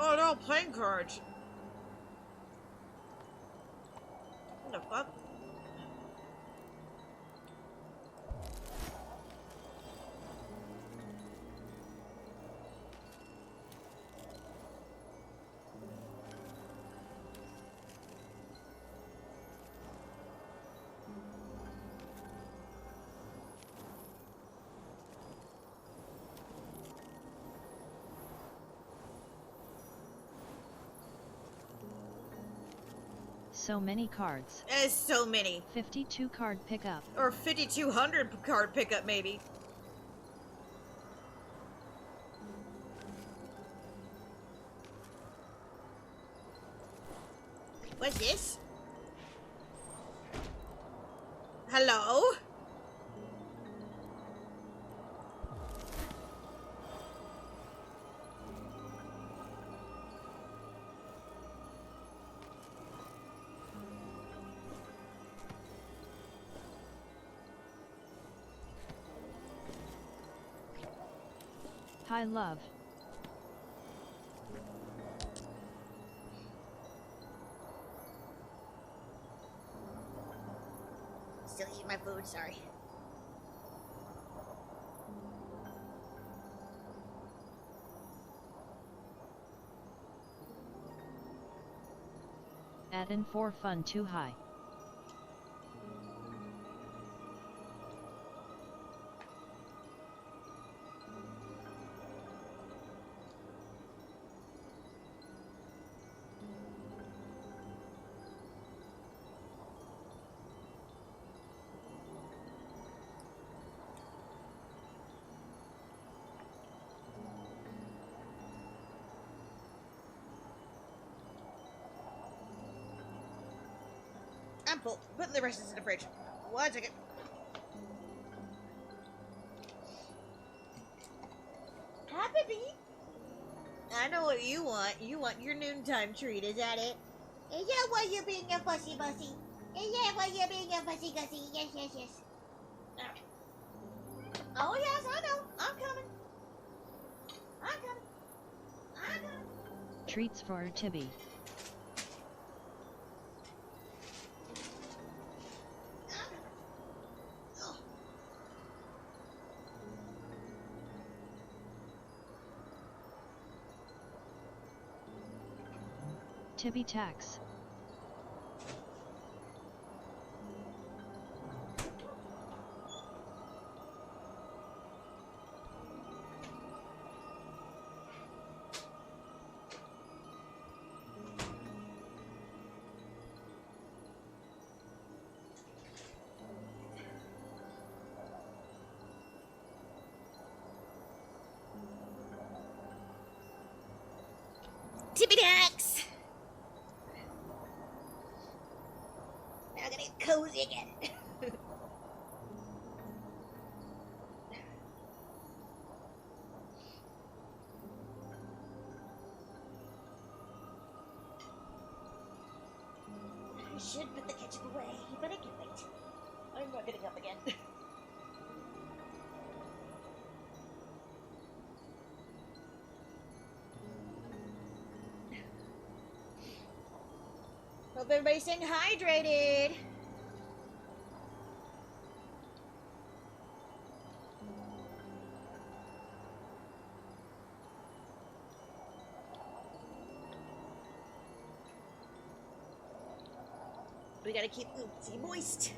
Oh no, playing cards. What the fuck? So many cards. There's so many. 52 card pickup. Or 5,200 card pickup, maybe. What's this? Hello? Hi, love. Still eating my food, sorry. Add in for fun too high. I'm full. Putting the rest in the fridge. 1 second. Hi, baby. I know what you want. You want your noontime treat, is that it? Is that why you're being a fussy bussy? Yeah, well, you're being a fussy gussy. Yes, yes, yes. Alright. Oh, yes, I know. I'm coming. I'm coming. I'm coming. Treats for Tibby. Tibby tax. Tippy tax. Now I'm gonna get cozy again. I should put the ketchup away, but I can wait. I'm not getting up again. Hope everybody's staying hydrated. We gotta keep Oopsie moist.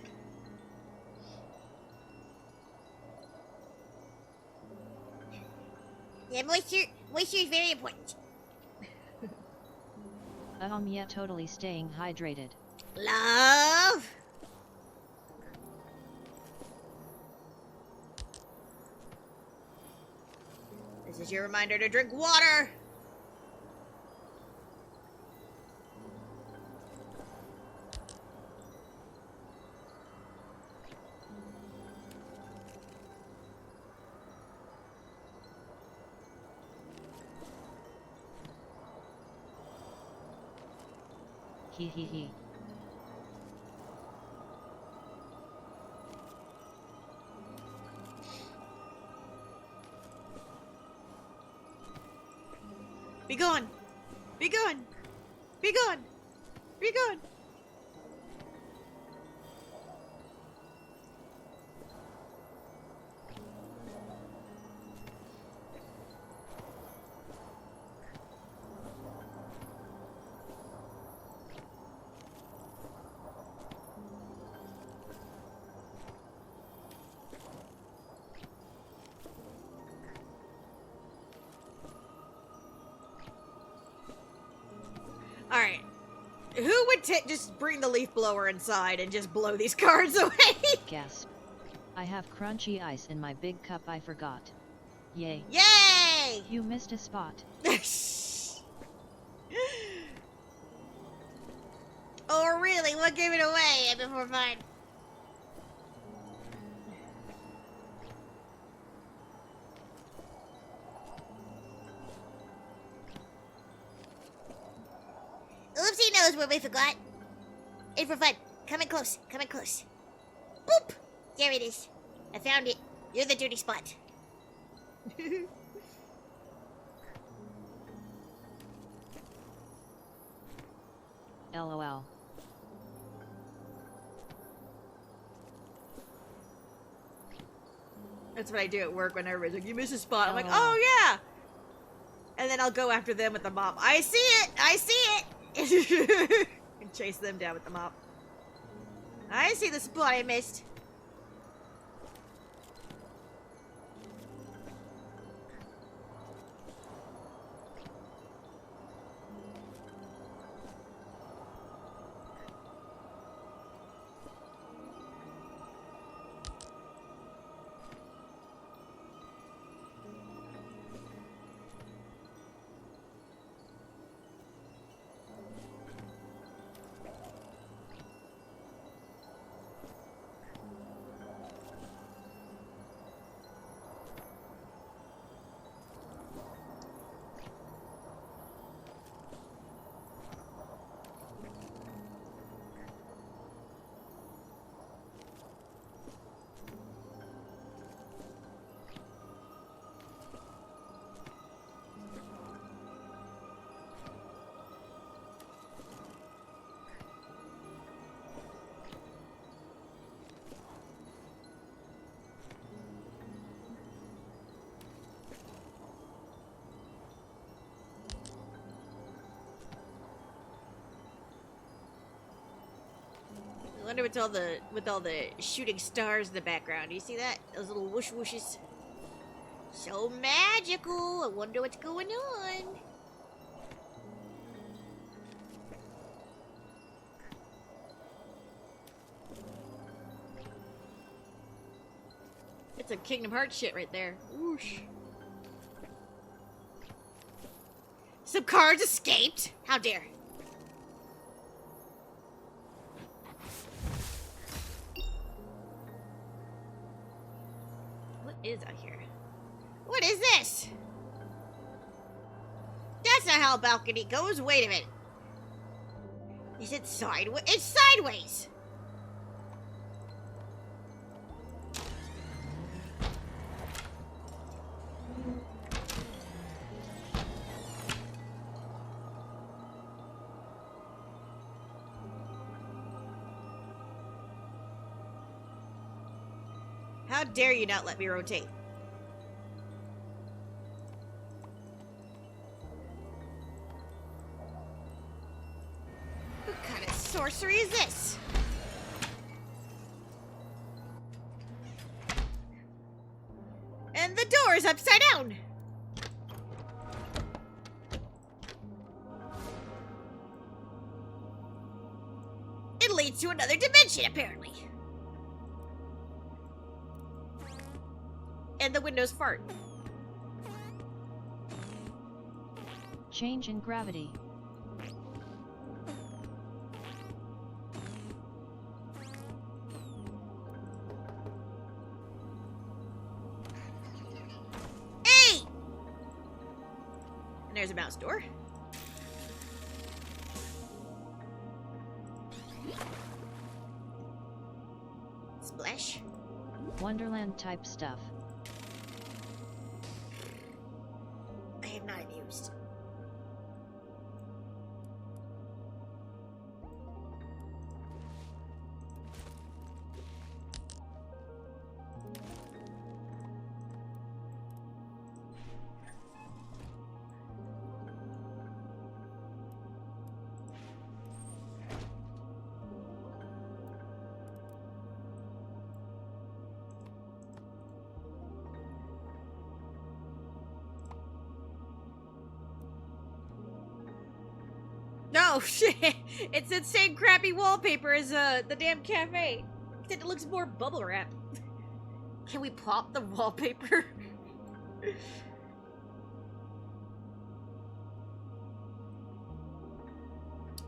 Yeah, moisture is very important. Yeah, totally staying hydrated. Love. This is your reminder to drink water. Hee hee hee. Be gone. Be gone. Be gone. Be gone. Alright. Who would just bring the leaf blower inside and just blow these cards away? Gasp. I have crunchy ice in my big cup, I forgot. Yay. Yay! You missed a spot. Oh, really? What gave it away before fine? Oopsie knows where we forgot. And for fun, come in close, come in close. Boop! There it is. I found it. You're the dirty spot. LOL. That's what I do at work when everybody's like, you missed a spot. I'm like, Oh. oh yeah. And then I'll go after them with the mop. I see it. I see it. And chase them down with the mop. I see the spot I missed. wonder what's all the with all the shooting stars in the background. Do you see that? Those little whoosh whooshes. So magical. I wonder what's going on. It's a Kingdom Hearts shit right there. Whoosh. Some cards escaped. How dare. What is out here? What is this? That's not how a balcony goes. Wait a minute. Is it sideways? It's sideways. How dare you not let me rotate? What kind of sorcery is this? And the door is upside down. It leads to another dimension, apparently. And the windows fart. Change in gravity. Hey! And there's a mouse door. Splash. Wonderland type stuff. I am not amused. No, shit. It's the same crappy wallpaper as the damn cafe. Except it looks more bubble wrap. Can we pop the wallpaper?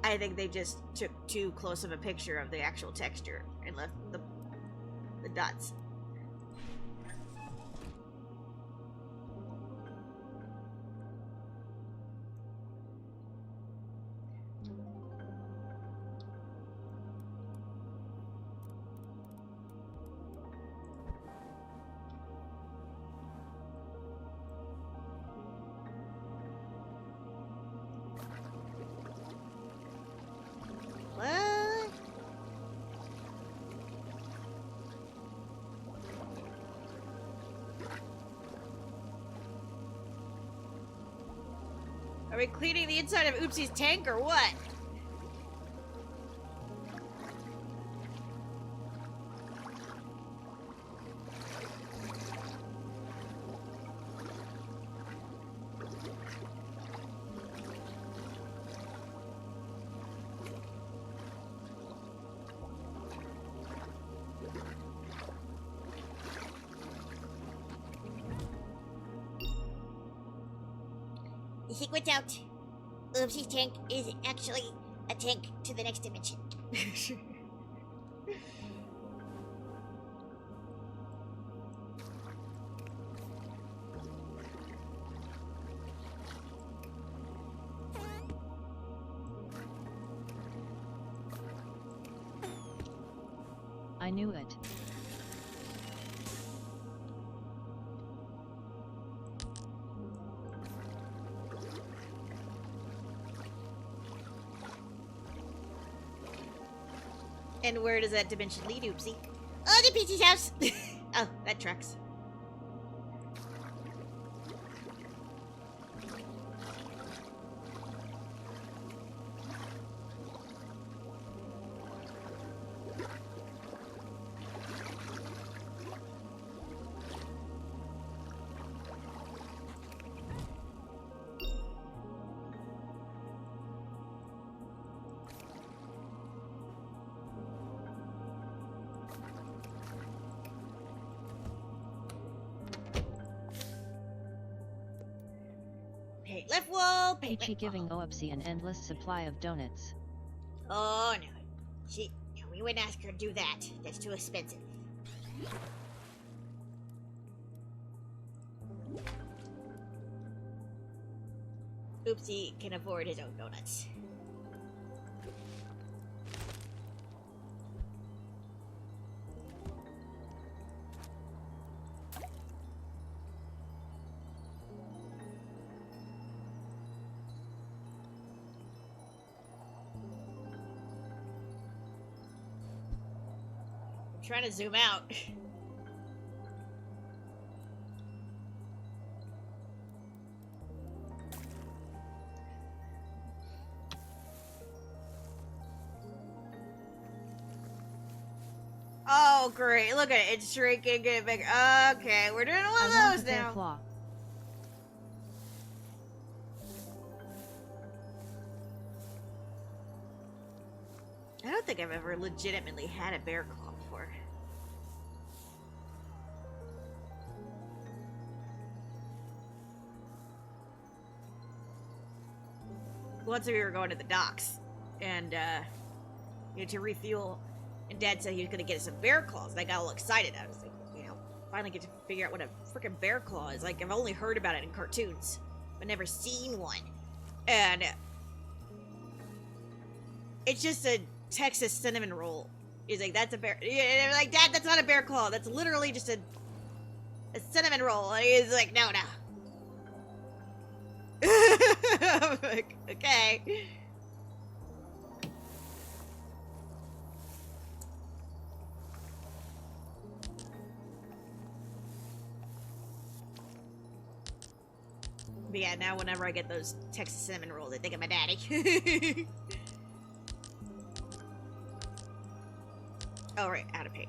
I think they just took too close of a picture of the actual texture and left the dots. What? Are we cleaning the inside of Oopsie's tank or what? The secret's out. Oopsie's tank is actually a tank to the next dimension. I knew it. And where does that dimension lead, Oopsie? Oh, the Peachy's house! Oh, that tracks. paint left wall, paint Peachy right giving wall. Oopsie an endless supply of donuts. Oh no. No, we wouldn't ask her to do that. That's too expensive. Oopsie can afford his own donuts. I'm trying to zoom out. Oh, great. Look at it. It's shrinking, getting bigger. Okay, we're doing one I of want those a bear now. claw. I don't think I've ever legitimately had a bear claw before. Once we were going to the docks, and to refuel, and Dad said he was gonna get us some bear claws, and I got all excited. I was like, finally get to figure out what a freaking bear claw is. Like, I've only heard about it in cartoons, but never seen one. And it's just a Texas cinnamon roll. He's like, that's a bear. Yeah, like, Dad, that's not a bear claw. That's literally just a cinnamon roll. And he's like, no. I'm like, okay. But yeah, now whenever I get those Texas cinnamon rolls, I think of my daddy. Oh, right, out of paint.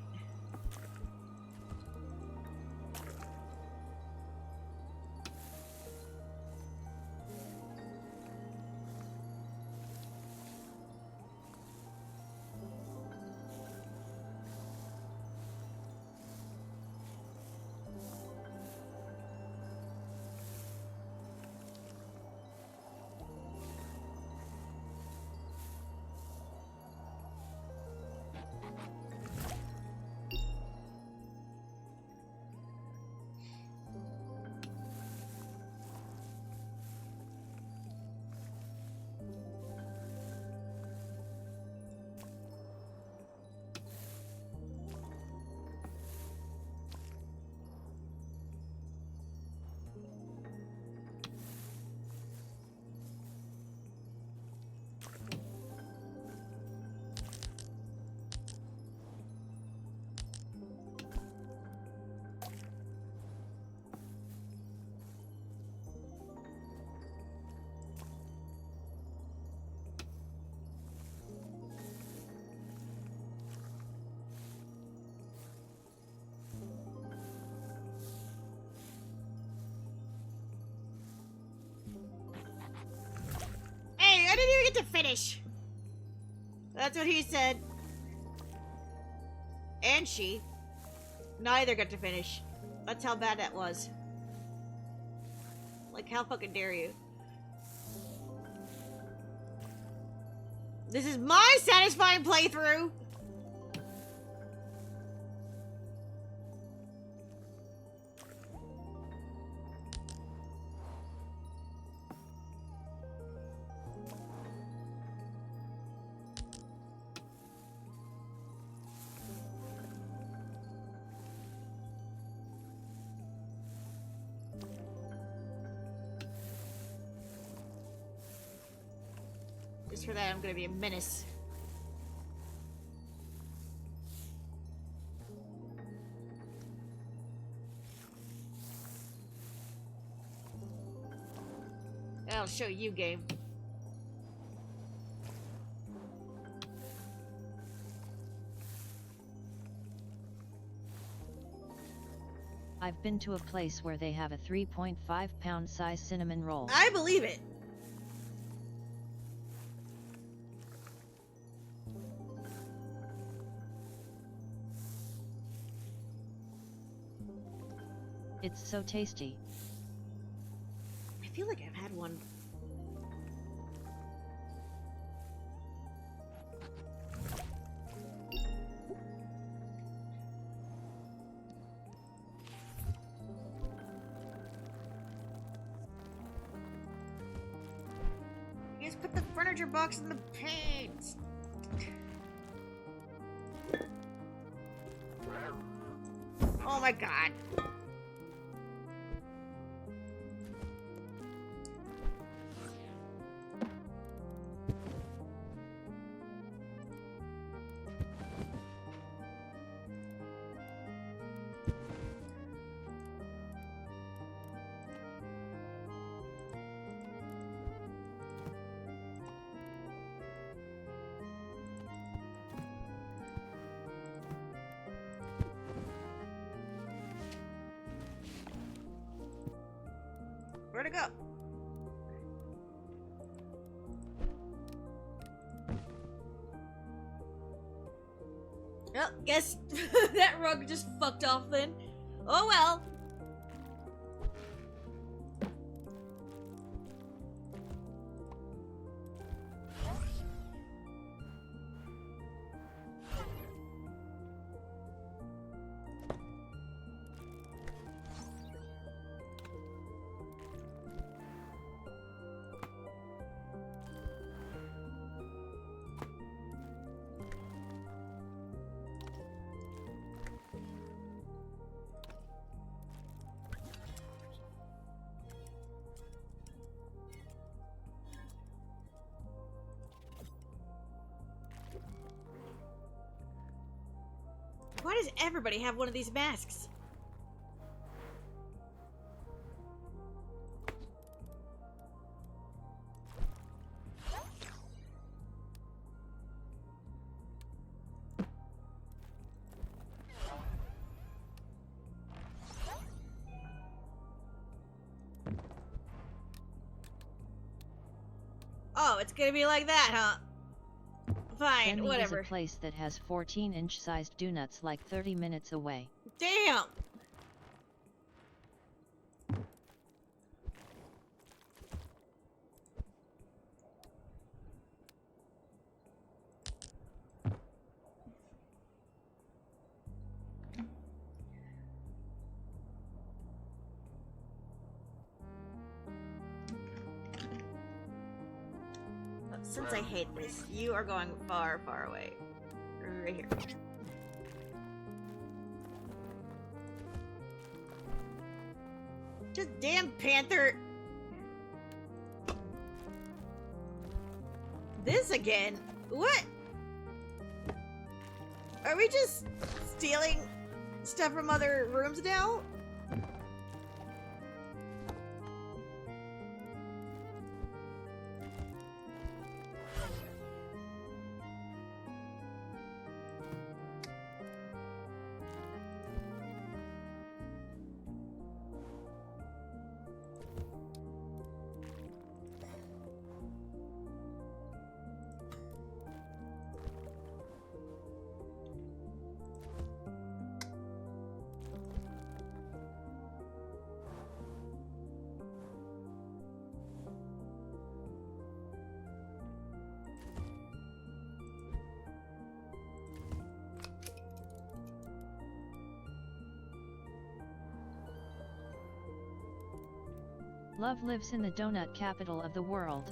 Hey, I didn't even get to finish. That's what he said. And she. Neither got to finish. That's how bad that was. Like, how fucking dare you? This is my satisfying playthrough! Just for that, I'm gonna be a menace. I'll show you, game. I've been to a place where they have a 3.5-pound size cinnamon roll. I believe it. It's so tasty. feel like I've had one. You just put the furniture box in the paint. Oh my god. Where'd it go? Well, guess that rug just fucked off then. Oh well. Why does everybody have one of these masks? Oh, it's gonna be like that, huh? Fine, Benny whatever. is a place that has 14-inch sized donuts like 30 minutes away. Damn! Since I hate this, you are going far, far away. Right here. Just damn panther! This again? What? Are we just stealing stuff from other rooms now? Love lives in the donut capital of the world.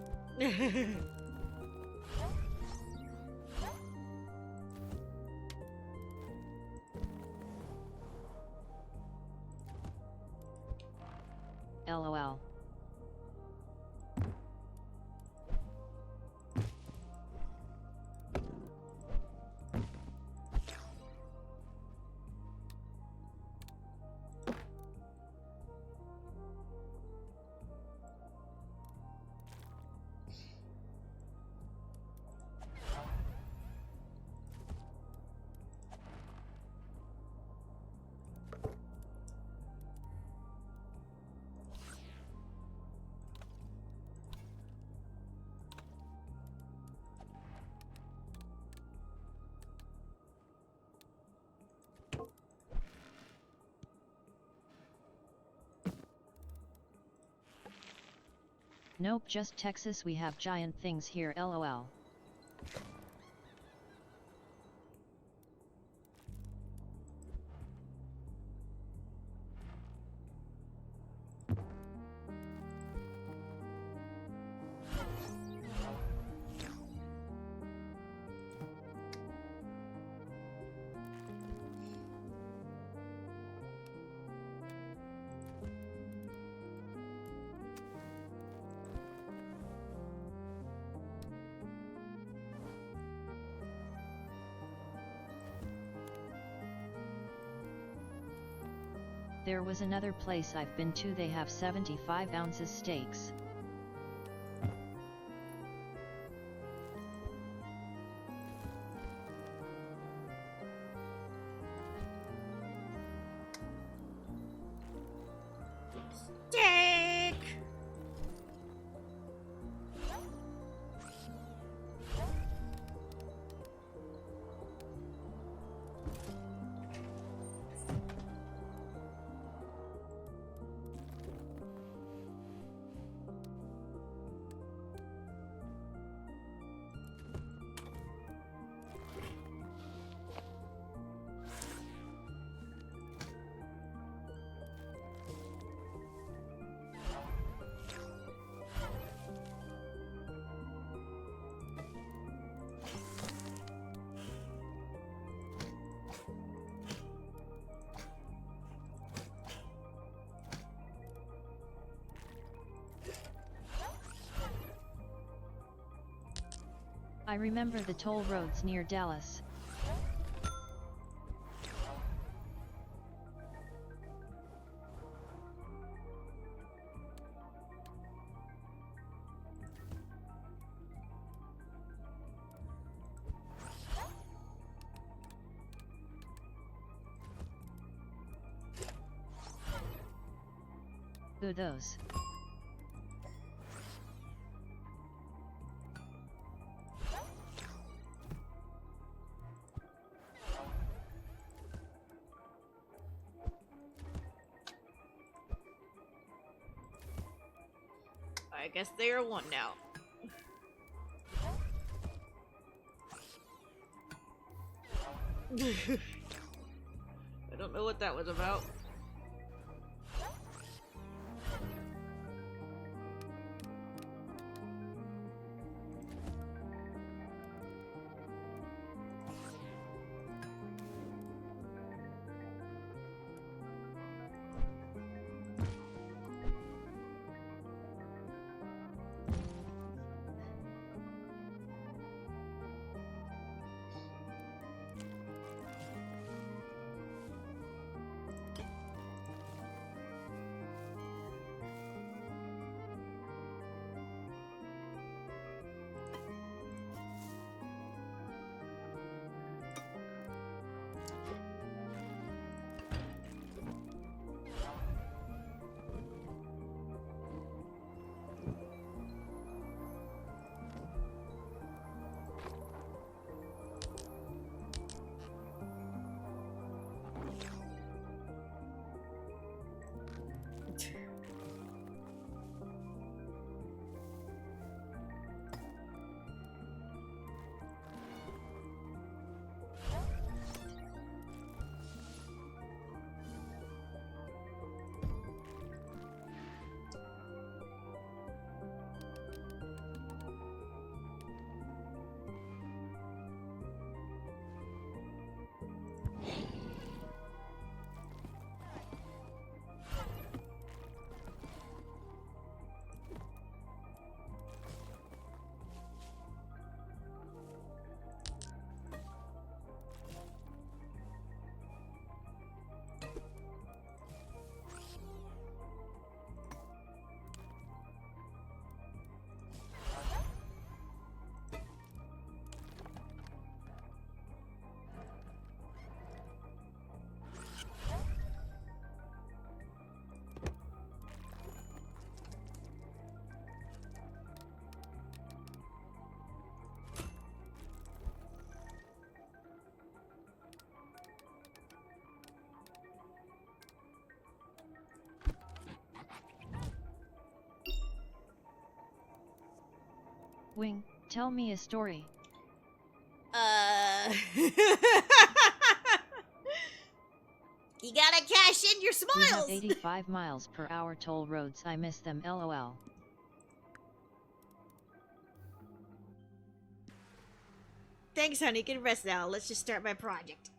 LOL. Nope, just Texas. We have giant things here, lol. There was another place I've been to, they have 75 ounces steaks. Steak! I remember the toll roads near Dallas. Ooh, those. I guess they are one now. I don't know what that was about. Wing, tell me a story. You gotta cash in your We have smiles! 85 miles per hour toll roads, I miss them lol. Thanks, honey. You can rest now. Let's just start my project.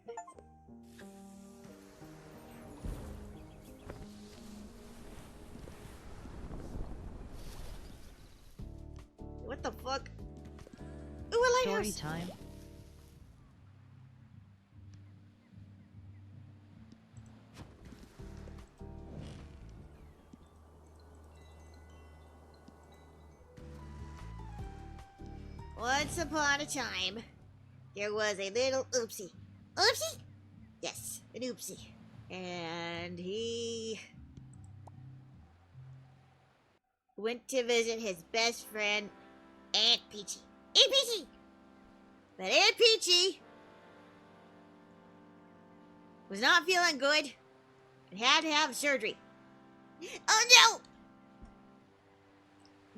What the fuck? Ooh, a Story lighthouse! time. Once upon a time, there was a little oopsie. Oopsie? Yes, an oopsie. And he went to visit his best friend, Aunt Peachy. Aunt Peachy! But Aunt Peachy was not feeling good and had to have surgery. Oh no!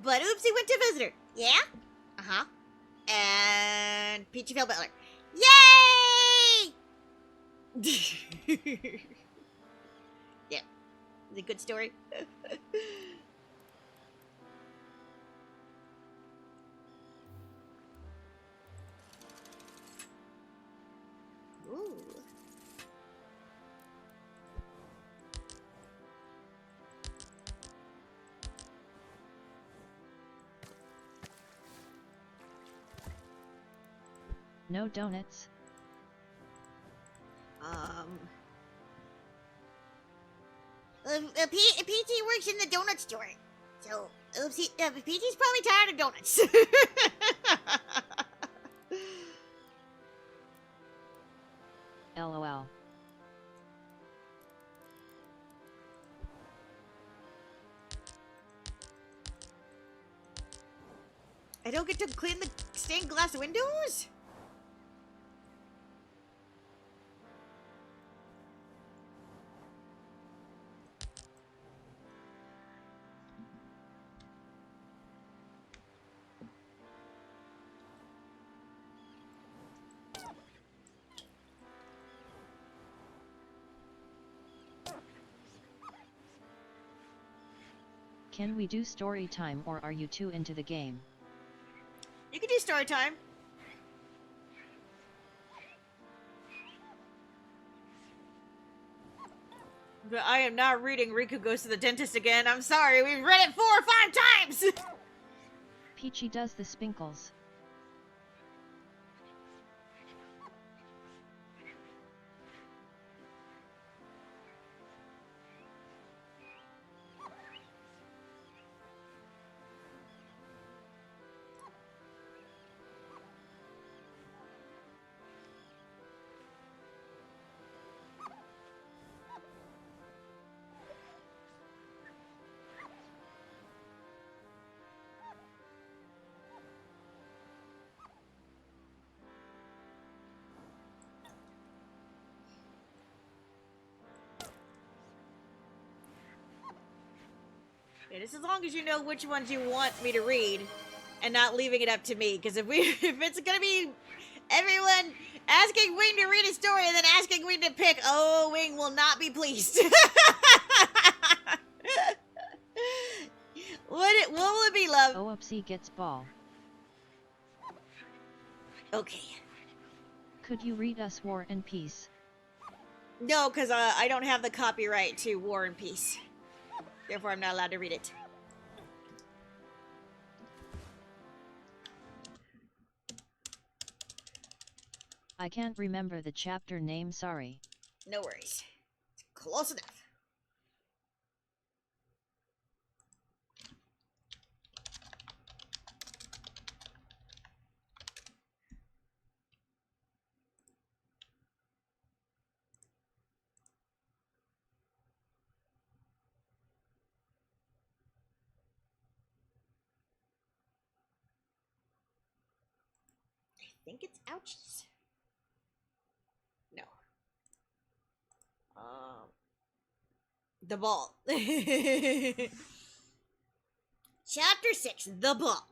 But Oopsie went to visit her. Yeah? Uh-huh. And Peachy felt better. Yay! Yeah. It's a good story. Ooh. No donuts. Peachy works in the donut store. So, Oopsie, Peachy's probably tired of donuts. LOL. I don't get to clean the stained glass windows? Can we do story time or are you too into the game? You can do story time. But I am not reading Riku Goes to the Dentist again. I'm sorry, we've read it 4 or 5 times! Peachy does the spinkles. Okay, just as long as you know which ones you want me to read, and not leaving it up to me. Because if it's gonna be everyone asking Wing to read a story and then asking Wing to pick, oh, Wing will not be pleased. What will it be, love? Oopsie gets ball. Okay. Could you read us War and Peace? No, because I don't have the copyright to War and Peace. Therefore, I'm not allowed to read it. I can't remember the chapter name, sorry. No worries. Close enough. I think it's ouchies. No. The ball. Chapter 6, The Ball.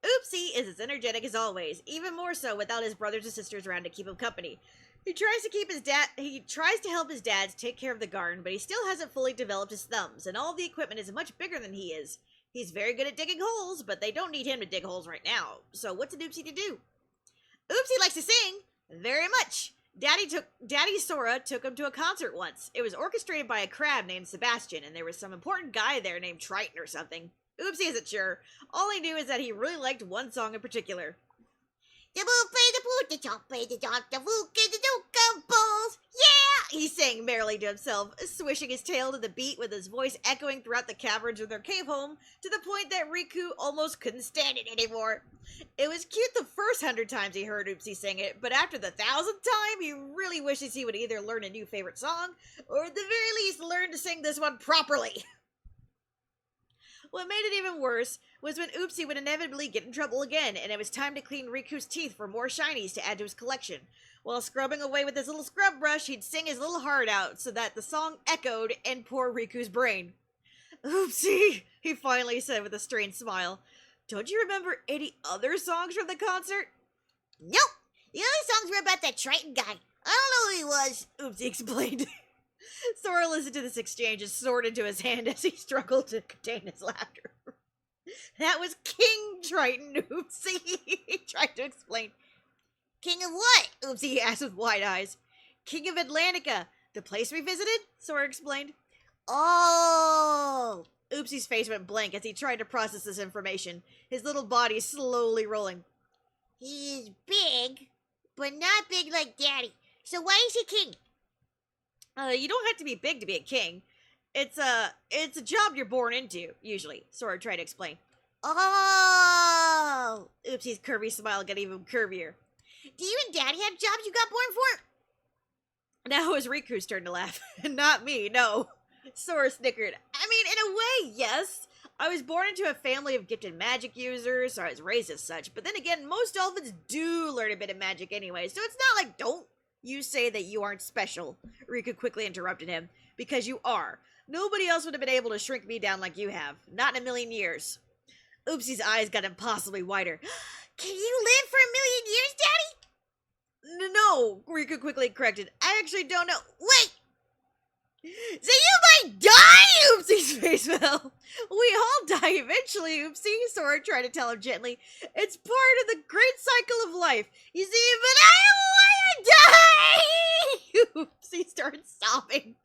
Oopsie is as energetic as always, even more so without his brothers and sisters around to keep him company. He tries to help his dad take care of the garden, but he still hasn't fully developed his thumbs, and all the equipment is much bigger than he is. He's very good at digging holes, but they don't need him to dig holes right now. So what's an Oopsie to do? Oopsie likes to sing very much. Daddy Sora took him to a concert once. It was orchestrated by a crab named Sebastian, and there was some important guy there named Triton or something. Oopsie isn't sure. All he knew is that he really liked one song in particular. The boo play the boo, the chomp play the chomp, the boo get the doka balls. Yeah! He sang merrily to himself, swishing his tail to the beat with his voice echoing throughout the caverns of their cave home, to the point that Riku almost couldn't stand it anymore. It was cute the first 100 times he heard Oopsie sing it, but after the 1,000th time, he really wishes he would either learn a new favorite song, or at the very least learn to sing this one properly. What made it even worse was when Oopsie would inevitably get in trouble again, and it was time to clean Riku's teeth for more shinies to add to his collection. While scrubbing away with his little scrub brush, he'd sing his little heart out so that the song echoed in poor Riku's brain. Oopsie, he finally said with a strained smile. Don't you remember any other songs from the concert? Nope. The other songs were about that Triton guy. I don't know who he was, Oopsie explained. Sora listened to this exchange and snorted into his hand as he struggled to contain his laughter. That was King Triton, Oopsie, he tried to explain. King of what? Oopsie asked with wide eyes. King of Atlantica, the place we visited, Sora explained. Oh! Oopsie's face went blank as he tried to process this information, his little body slowly rolling. He is big, but not big like Daddy. So why is he king? You don't have to be big to be a king. It's a job you're born into, usually, Sora tried to explain. Oh! Oopsie's curvy smile got even curvier. Do you and Daddy have jobs you got born for? Now it was Riku's turn to laugh. Not me, no. Sora snickered. I mean, in a way, yes. I was born into a family of gifted magic users, so I was raised as such. But then again, most dolphins do learn a bit of magic anyway, so it's not like, don't you say that you aren't special. Riku quickly interrupted him. Because you are. Nobody else would have been able to shrink me down like you have. Not in a million years. Oopsie's eyes got impossibly wider. Can you live for 1,000,000 years, Daddy? No, Riku quickly corrected. I actually don't know. Wait! So you might die, Oopsie's face fell. We all die eventually, Oopsie, Sora tried to tell him gently. It's part of the great cycle of life. You see, but I don't want to die! Oopsie started sobbing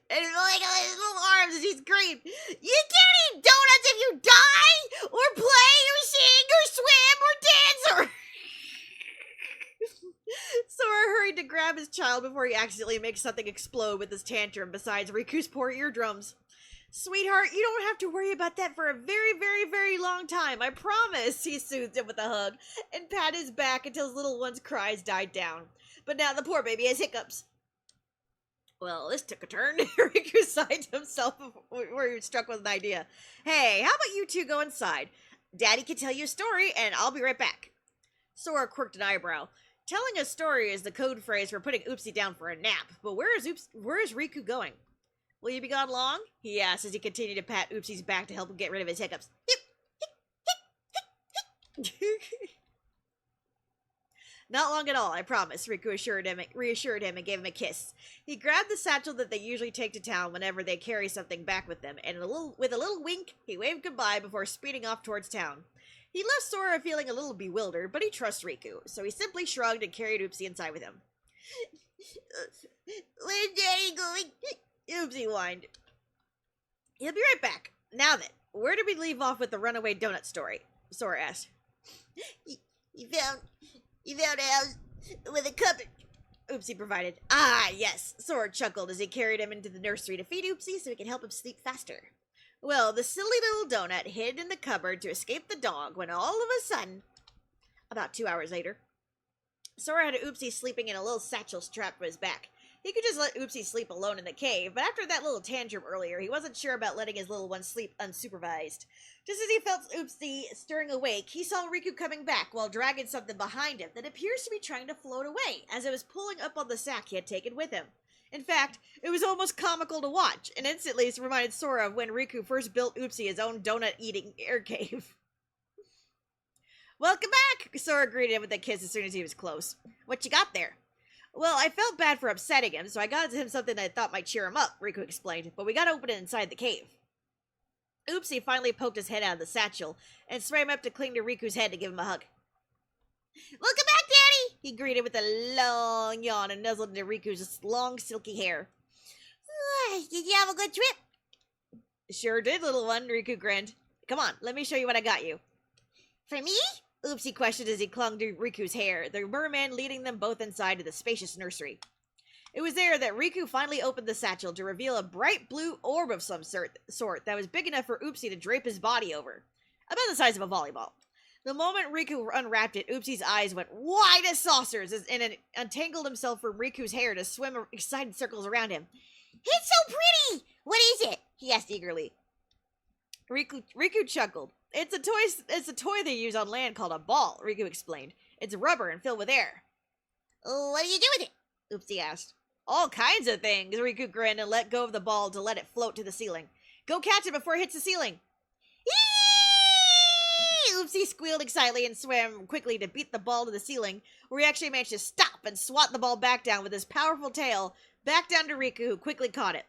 and rolling on his little arms as he screamed. You can't eat donuts if you die! Or play, or sing, or swim, or dance, or... Sora hurried to grab his child before he accidentally makes something explode with his tantrum besides Riku's poor eardrums. Sweetheart, you don't have to worry about that for a very, very, very long time, I promise, he soothed him with a hug and patted his back until his little one's cries died down. But now the poor baby has hiccups. Well, this took a turn. Riku sighed to himself before he was struck with an idea. Hey, how about you two go inside? Daddy can tell you a story and I'll be right back. Sora quirked an eyebrow. Telling a story is the code phrase for putting Oopsie down for a nap, but where is Riku going? Will you be gone long? He asked as he continued to pat Oopsie's back to help him get rid of his hiccups. Not long at all, I promise, Riku reassured him and gave him a kiss. He grabbed the satchel that they usually take to town whenever they carry something back with them, and with a little wink, he waved goodbye before speeding off towards town. He left Sora feeling a little bewildered, but he trusts Riku, so he simply shrugged and carried Oopsie inside with him. Where's Daddy going? Oopsie whined. He'll be right back. Now then, where did we leave off with the runaway donut story? Sora asked. You found a house with a cupboard, Oopsie provided. Ah, yes, Sora chuckled as he carried him into the nursery to feed Oopsie so he could help him sleep faster. Well, the silly little donut hid in the cupboard to escape the dog when all of a sudden, about 2 hours later, Sora had Oopsie sleeping in a little satchel strapped to his back. He could just let Oopsie sleep alone in the cave, but after that little tantrum earlier, he wasn't sure about letting his little one sleep unsupervised. Just as he felt Oopsie stirring awake, he saw Riku coming back while dragging something behind him that appears to be trying to float away, as it was pulling up on the sack he had taken with him. In fact, it was almost comical to watch, and instantly it reminded Sora of when Riku first built Oopsie his own donut-eating air cave. Welcome back! Sora greeted him with a kiss as soon as he was close. What you got there? Well, I felt bad for upsetting him, so I got him something that I thought might cheer him up, Riku explained, but we gotta open it inside the cave. Oopsie finally poked his head out of the satchel and swam up to cling to Riku's head to give him a hug. Welcome back, Daddy! He greeted with a long yawn and nuzzled into Riku's long, silky hair. Did you have a good trip? Sure did, little one, Riku grinned. Come on, let me show you what I got you. For me? Oopsie questioned as he clung to Riku's hair, the merman leading them both inside to the spacious nursery. It was there that Riku finally opened the satchel to reveal a bright blue orb of some sort that was big enough for Oopsie to drape his body over. About the size of a volleyball. The moment Riku unwrapped it, Oopsie's eyes went wide as saucers and untangled himself from Riku's hair to swim excited circles around him. It's so pretty! What is it? He asked eagerly. Riku chuckled. It's a toy they use on land called a ball, Riku explained. It's rubber and filled with air. What do you do with it? Oopsie asked. All kinds of things, Riku grinned and let go of the ball to let it float to the ceiling. Go catch it before it hits the ceiling. Eee! Oopsie squealed excitedly and swam quickly to beat the ball to the ceiling, where he actually managed to stop and swat the ball back down with his powerful tail, back down to Riku, who quickly caught it.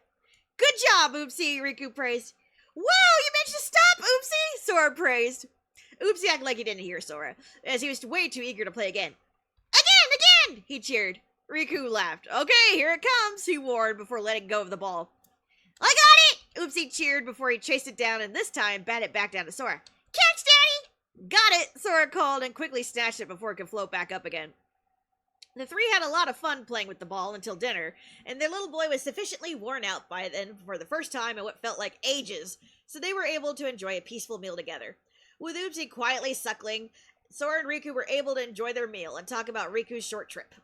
Good job, Oopsie, Riku praised. Wow, you managed to stop, Oopsie, Sora praised. Oopsie acted like he didn't hear Sora, as he was way too eager to play again. Again, he cheered. Riku laughed. Okay, here it comes, he warned before letting go of the ball. I got it! Oopsie cheered before he chased it down and this time batted it back down to Sora. Catch, Daddy! Got it, Sora called and quickly snatched it before it could float back up again. The three had a lot of fun playing with the ball until dinner, and their little boy was sufficiently worn out by then for the first time in what felt like ages, so they were able to enjoy a peaceful meal together. With Oopsie quietly suckling, Sora and Riku were able to enjoy their meal and talk about Riku's short trip.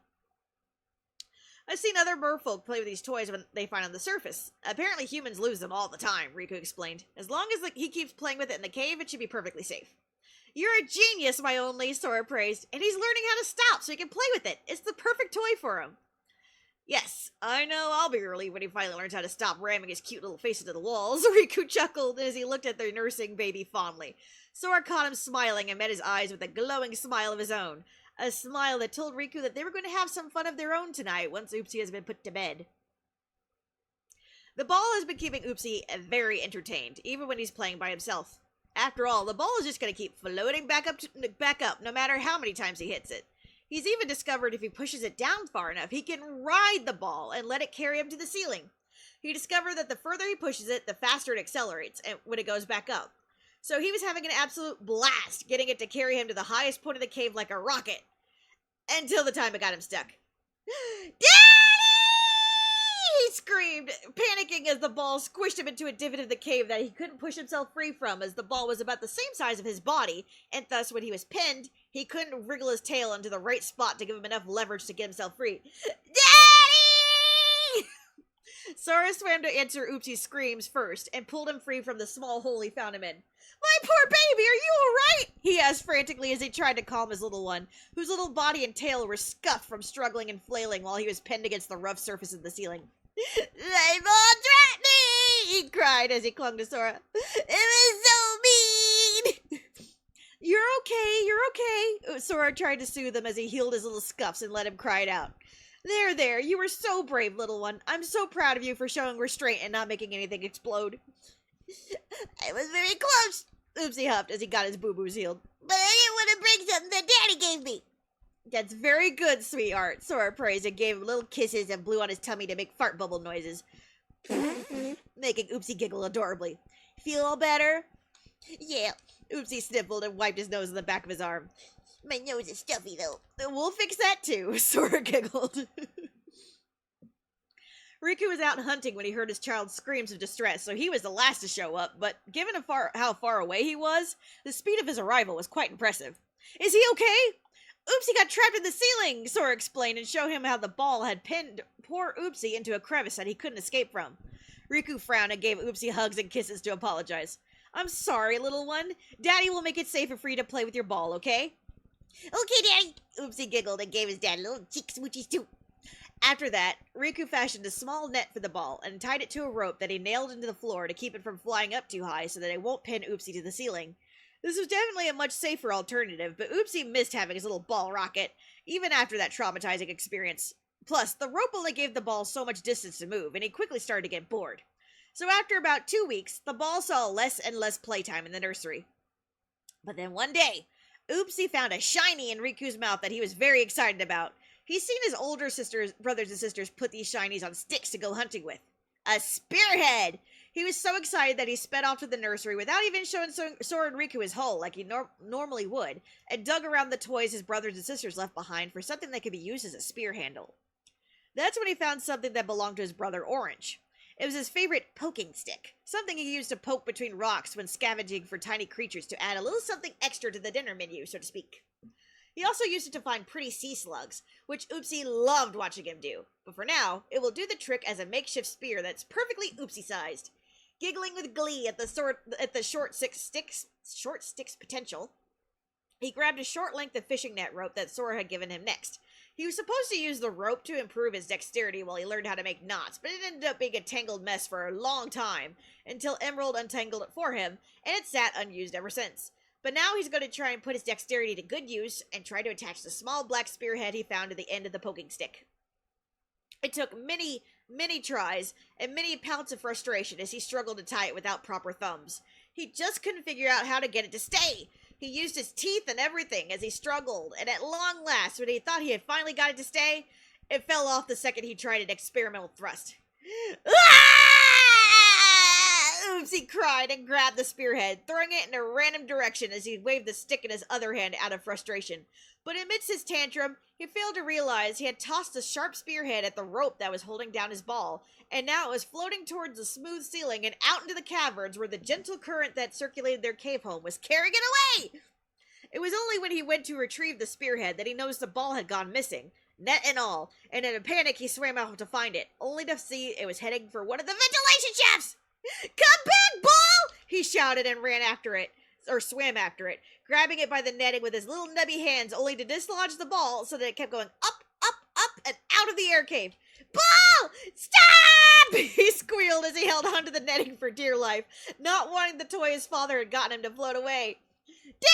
I've seen other merfolk play with these toys when they find on the surface. Apparently humans lose them all the time, Riku explained. As long as he keeps playing with it in the cave, it should be perfectly safe. You're a genius, my only, Sora praised, and he's learning how to stop so he can play with it. It's the perfect toy for him. Yes, I know I'll be relieved when he finally learns how to stop ramming his cute little face into the walls, Riku chuckled as he looked at their nursing baby fondly. Sora caught him smiling and met his eyes with a glowing smile of his own. A smile that told Riku that they were going to have some fun of their own tonight once Oopsie has been put to bed. The ball has been keeping Oopsie very entertained, even when he's playing by himself. After all, the ball is just going to keep floating back up no matter how many times he hits it. He's even discovered if he pushes it down far enough, he can ride the ball and let it carry him to the ceiling. He discovered that the further he pushes it, the faster it accelerates when it goes back up. So he was having an absolute blast getting it to carry him to the highest point of the cave like a rocket. Until the time it got him stuck. Daddy! He screamed, panicking as the ball squished him into a divot of the cave that he couldn't push himself free from, as the ball was about the same size of his body, and thus when he was pinned, he couldn't wriggle his tail into the right spot to give him enough leverage to get himself free. Daddy! Sora swam to answer Oopsie's screams first, and pulled him free from the small hole he found him in. My poor baby, are you alright? He asked frantically as he tried to calm his little one, whose little body and tail were scuffed from struggling and flailing while he was pinned against the rough surface of the ceiling. They all trapped me! He cried as he clung to Sora. It was so mean! You're okay. Sora tried to soothe him as he healed his little scuffs and let him cry it out. There, you were so brave, little one. I'm so proud of you for showing restraint and not making anything explode. I was very close, Oopsie huffed as he got his boo-boos healed. But I didn't want to break something that Daddy gave me. That's very good, sweetheart, Sora praised and gave him little kisses and blew on his tummy to make fart bubble noises, making Oopsie giggle adorably. Feel all better? Yeah, Oopsie sniffled and wiped his nose on the back of his arm. My nose is stuffy, though. We'll fix that, too, Sora giggled. Riku was out hunting when he heard his child's screams of distress, so he was the last to show up, but given how far away he was, the speed of his arrival was quite impressive. Is he okay? Oopsie got trapped in the ceiling, Sora explained and showed him how the ball had pinned poor Oopsie into a crevice that he couldn't escape from. Riku frowned and gave Oopsie hugs and kisses to apologize. I'm sorry, little one. Daddy will make it safer for you to play with your ball, okay? Okay, Daddy, Oopsie giggled and gave his dad little cheek smoochies too. After that, Riku fashioned a small net for the ball and tied it to a rope that he nailed into the floor to keep it from flying up too high so that it won't pin Oopsie to the ceiling. This was definitely a much safer alternative, but Oopsie missed having his little ball rocket, even after that traumatizing experience. Plus, the rope only gave the ball so much distance to move, and he quickly started to get bored. So after about 2 weeks, the ball saw less and less playtime in the nursery. But then one day, Oopsie found a shiny in Riku's mouth that he was very excited about. He's seen his older brothers and sisters put these shinies on sticks to go hunting with. A spearhead! He was so excited that he sped off to the nursery without even showing Sora and Riku his hole like he normally would, and dug around the toys his brothers and sisters left behind for something that could be used as a spear handle. That's when he found something that belonged to his brother Orange. It was his favorite poking stick, something he used to poke between rocks when scavenging for tiny creatures to add a little something extra to the dinner menu, so to speak. He also used it to find pretty sea slugs, which Oopsie loved watching him do. But for now, it will do the trick as a makeshift spear that's perfectly Oopsie-sized. Giggling with glee at the short stick's potential, he grabbed a short length of fishing net rope that Sora had given him next. He was supposed to use the rope to improve his dexterity while he learned how to make knots, but it ended up being a tangled mess for a long time, until Emerald untangled it for him, and it sat unused ever since. But now he's going to try and put his dexterity to good use and try to attach the small black spearhead he found at the end of the poking stick. It took many tries and many pouts of frustration as he struggled to tie it without proper thumbs. He just couldn't figure out how to get it to stay. He used his teeth and everything as he struggled, and at long last, when he thought he had finally got it to stay, it fell off the second he tried an experimental thrust. Oopsie cried and grabbed the spearhead, throwing it in a random direction as he waved the stick in his other hand out of frustration. But amidst his tantrum, he failed to realize he had tossed the sharp spearhead at the rope that was holding down his ball, and now it was floating towards the smooth ceiling and out into the caverns where the gentle current that circulated their cave home was carrying it away! It was only when he went to retrieve the spearhead that he noticed the ball had gone missing, net and all, and in a panic he swam out to find it, only to see it was heading for one of the ventilation shafts! "Come back, ball!" he shouted and ran after it, or swam after it, grabbing it by the netting with his little nubby hands only to dislodge the ball so that it kept going up, and out of the air cave. "Ball! Stop!" he squealed as he held onto the netting for dear life, not wanting the toy his father had gotten him to float away. "Daddy!"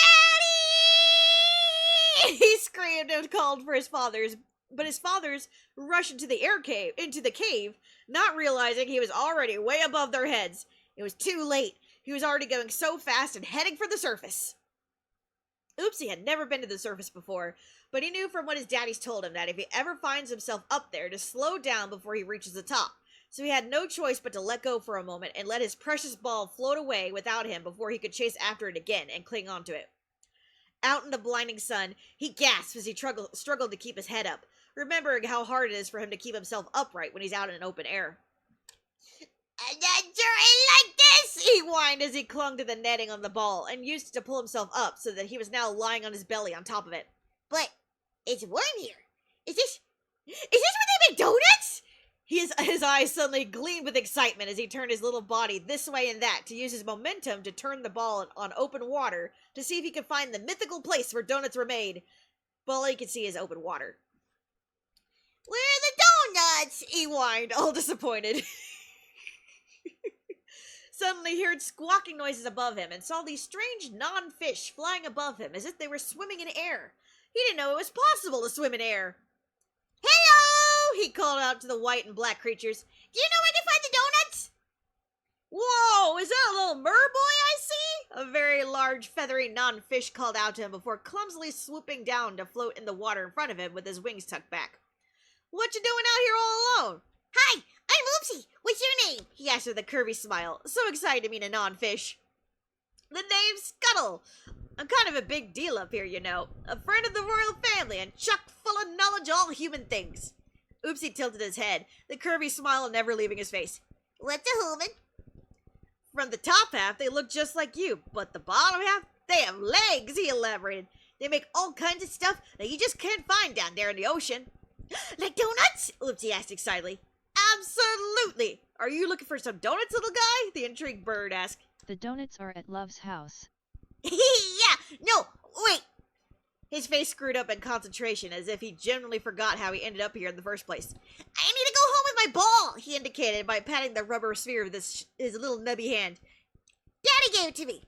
he screamed and called for his father's, but his father's rushed into the cave, not realizing he was already way above their heads. It was too late. He was already going so fast and heading for the surface. Oopsie had never been to the surface before, but he knew from what his daddies told him that if he ever finds himself up there, to slow down before he reaches the top. So he had no choice but to let go for a moment and let his precious ball float away without him before he could chase after it again and cling onto it. Out in the blinding sun, he gasped as he struggled to keep his head up, remembering how hard it is for him to keep himself upright when he's out in open air. "I'm not sure I like this," he whined as he clung to the netting on the ball and used it to pull himself up so that he was now lying on his belly on top of it. "But it's warm here. Is this where they make donuts?" His eyes suddenly gleamed with excitement as he turned his little body this way and that to use his momentum to turn the ball on open water to see if he could find the mythical place where donuts were made. But all he could see is open water. "Where are the donuts?" he whined, all disappointed. Suddenly he heard squawking noises above him and saw these strange non-fish flying above him as if they were swimming in air. He didn't know it was possible to swim in air. "Hello!" he called out to the white and black creatures. "Do you know where I can find the donuts?" "Whoa, is that a little merboy I see?" A very large, feathery non-fish called out to him before clumsily swooping down to float in the water in front of him with his wings tucked back. "What you doing out here all alone?" "Hi, I'm Oopsie. What's your name?" he asked with a curvy smile, so excited to meet a non-fish. "The name's Scuttle. I'm kind of a big deal up here, you know. A friend of the royal family and chock full of knowledge of all human things." Oopsie tilted his head, the curvy smile never leaving his face. "What's a human?" "From the top half, they look just like you, but the bottom half, they have legs," he elaborated. "They make all kinds of stuff that you just can't find down there in the ocean." "Like donuts?" Oopsie asked excitedly. "Absolutely! Are you looking for some donuts, little guy?" the intrigued bird asked. The donuts are at Love's house. "Yeah, no, wait." His face screwed up in concentration as if he genuinely forgot how he ended up here in the first place. "I need to go home with my ball," he indicated by patting the rubber sphere with his little nubby hand. "Daddy gave it to me."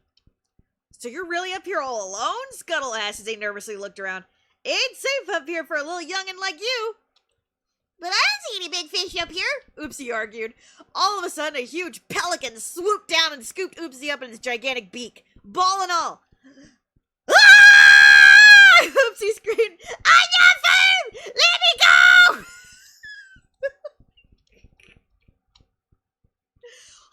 So you're really up here all alone? Scuttle asked as he nervously looked around. Ain't safe up here for a little youngin' like you. But I don't see any big fish up here. Oopsie argued. All of a sudden, a huge pelican swooped down and scooped Oopsie up in his gigantic beak, ball and all. Ah! Oopsie screamed, "I got food! Let me go!"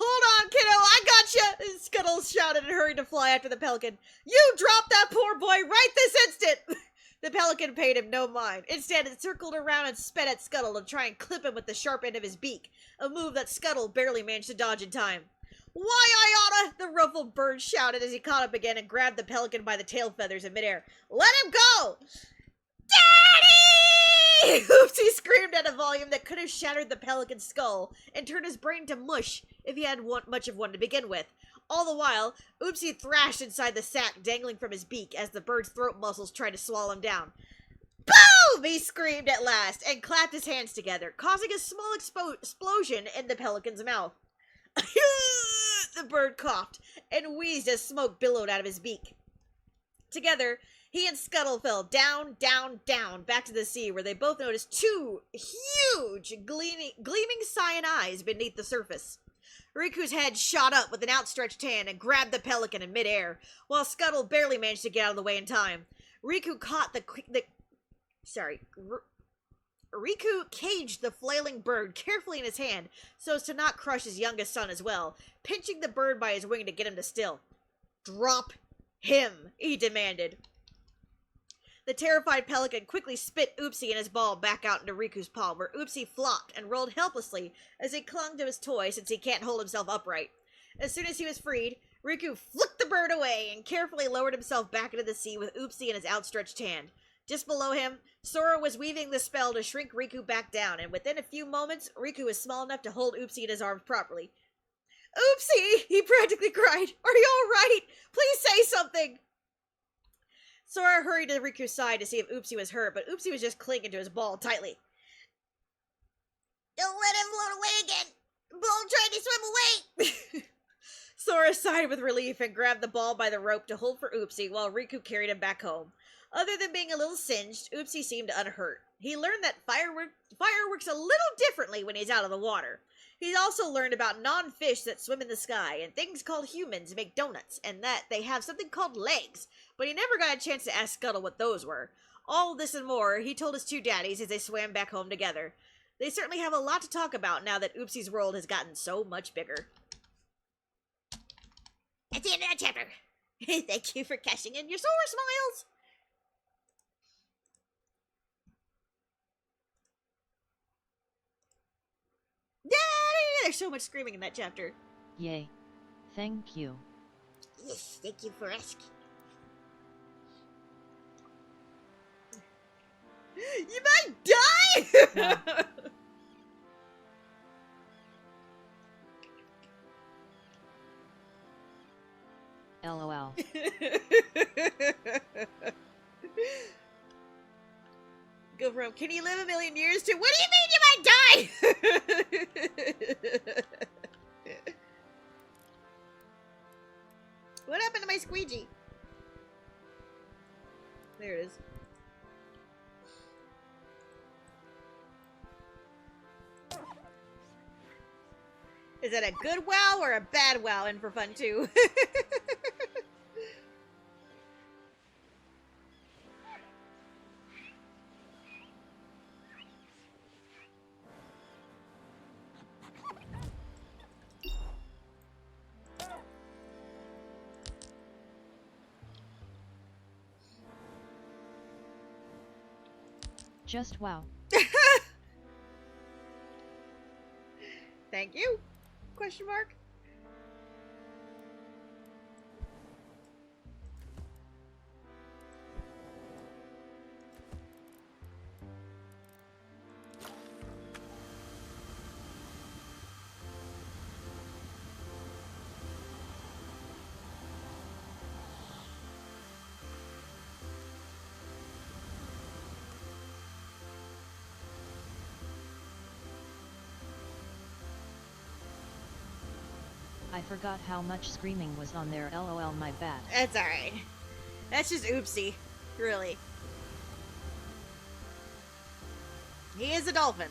"Hold on, kiddo, I gotcha!" Scuttles shouted and hurried to fly after the pelican. "You dropped that poor boy right this instant!" The pelican paid him no mind. Instead, it circled around and sped at Scuttle to try and clip him with the sharp end of his beak, a move that Scuttle barely managed to dodge in time. "Why, I oughta!" the ruffled bird shouted as he caught up again and grabbed the pelican by the tail feathers in midair. "Let him go!" "Daddy!" Oopsie screamed at a volume that could have shattered the pelican's skull and turned his brain to mush if he had much of one to begin with. All the while, Oopsie thrashed inside the sack dangling from his beak as the bird's throat muscles tried to swallow him down. "Boom!" he screamed at last and clapped his hands together, causing a small explosion in the pelican's mouth. The bird coughed and wheezed as smoke billowed out of his beak. Together, he and Scuttle fell down, down, down, back to the sea, where they both noticed two huge, gleaming cyan eyes beneath the surface. Riku's head shot up with an outstretched hand and grabbed the pelican in midair, while Scuttle barely managed to get out of the way in time. Riku caged the flailing bird carefully in his hand so as to not crush his youngest son as well, pinching the bird by his wing to get him to still. "Drop him," he demanded. The terrified pelican quickly spit Oopsie and his ball back out into Riku's palm, where Oopsie flopped and rolled helplessly as he clung to his toy since he can't hold himself upright. As soon as he was freed, Riku flicked the bird away and carefully lowered himself back into the sea with Oopsie in his outstretched hand. Just below him, Sora was weaving the spell to shrink Riku back down, and within a few moments, Riku was small enough to hold Oopsie in his arms properly. "Oopsie!" he practically cried. "Are you all right? Please say something!" Sora hurried to Riku's side to see if Oopsie was hurt, but Oopsie was just clinging to his ball tightly. Don't let him float away again. Ball tried to swim away. Sora sighed with relief and grabbed the ball by the rope to hold for Oopsie while Riku carried him back home. Other than being a little singed, Oopsie seemed unhurt. He learned that fire works a little differently when he's out of the water. He also learned about non-fish that swim in the sky, and things called humans make donuts, and that they have something called legs, but he never got a chance to ask Scuttle what those were. All this and more he told his two daddies as they swam back home together. They certainly have a lot to talk about now that Oopsie's world has gotten so much bigger. That's the end of that chapter. Thank you for cashing in your Sora smiles! Daddy! There's so much screaming in that chapter. Yay. Thank you. Yes, thank you for asking. You might die! LOL. Go from, "Can you live a million years?" to, "What do you mean you might die?" What happened to my squeegee? There it is. Is that a good wow or a bad wow in for fun too? Just wow. Thank you? Question mark? I forgot how much screaming was on there, lol, my bad. That's alright. That's just oopsie. Really. He is a dolphin.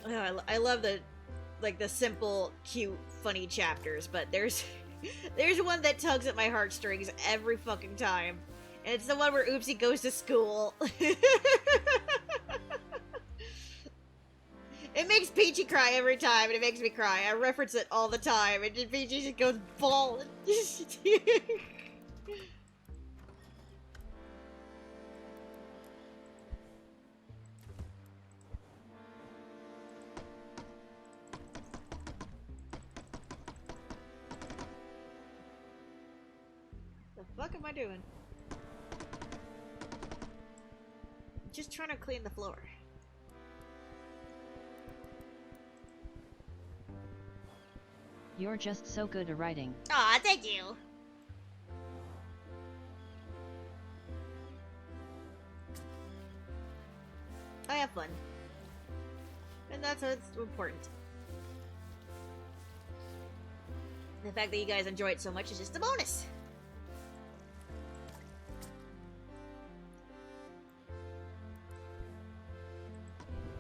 Oh, I love the simple, cute, funny chapters, but there's there's one that tugs at my heartstrings every fucking time. And it's the one where Oopsie goes to school. It makes Peachy cry every time, and it makes me cry. I reference it all the time, and Peachy just goes bawling. The fuck am I doing? Just trying to clean the floor. You're just so good at writing. Aw, thank you. I have fun. And that's what's important. The fact that you guys enjoy it so much is just a bonus.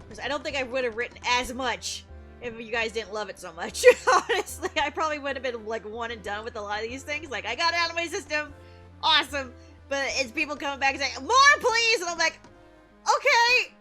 Because I don't think I would have written as much if you guys didn't love it so much. Honestly, I probably would have been like one and done with a lot of these things. Like, I got it out of my system. Awesome. But it's people coming back and saying, more please! And I'm like, okay!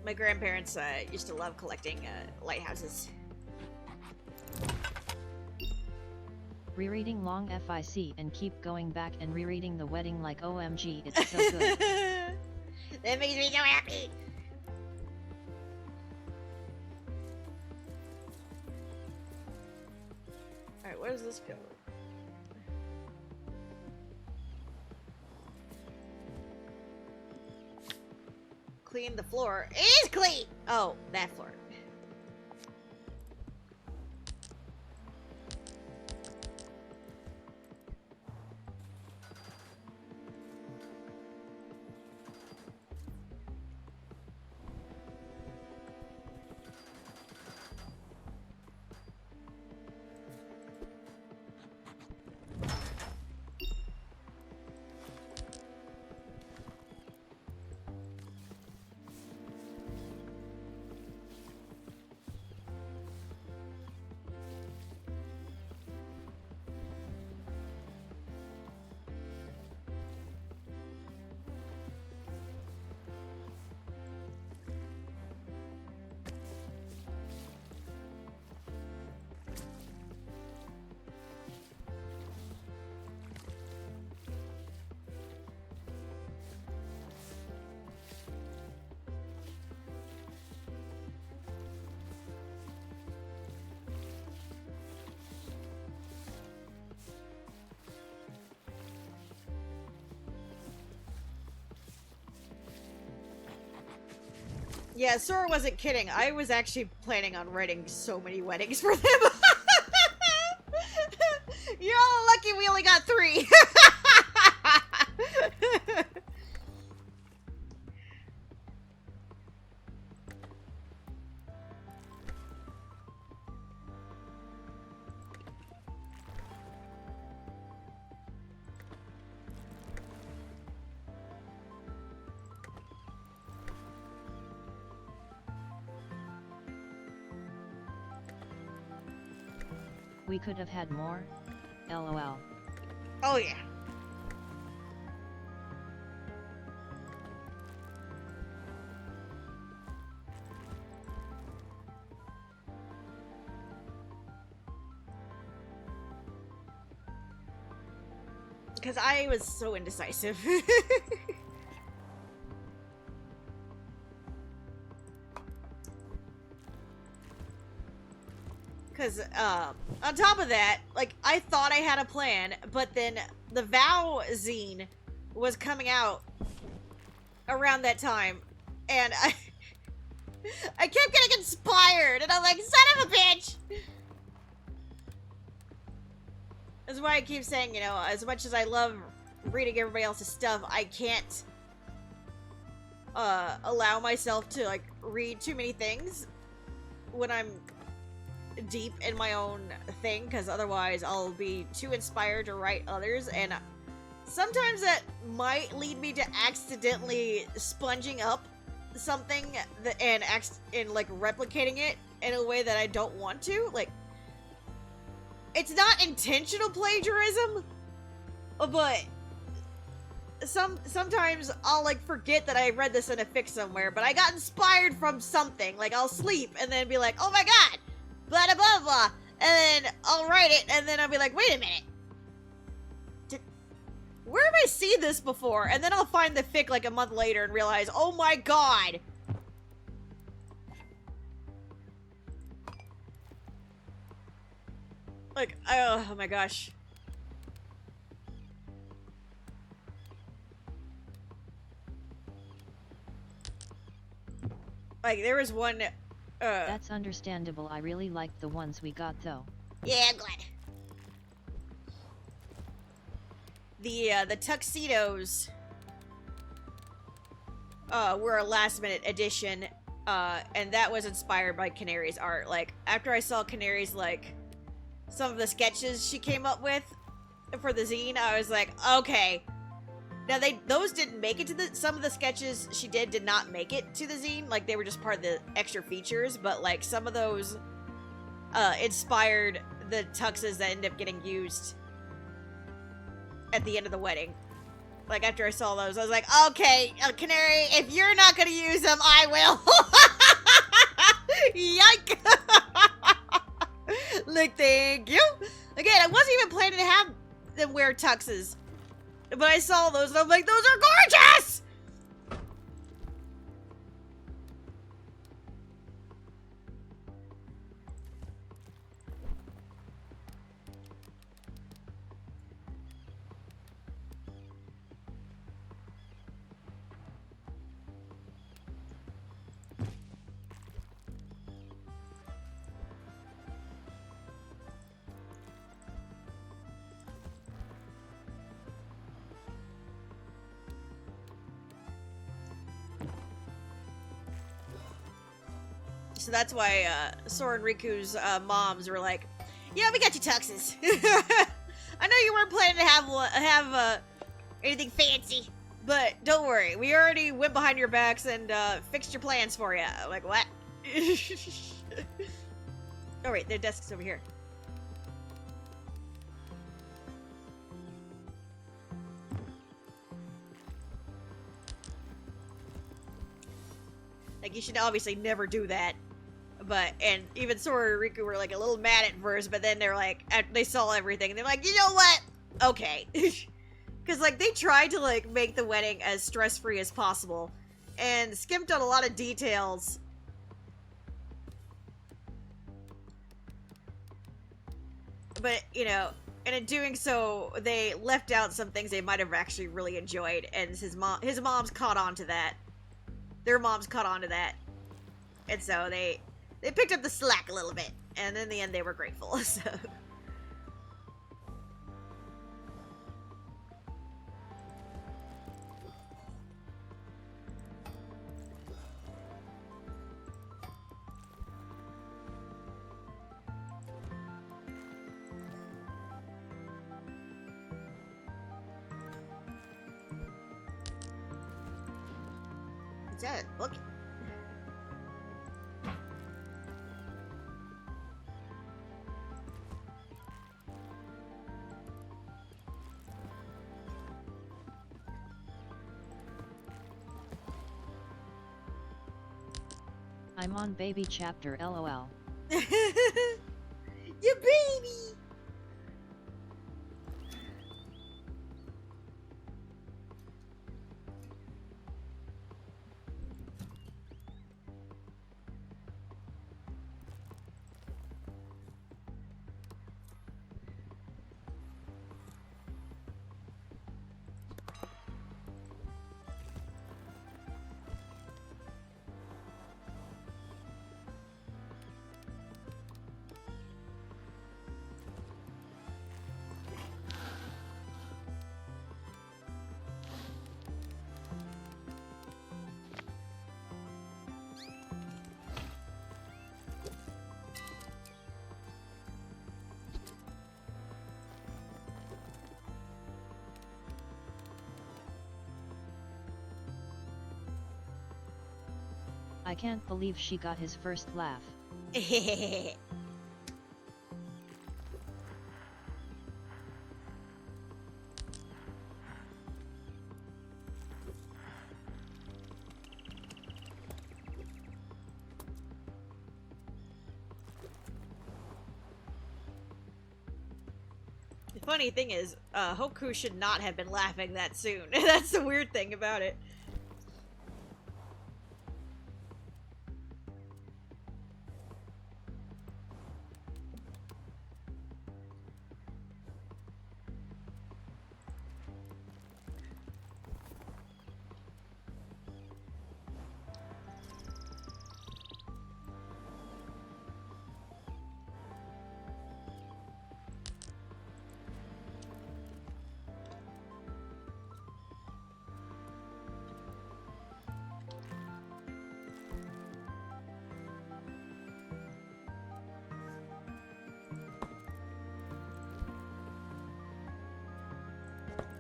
My grandparents used to love collecting lighthouses. Rereading long FIC and keep going back and rereading The Wedding like OMG, it's so good. That makes me so happy! Alright, where does this go? Clean the floor. It is clean! Oh, that floor. Yeah, Sora wasn't kidding. I was actually planning on writing so many weddings for them. You're all lucky we only got 3. We could have had more. LOL. Oh yeah. Because I was so indecisive. Because, on top of that, like, I thought I had a plan, but then the Vow zine was coming out around that time, and I kept getting inspired, and I'm like, son of a bitch! That's why I keep saying, you know, as much as I love reading everybody else's stuff, I can't, allow myself to, like, read too many things when I'm deep in my own thing, because otherwise I'll be too inspired to write others, and sometimes that might lead me to accidentally sponging up something that, and like replicating it in a way that I don't want to. Like, it's not intentional plagiarism, but sometimes I'll like forget that I read this in a fic somewhere, but I got inspired from something. Like, I'll sleep and then be like, oh my god, blah blah blah blah, and then I'll write it, and then I'll be like, wait a minute, where have I seen this before? And then I'll find the fic like a month later and realize, oh my god, like, oh my gosh. Like, there was one, That's understandable. I really liked the ones we got though. yeah, I'm glad. The tuxedos, were a last minute addition, and that was inspired by Canary's art. Like, after I saw Canary's, like, some of the sketches she came up with for the zine, I was like, okay. Now, those didn't make it to some of the sketches she did not make it to the zine. Like, they were just part of the extra features, but, like, some of those, inspired the tuxes that ended up getting used at the end of the wedding. Like, after I saw those, I was like, okay, Canary, if you're not gonna use them, I will. Yike! Like, thank you. Again, I wasn't even planning to have them wear tuxes, but I saw those and I'm like, those are gorgeous! So that's why, Sora and Riku's, moms were like, yeah, we got you tuxes. I know you weren't planning to have anything fancy, but don't worry. We already went behind your backs and, fixed your plans for you. I'm like, what? Oh, wait, their desk's over here. Like, you should obviously never do that. But, and even Sora and Riku were, like, a little mad at first, but then they're like, they saw everything, and they're like, you know what? Okay. Because, like, they tried to, like, make the wedding as stress-free as possible, and skimped on a lot of details. But, you know, and in doing so, they left out some things they might have actually really enjoyed, and his mom's caught on to that. Their moms caught on to that. And so they picked up the slack a little bit, and in the end they were grateful. So what's that? Look. I'm on baby chapter lol. Your baby! I can't believe she got his first laugh. The funny thing is, Hoku should not have been laughing that soon. That's the weird thing about it.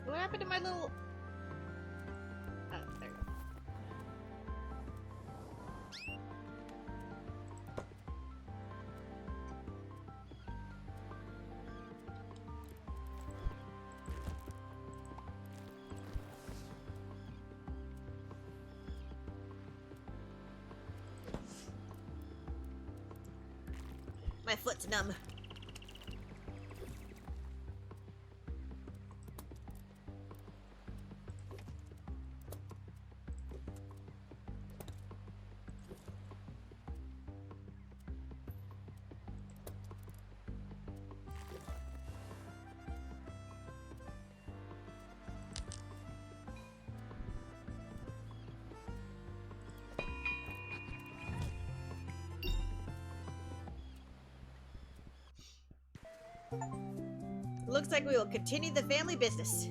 What happened to my little... Oh, there we go. My foot's numb. Looks like we will continue the family business.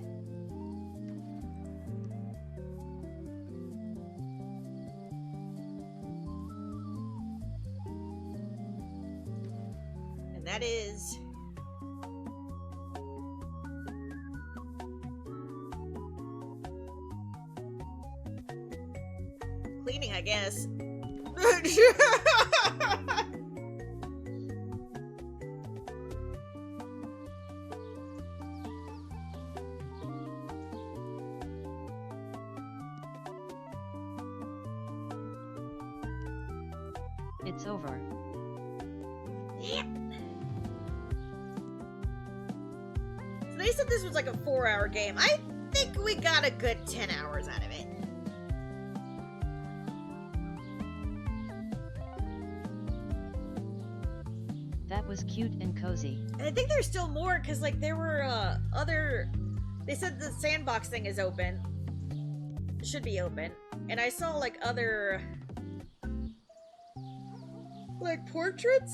And that is... cleaning, I guess. It's over. Yep. So they said this was like a 4-hour game. I think we got a good 10 hours out of it. That was cute and cozy. And I think there's still more, because, like, there were, other... They said the sandbox thing is open. Should be open. And I saw, like, other... Like portraits?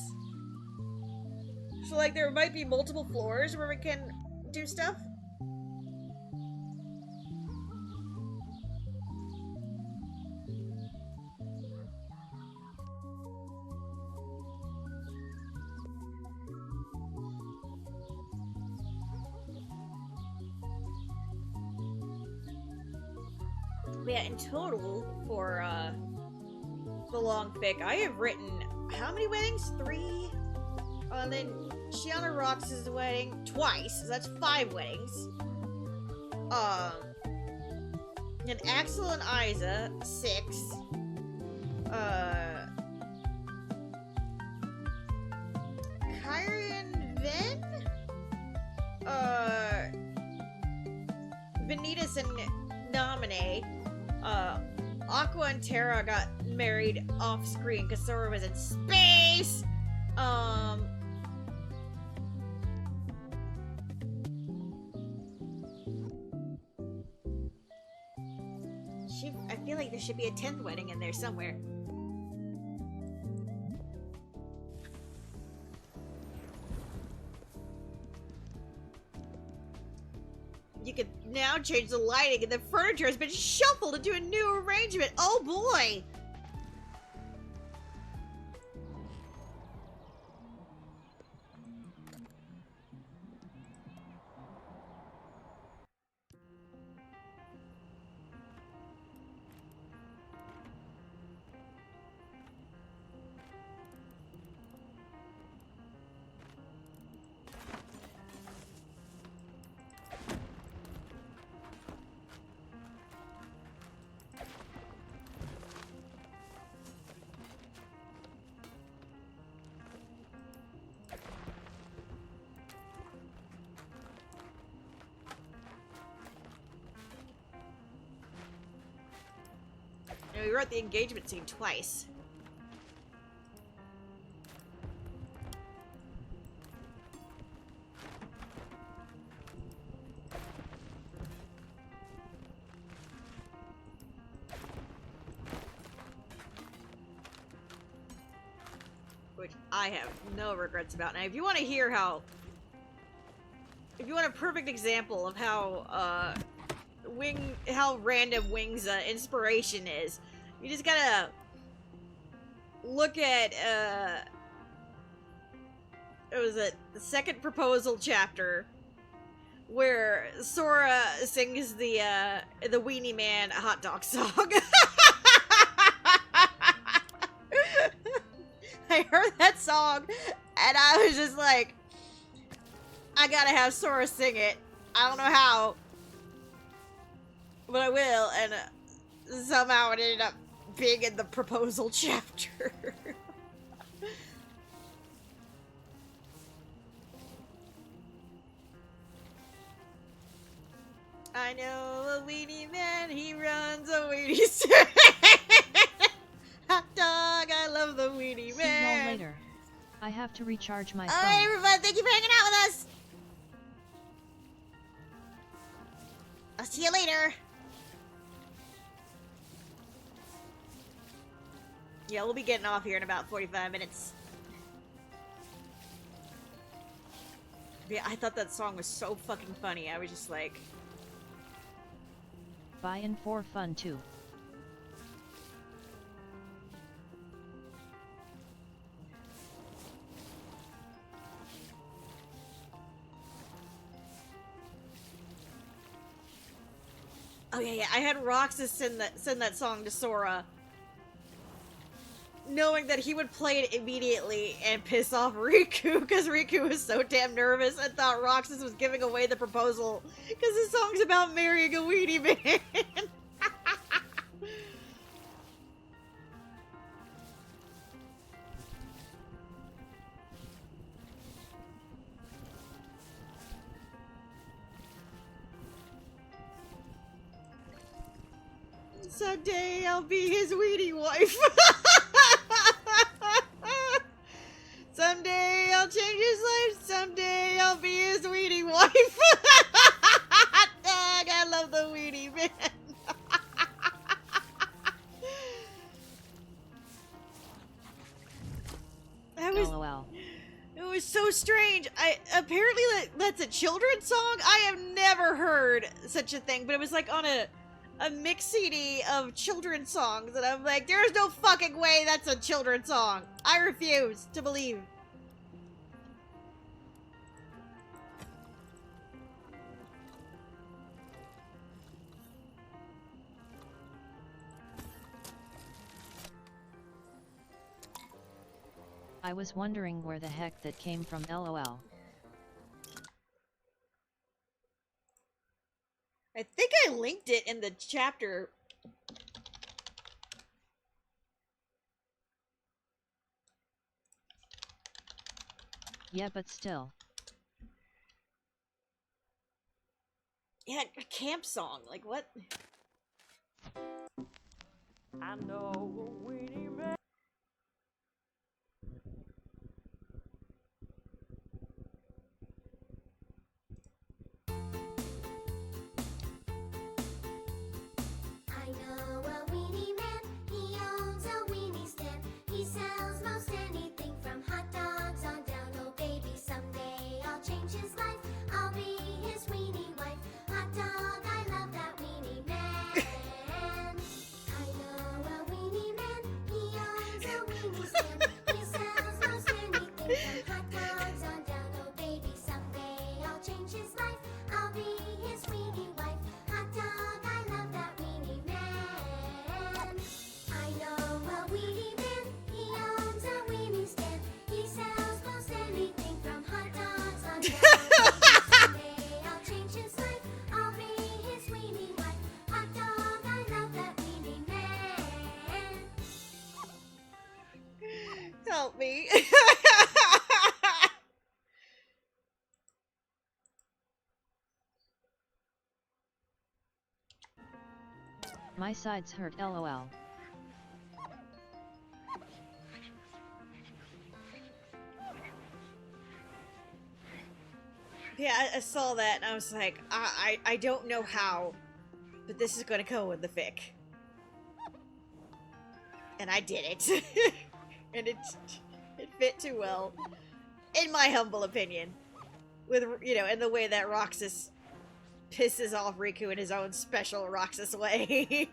So like there might be multiple floors where we can do stuff? Yeah, in total for the long fic, I have written how many weddings? 3? And then Shiana Rox's wedding twice, so that's 5 weddings. And Axel and Isa, 6. Kyrie and Vin? Vanitas and Naminé. Aqua and Terra got married off screen because Sora was in space. I feel like there should be a 10th wedding in there somewhere. You can now change the lighting, and the furniture has been shuffled into a new arrangement. Oh boy! No, we wrote the engagement scene twice. Which I have no regrets about. Now, if you want to hear how... If you want a perfect example of how, how random Wing's inspiration is, you just gotta look at, it was the second proposal chapter, where Sora sings the Weenie Man hot dog song. I heard that song, and I was just like, I gotta have Sora sing it. I don't know how, but I will, and somehow it ended up being in the proposal chapter. I know a weenie man, he runs a weenie stand. Hot dog, I love the weenie See man. y'all later. I have to recharge my Alright, phone. everybody, thank you for hanging out with us. I'll see you later. Yeah, we'll be getting off here in about 45 minutes. Yeah, I thought that song was so fucking funny. I was just like... Buy-in for fun too. Oh yeah, I had Roxas send that song to Sora, knowing that he would play it immediately and piss off Riku, because Riku was so damn nervous and thought Roxas was giving away the proposal, because the song's about marrying a weenie man. Someday I'll be his weenie wife. Someday I'll change his life. Someday I'll be his weenie wife. Dog, I love the weenie man. so strange. Apparently that's a children's song. I have never heard such a thing, but it was like on a mix CD of children's songs, and I'm like, there's no fucking way that's a children's song. I refuse to believe. I was wondering where the heck that came from, lol. I think I linked it in the chapter. Yeah, but still. Yeah, a camp song. Like, what? I know a weenie man. I know a weenie man, he owns a weenie stand. He sells most anything from hot dogs on down. Oh baby, someday I'll change his life. I'll be his weenie wife. Hot dog, I love that weenie man. I know a weenie man, he owns a weenie stand. He sells most anything from hot dogs on down. Oh baby, someday I'll change his life. I'll be his weenie wife. Hot dog, I love that weenie man. I know a weenie man, he owns a weenie stand. He sells most anything from hot dogs on down. Someday I'll change his life. I'll be his weenie wife. Hot dog, I love that weenie man. Help me. My sides hurt, lol. Yeah, I saw that and I was like, I don't know how, but this is gonna go in the fic. And I did it. And it fit too well. In my humble opinion. With, you know, in the way that Roxas pisses off Riku in his own special Roxas way.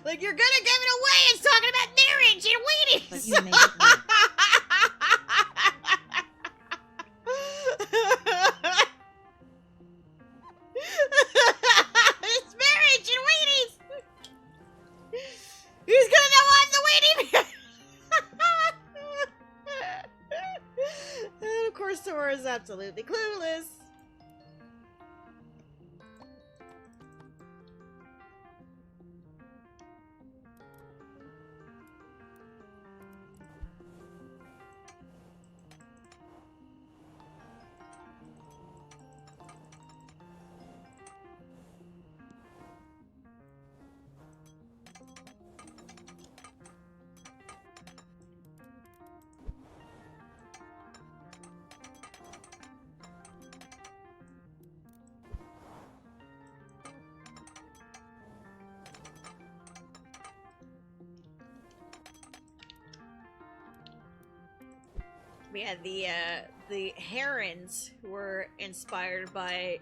Like, you're gonna give it away! It's talking about marriage and weenies! But you made it work. It's marriage and weenies! Who's gonna know I'm the weenie man? And of course, Sora is absolutely clueless. Yeah, the herons were inspired by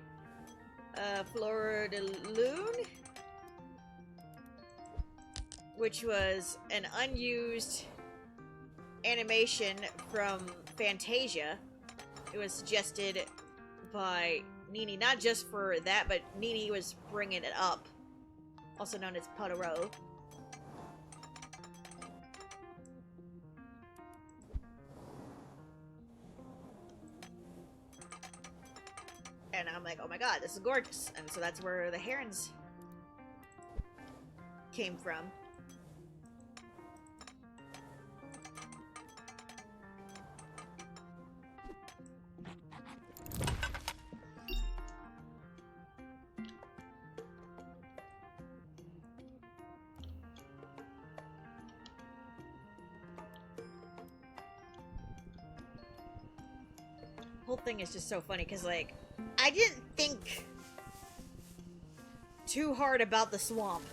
Fleur de Lune, which was an unused animation from Fantasia. It was suggested by Nini, not just for that, but Nini was bringing it up, also known as Potoro. And I'm like, oh my god, this is gorgeous. And so that's where the herons came from. Whole thing is just so funny because, like, I didn't think too hard about the swamp.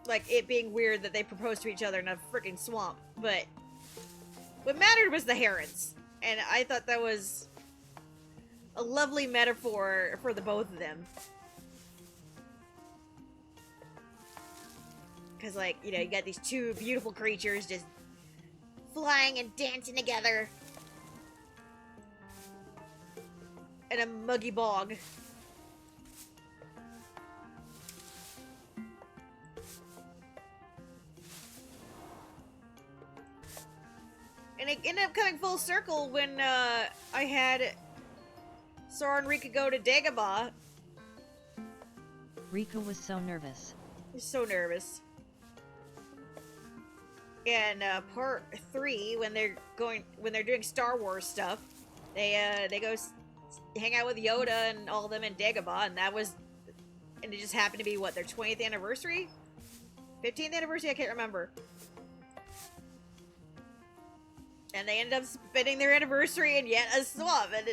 Like, it being weird that they proposed to each other in a freaking swamp. But what mattered was the herons. And I thought that was a lovely metaphor for the both of them. Because, like, you know, you got these two beautiful creatures just flying and dancing together in a muggy bog. And it ended up coming full circle when I had Sora and Rika go to Dagobah. Rika was so nervous. He's so nervous. And part 3, when they're doing Star Wars stuff, they go hang out with Yoda and all of them in Dagobah, and it just happened to be what, their 20th anniversary, 15th anniversary, I can't remember. And they ended up spending their anniversary in yet a swamp, and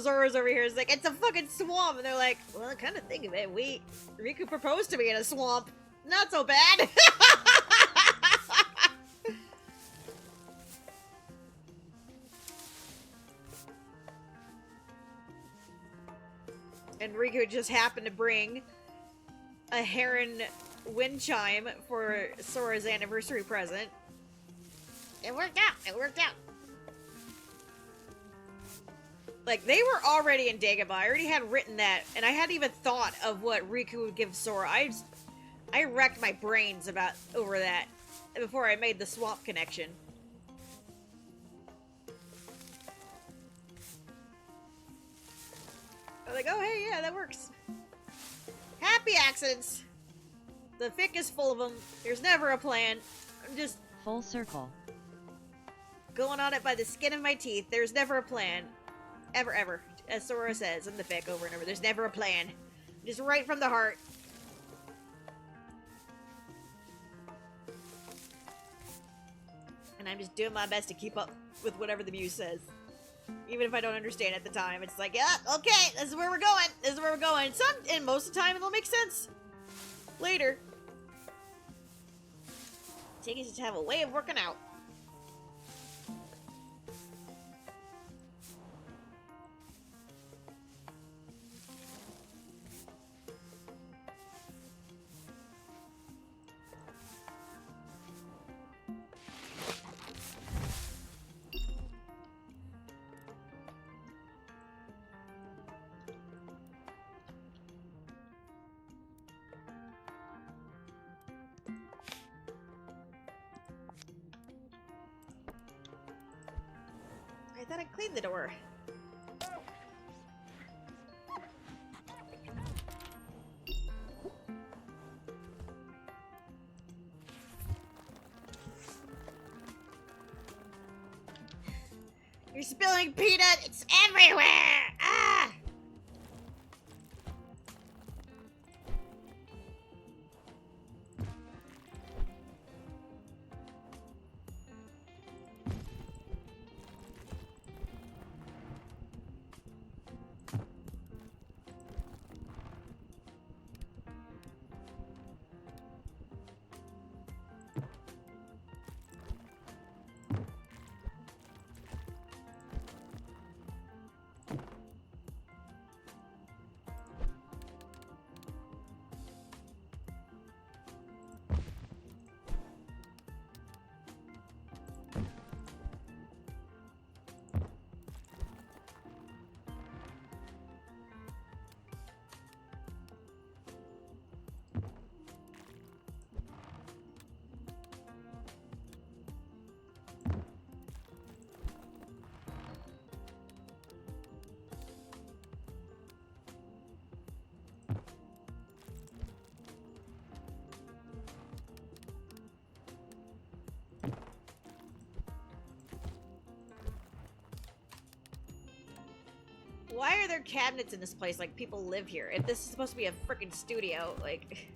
Zora's over here is like, it's a fucking swamp, and they're like, well, kind of think of it, Riku proposed to me in a swamp. Not so bad. And Riku just happened to bring a heron wind chime for Sora's anniversary present. It worked out. It worked out. Like, they were already in Dagobah. I already had written that, and I hadn't even thought of what Riku would give Sora. I wrecked my brains over that before I made the swamp connection. I was like, oh, hey, yeah, that works. Happy accidents. The fic is full of them. There's never a plan. I'm just Full circle. going on it by the skin of my teeth. There's never a plan. Ever, ever. As Sora says in the fic over and over. There's never a plan. Just right from the heart. And I'm just doing my best to keep up with whatever the muse says. Even if I don't understand at the time. It's like, yeah, okay, this is where we're going. This is where we're going. And most of the time, it'll make sense. Later. Tickets just have a way of working out. I thought I cleaned the door. You're spilling peanut! It's everywhere! Ah! Why are there cabinets in this place like people live here? If this is supposed to be a freaking studio, like...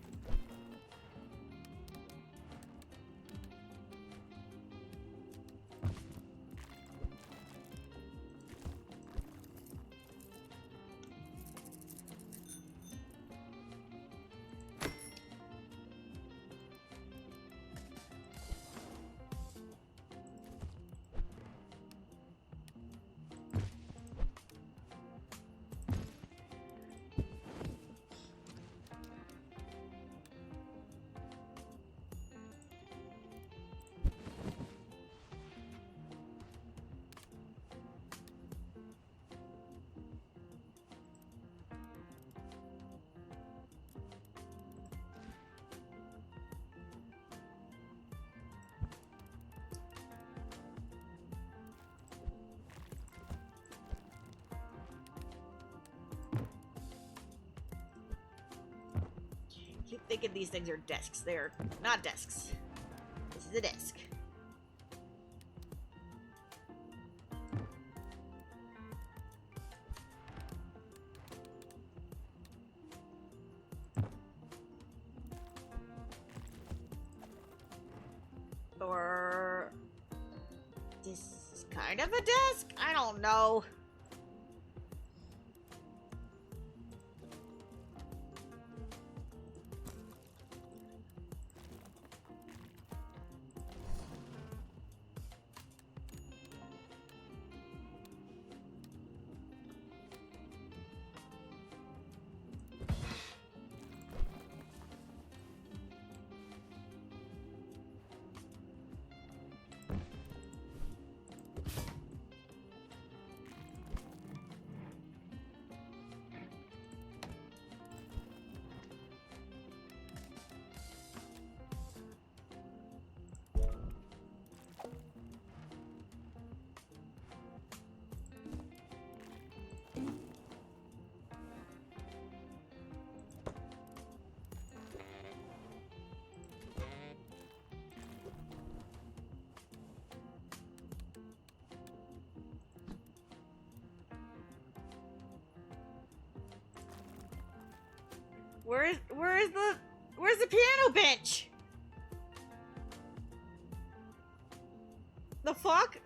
keep thinking these things are desks. They're not desks. This is a desk. Or this is kind of a desk? I don't know. Where's the piano bench? The fuck?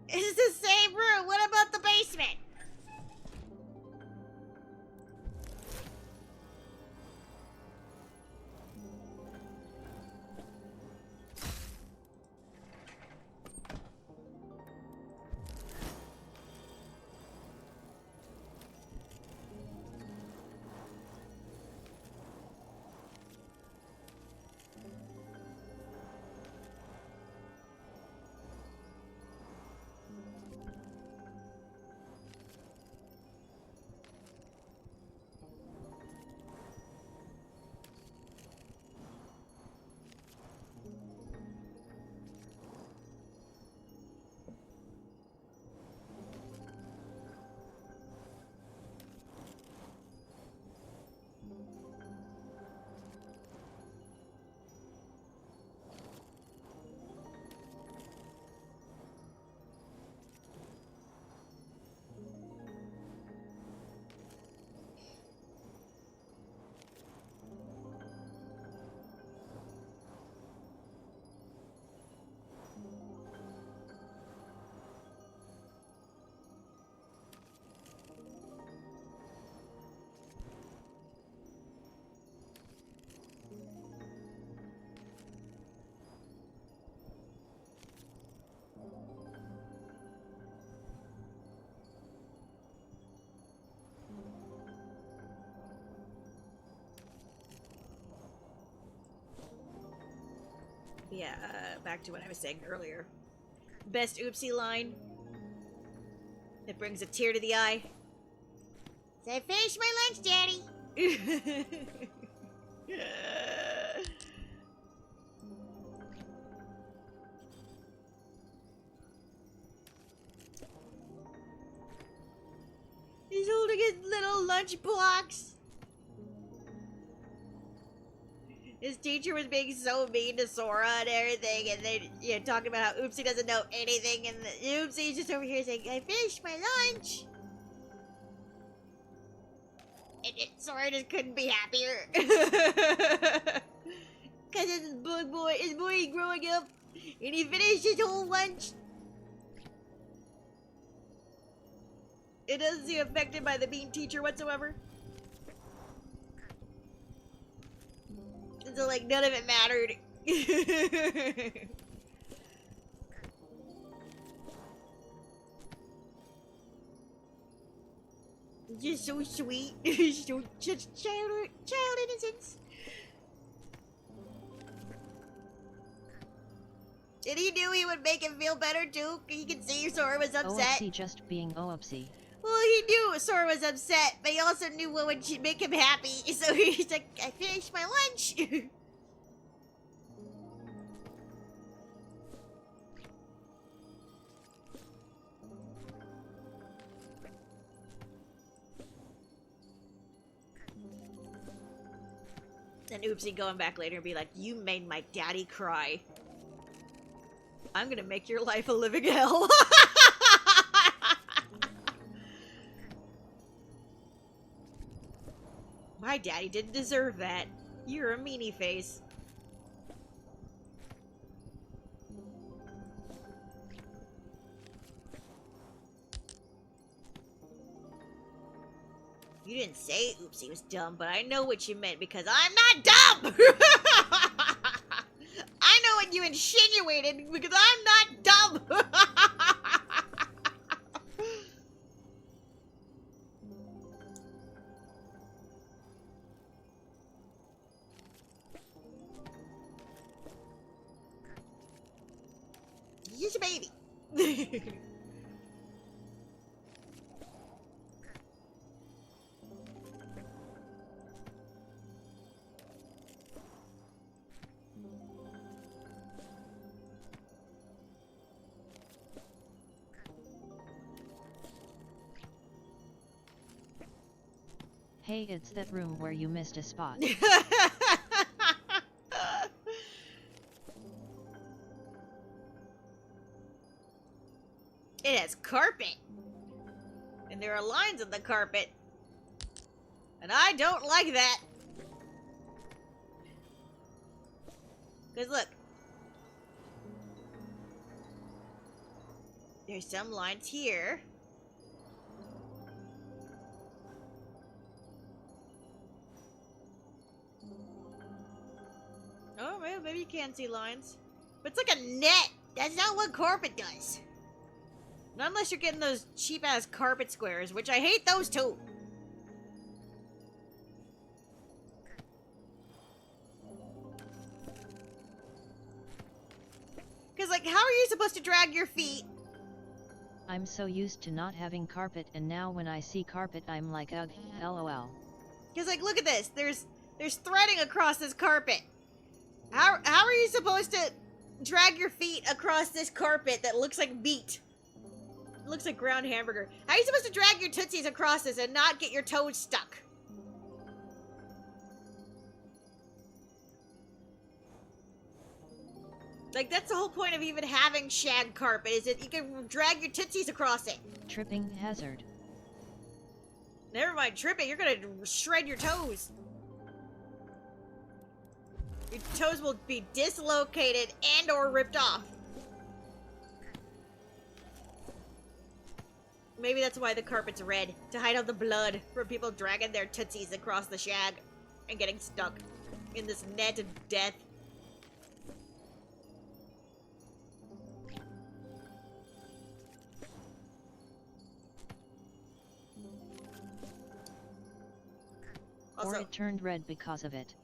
It's the same room. What about the basement? Yeah, back to what I was saying earlier. Best oopsie line that brings a tear to the eye. So I finished my lunch, Daddy. He's holding his little lunch box. His teacher was being so mean to Sora and everything, and they talking about how Oopsie doesn't know anything, and Oopsie's just over here saying, I finished my lunch. And Sora just couldn't be happier. Because his boy growing up, and he finished his whole lunch. It doesn't seem affected by the mean teacher whatsoever. So, like, none of it mattered. Just so sweet. So, such child innocence. And he knew he would make him feel better, too. You can see Sora was upset. OOPSy just being OOPSy. Well, he knew Sora was upset, but he also knew what would make him happy. So he's like, I finished my lunch. Then Oopsie going back later and be like, you made my daddy cry. I'm gonna make your life a living hell. My daddy didn't deserve that. You're a meanie face. You didn't say Oopsie was dumb, but I know what you meant because I'm not dumb! I know what you insinuated because I'm not dumb! You're just a baby. Hey, it's that room where you missed a spot. It has carpet. And there are lines on the carpet. And I don't like that. Because look. There's some lines here. Oh, maybe you can see lines. But it's like a net. That's not what carpet does. Not unless you're getting those cheap-ass carpet squares, which I hate those too. Because, like, how are you supposed to drag your feet? I'm so used to not having carpet, and now when I see carpet I'm like, ugh, lol. Because, like, look at this. There's threading across this carpet. How are you supposed to drag your feet across this carpet that looks like meat? It looks like ground hamburger. How are you supposed to drag your tootsies across this and not get your toes stuck? Like, that's the whole point of even having shag carpet, is that you can drag your tootsies across it. Tripping hazard. Never mind tripping, you're gonna shred your toes. Your toes will be dislocated and or ripped off. Maybe that's why the carpet's red, to hide all the blood from people dragging their tootsies across the shag and getting stuck in this net of death. Or it turned red because of it.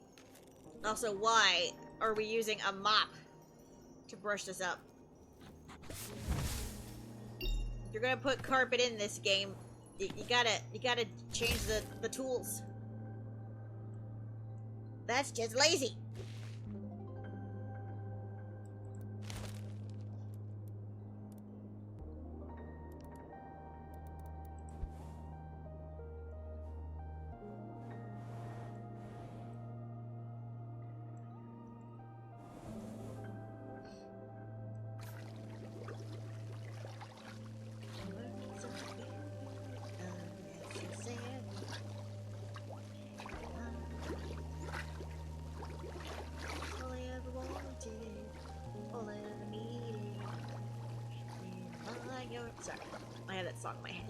Also, why are we using a mop to brush this up? If you're gonna put carpet in this game, you gotta change the tools. That's just lazy. Sorry, I had that song in my head.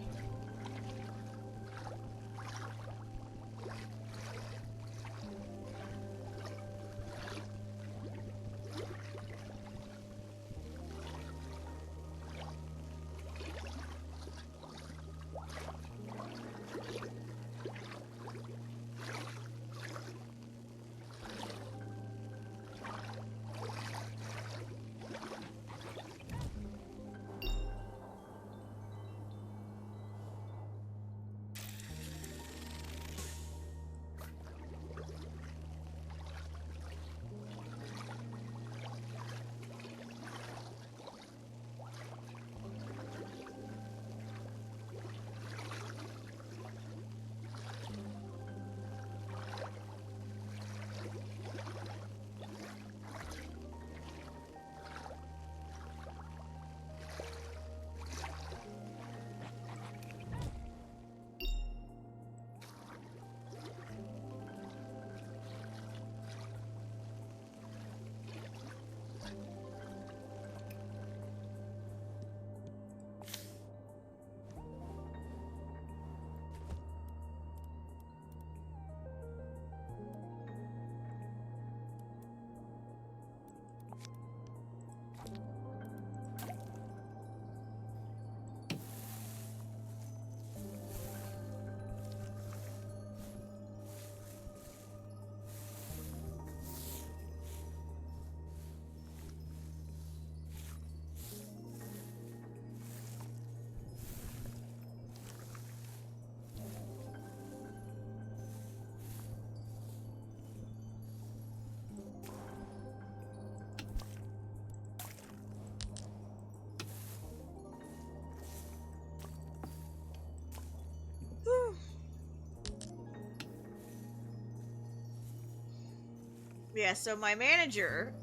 Yeah, so my manager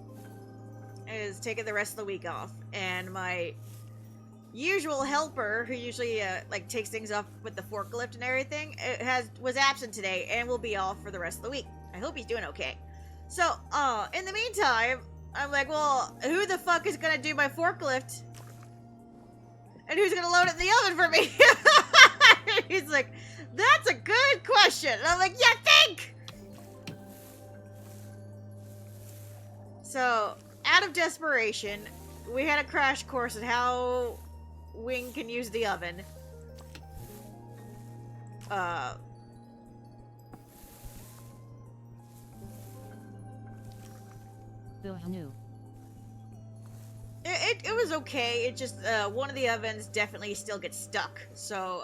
is taking the rest of the week off, and my usual helper, who usually like takes things off with the forklift and everything, was absent today and will be off for the rest of the week. I hope he's doing okay. So, in the meantime, I'm like, well, who the fuck is gonna do my forklift? And who's gonna load it in the oven for me? He's like, that's a good question. And I'm like, yeah, think! So, out of desperation, we had a crash course on how Wing can use the oven. No. It was okay. It just, one of the ovens definitely still gets stuck. So,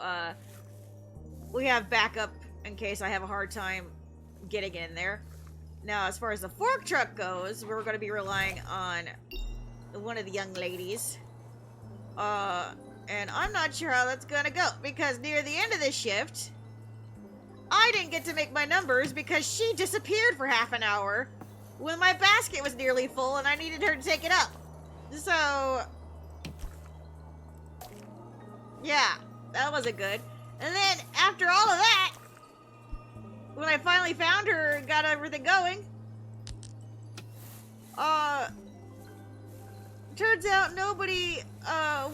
we have backup in case I have a hard time getting in there. Now, as far as the fork truck goes, we're going to be relying on one of the young ladies. And I'm not sure how that's going to go, because near the end of this shift, I didn't get to make my numbers because she disappeared for half an hour when my basket was nearly full and I needed her to take it up. So, yeah, that wasn't good. And then, after all of that, when I finally found her and got everything going, turns out nobody,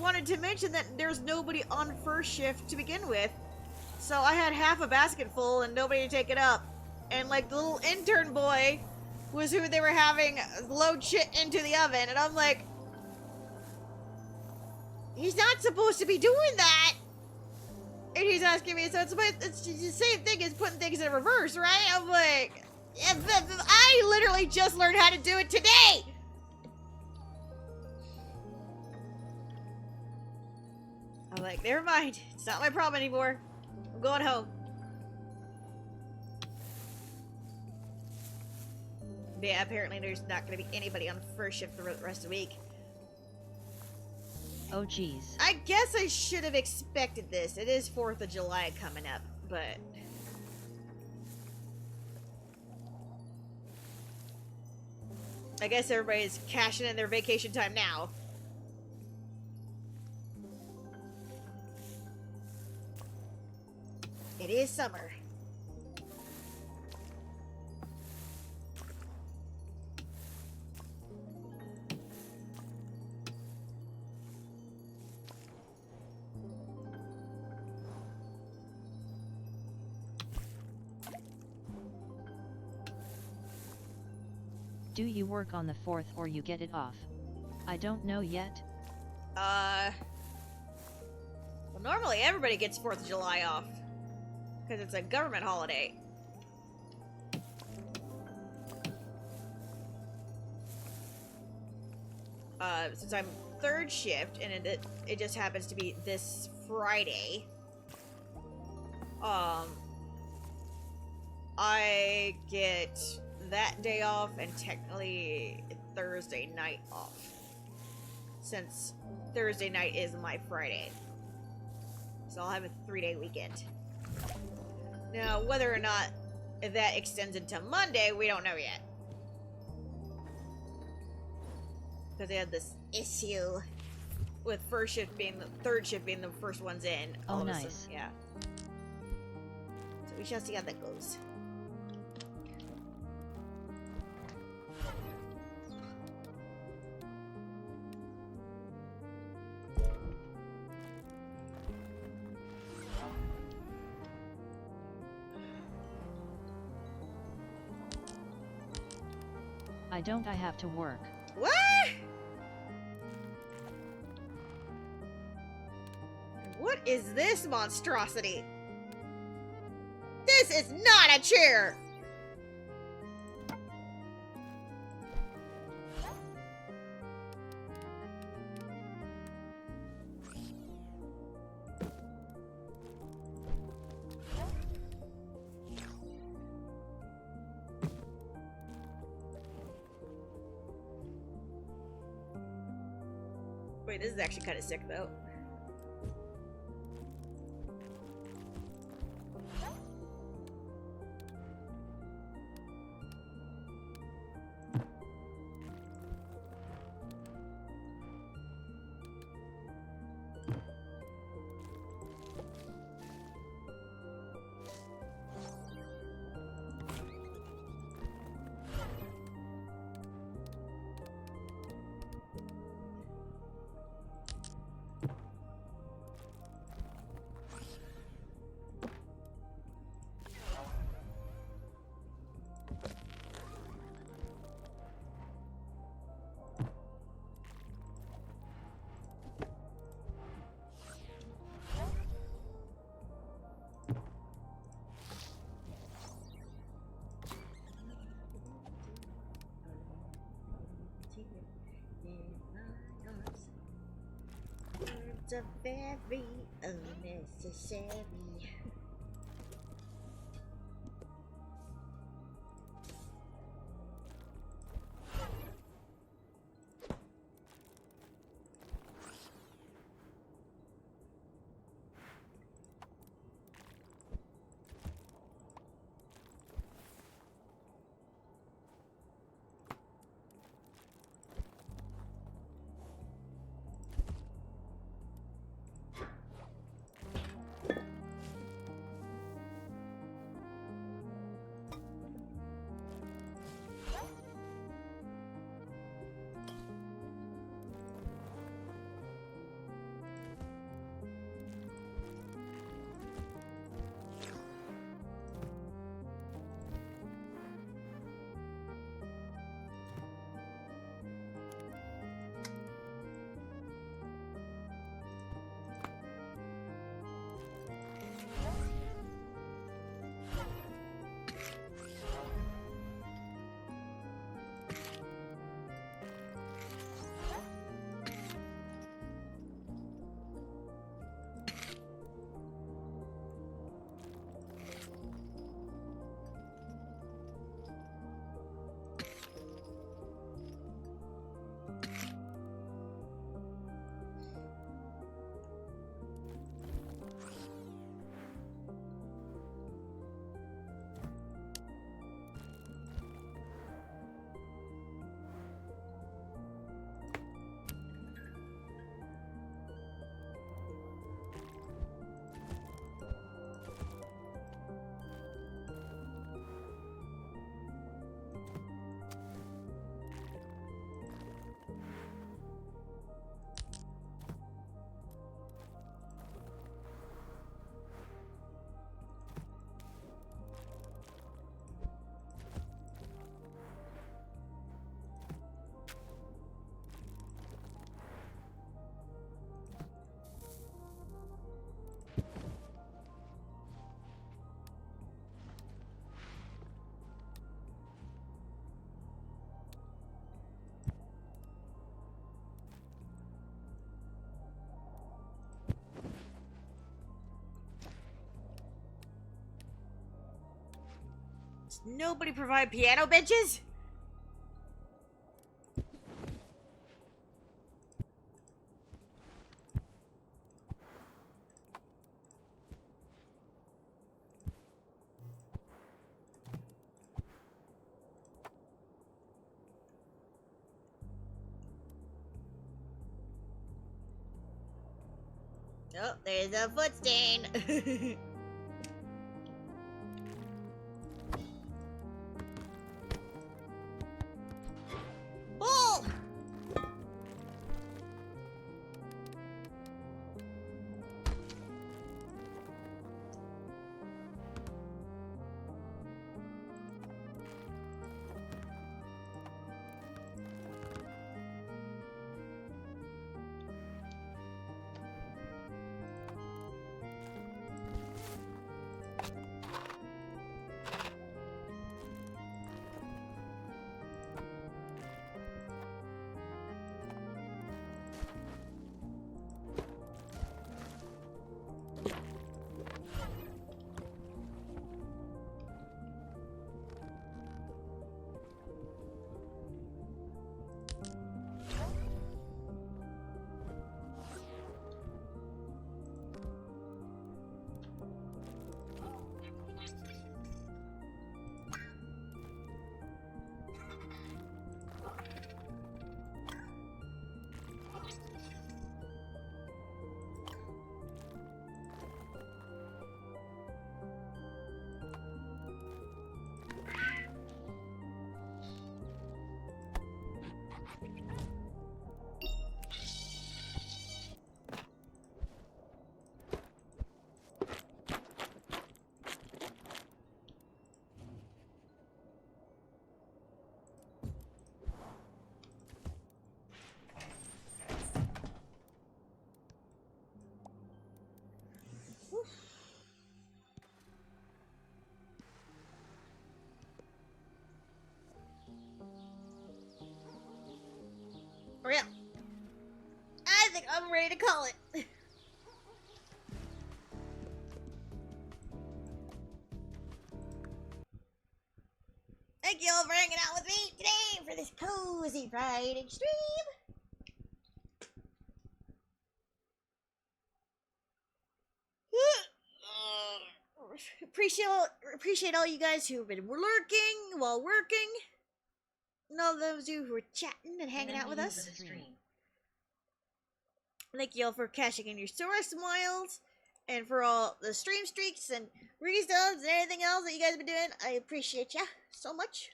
wanted to mention that there's nobody on first shift to begin with. So I had half a basket full and nobody to take it up. And, like, the little intern boy was who they were having load shit into the oven. And I'm like, he's not supposed to be doing that. And he's asking me, so it's the same thing as putting things in reverse, right? I'm like, yeah, I literally just learned how to do it today. I'm like, never mind. It's not my problem anymore. I'm going home. But yeah, apparently there's not going to be anybody on first shift for the rest of the week. Oh geez. I guess I should have expected this. It is 4th of July coming up, but... I guess everybody's cashing in their vacation time now. It is summer. Do you work on the 4th or you get it off? I don't know yet. Well, normally everybody gets 4th of July off. Because it's a government holiday. Since I'm third shift, and it just happens to be this Friday, I get that day off and technically Thursday night off. Since Thursday night is my Friday. So I'll have a 3-day weekend. Now, whether or not that extends into Monday, we don't know yet. Because they had this issue with third shift being the first ones in. Oh, of a nice. sudden, yeah. So we shall see how that goes. I have to work. What? What is this monstrosity? This is not a chair! Wait, this is actually kind of sick, though. It's a very unnecessary. Does nobody provide piano benches? Oh, there's a foot stain. Bull! For real. I think I'm ready to call it. Thank you all for hanging out with me today for this cozy Friday stream. Appreciate all you guys who've been lurking while working, and all those of you who are chatting and hanging out with us. Thank you all for cashing in your Sora Smiles, and for all the stream streaks and resubs and anything else that you guys have been doing. I appreciate ya so much.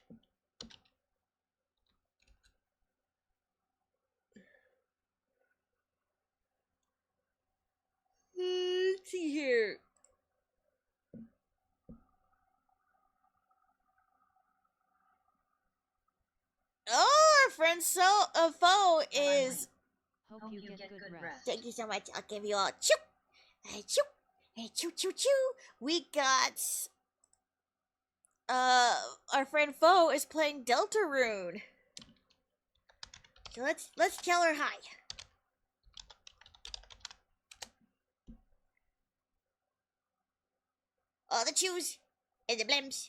Let's see here. Oh, our friend Foe is. Hope you get good rest. Thank you so much. I'll give you all choo, choo, choo, choo, choo. We got. Our friend Foe is playing Deltarune. So let's tell her hi. All the chews and the blems.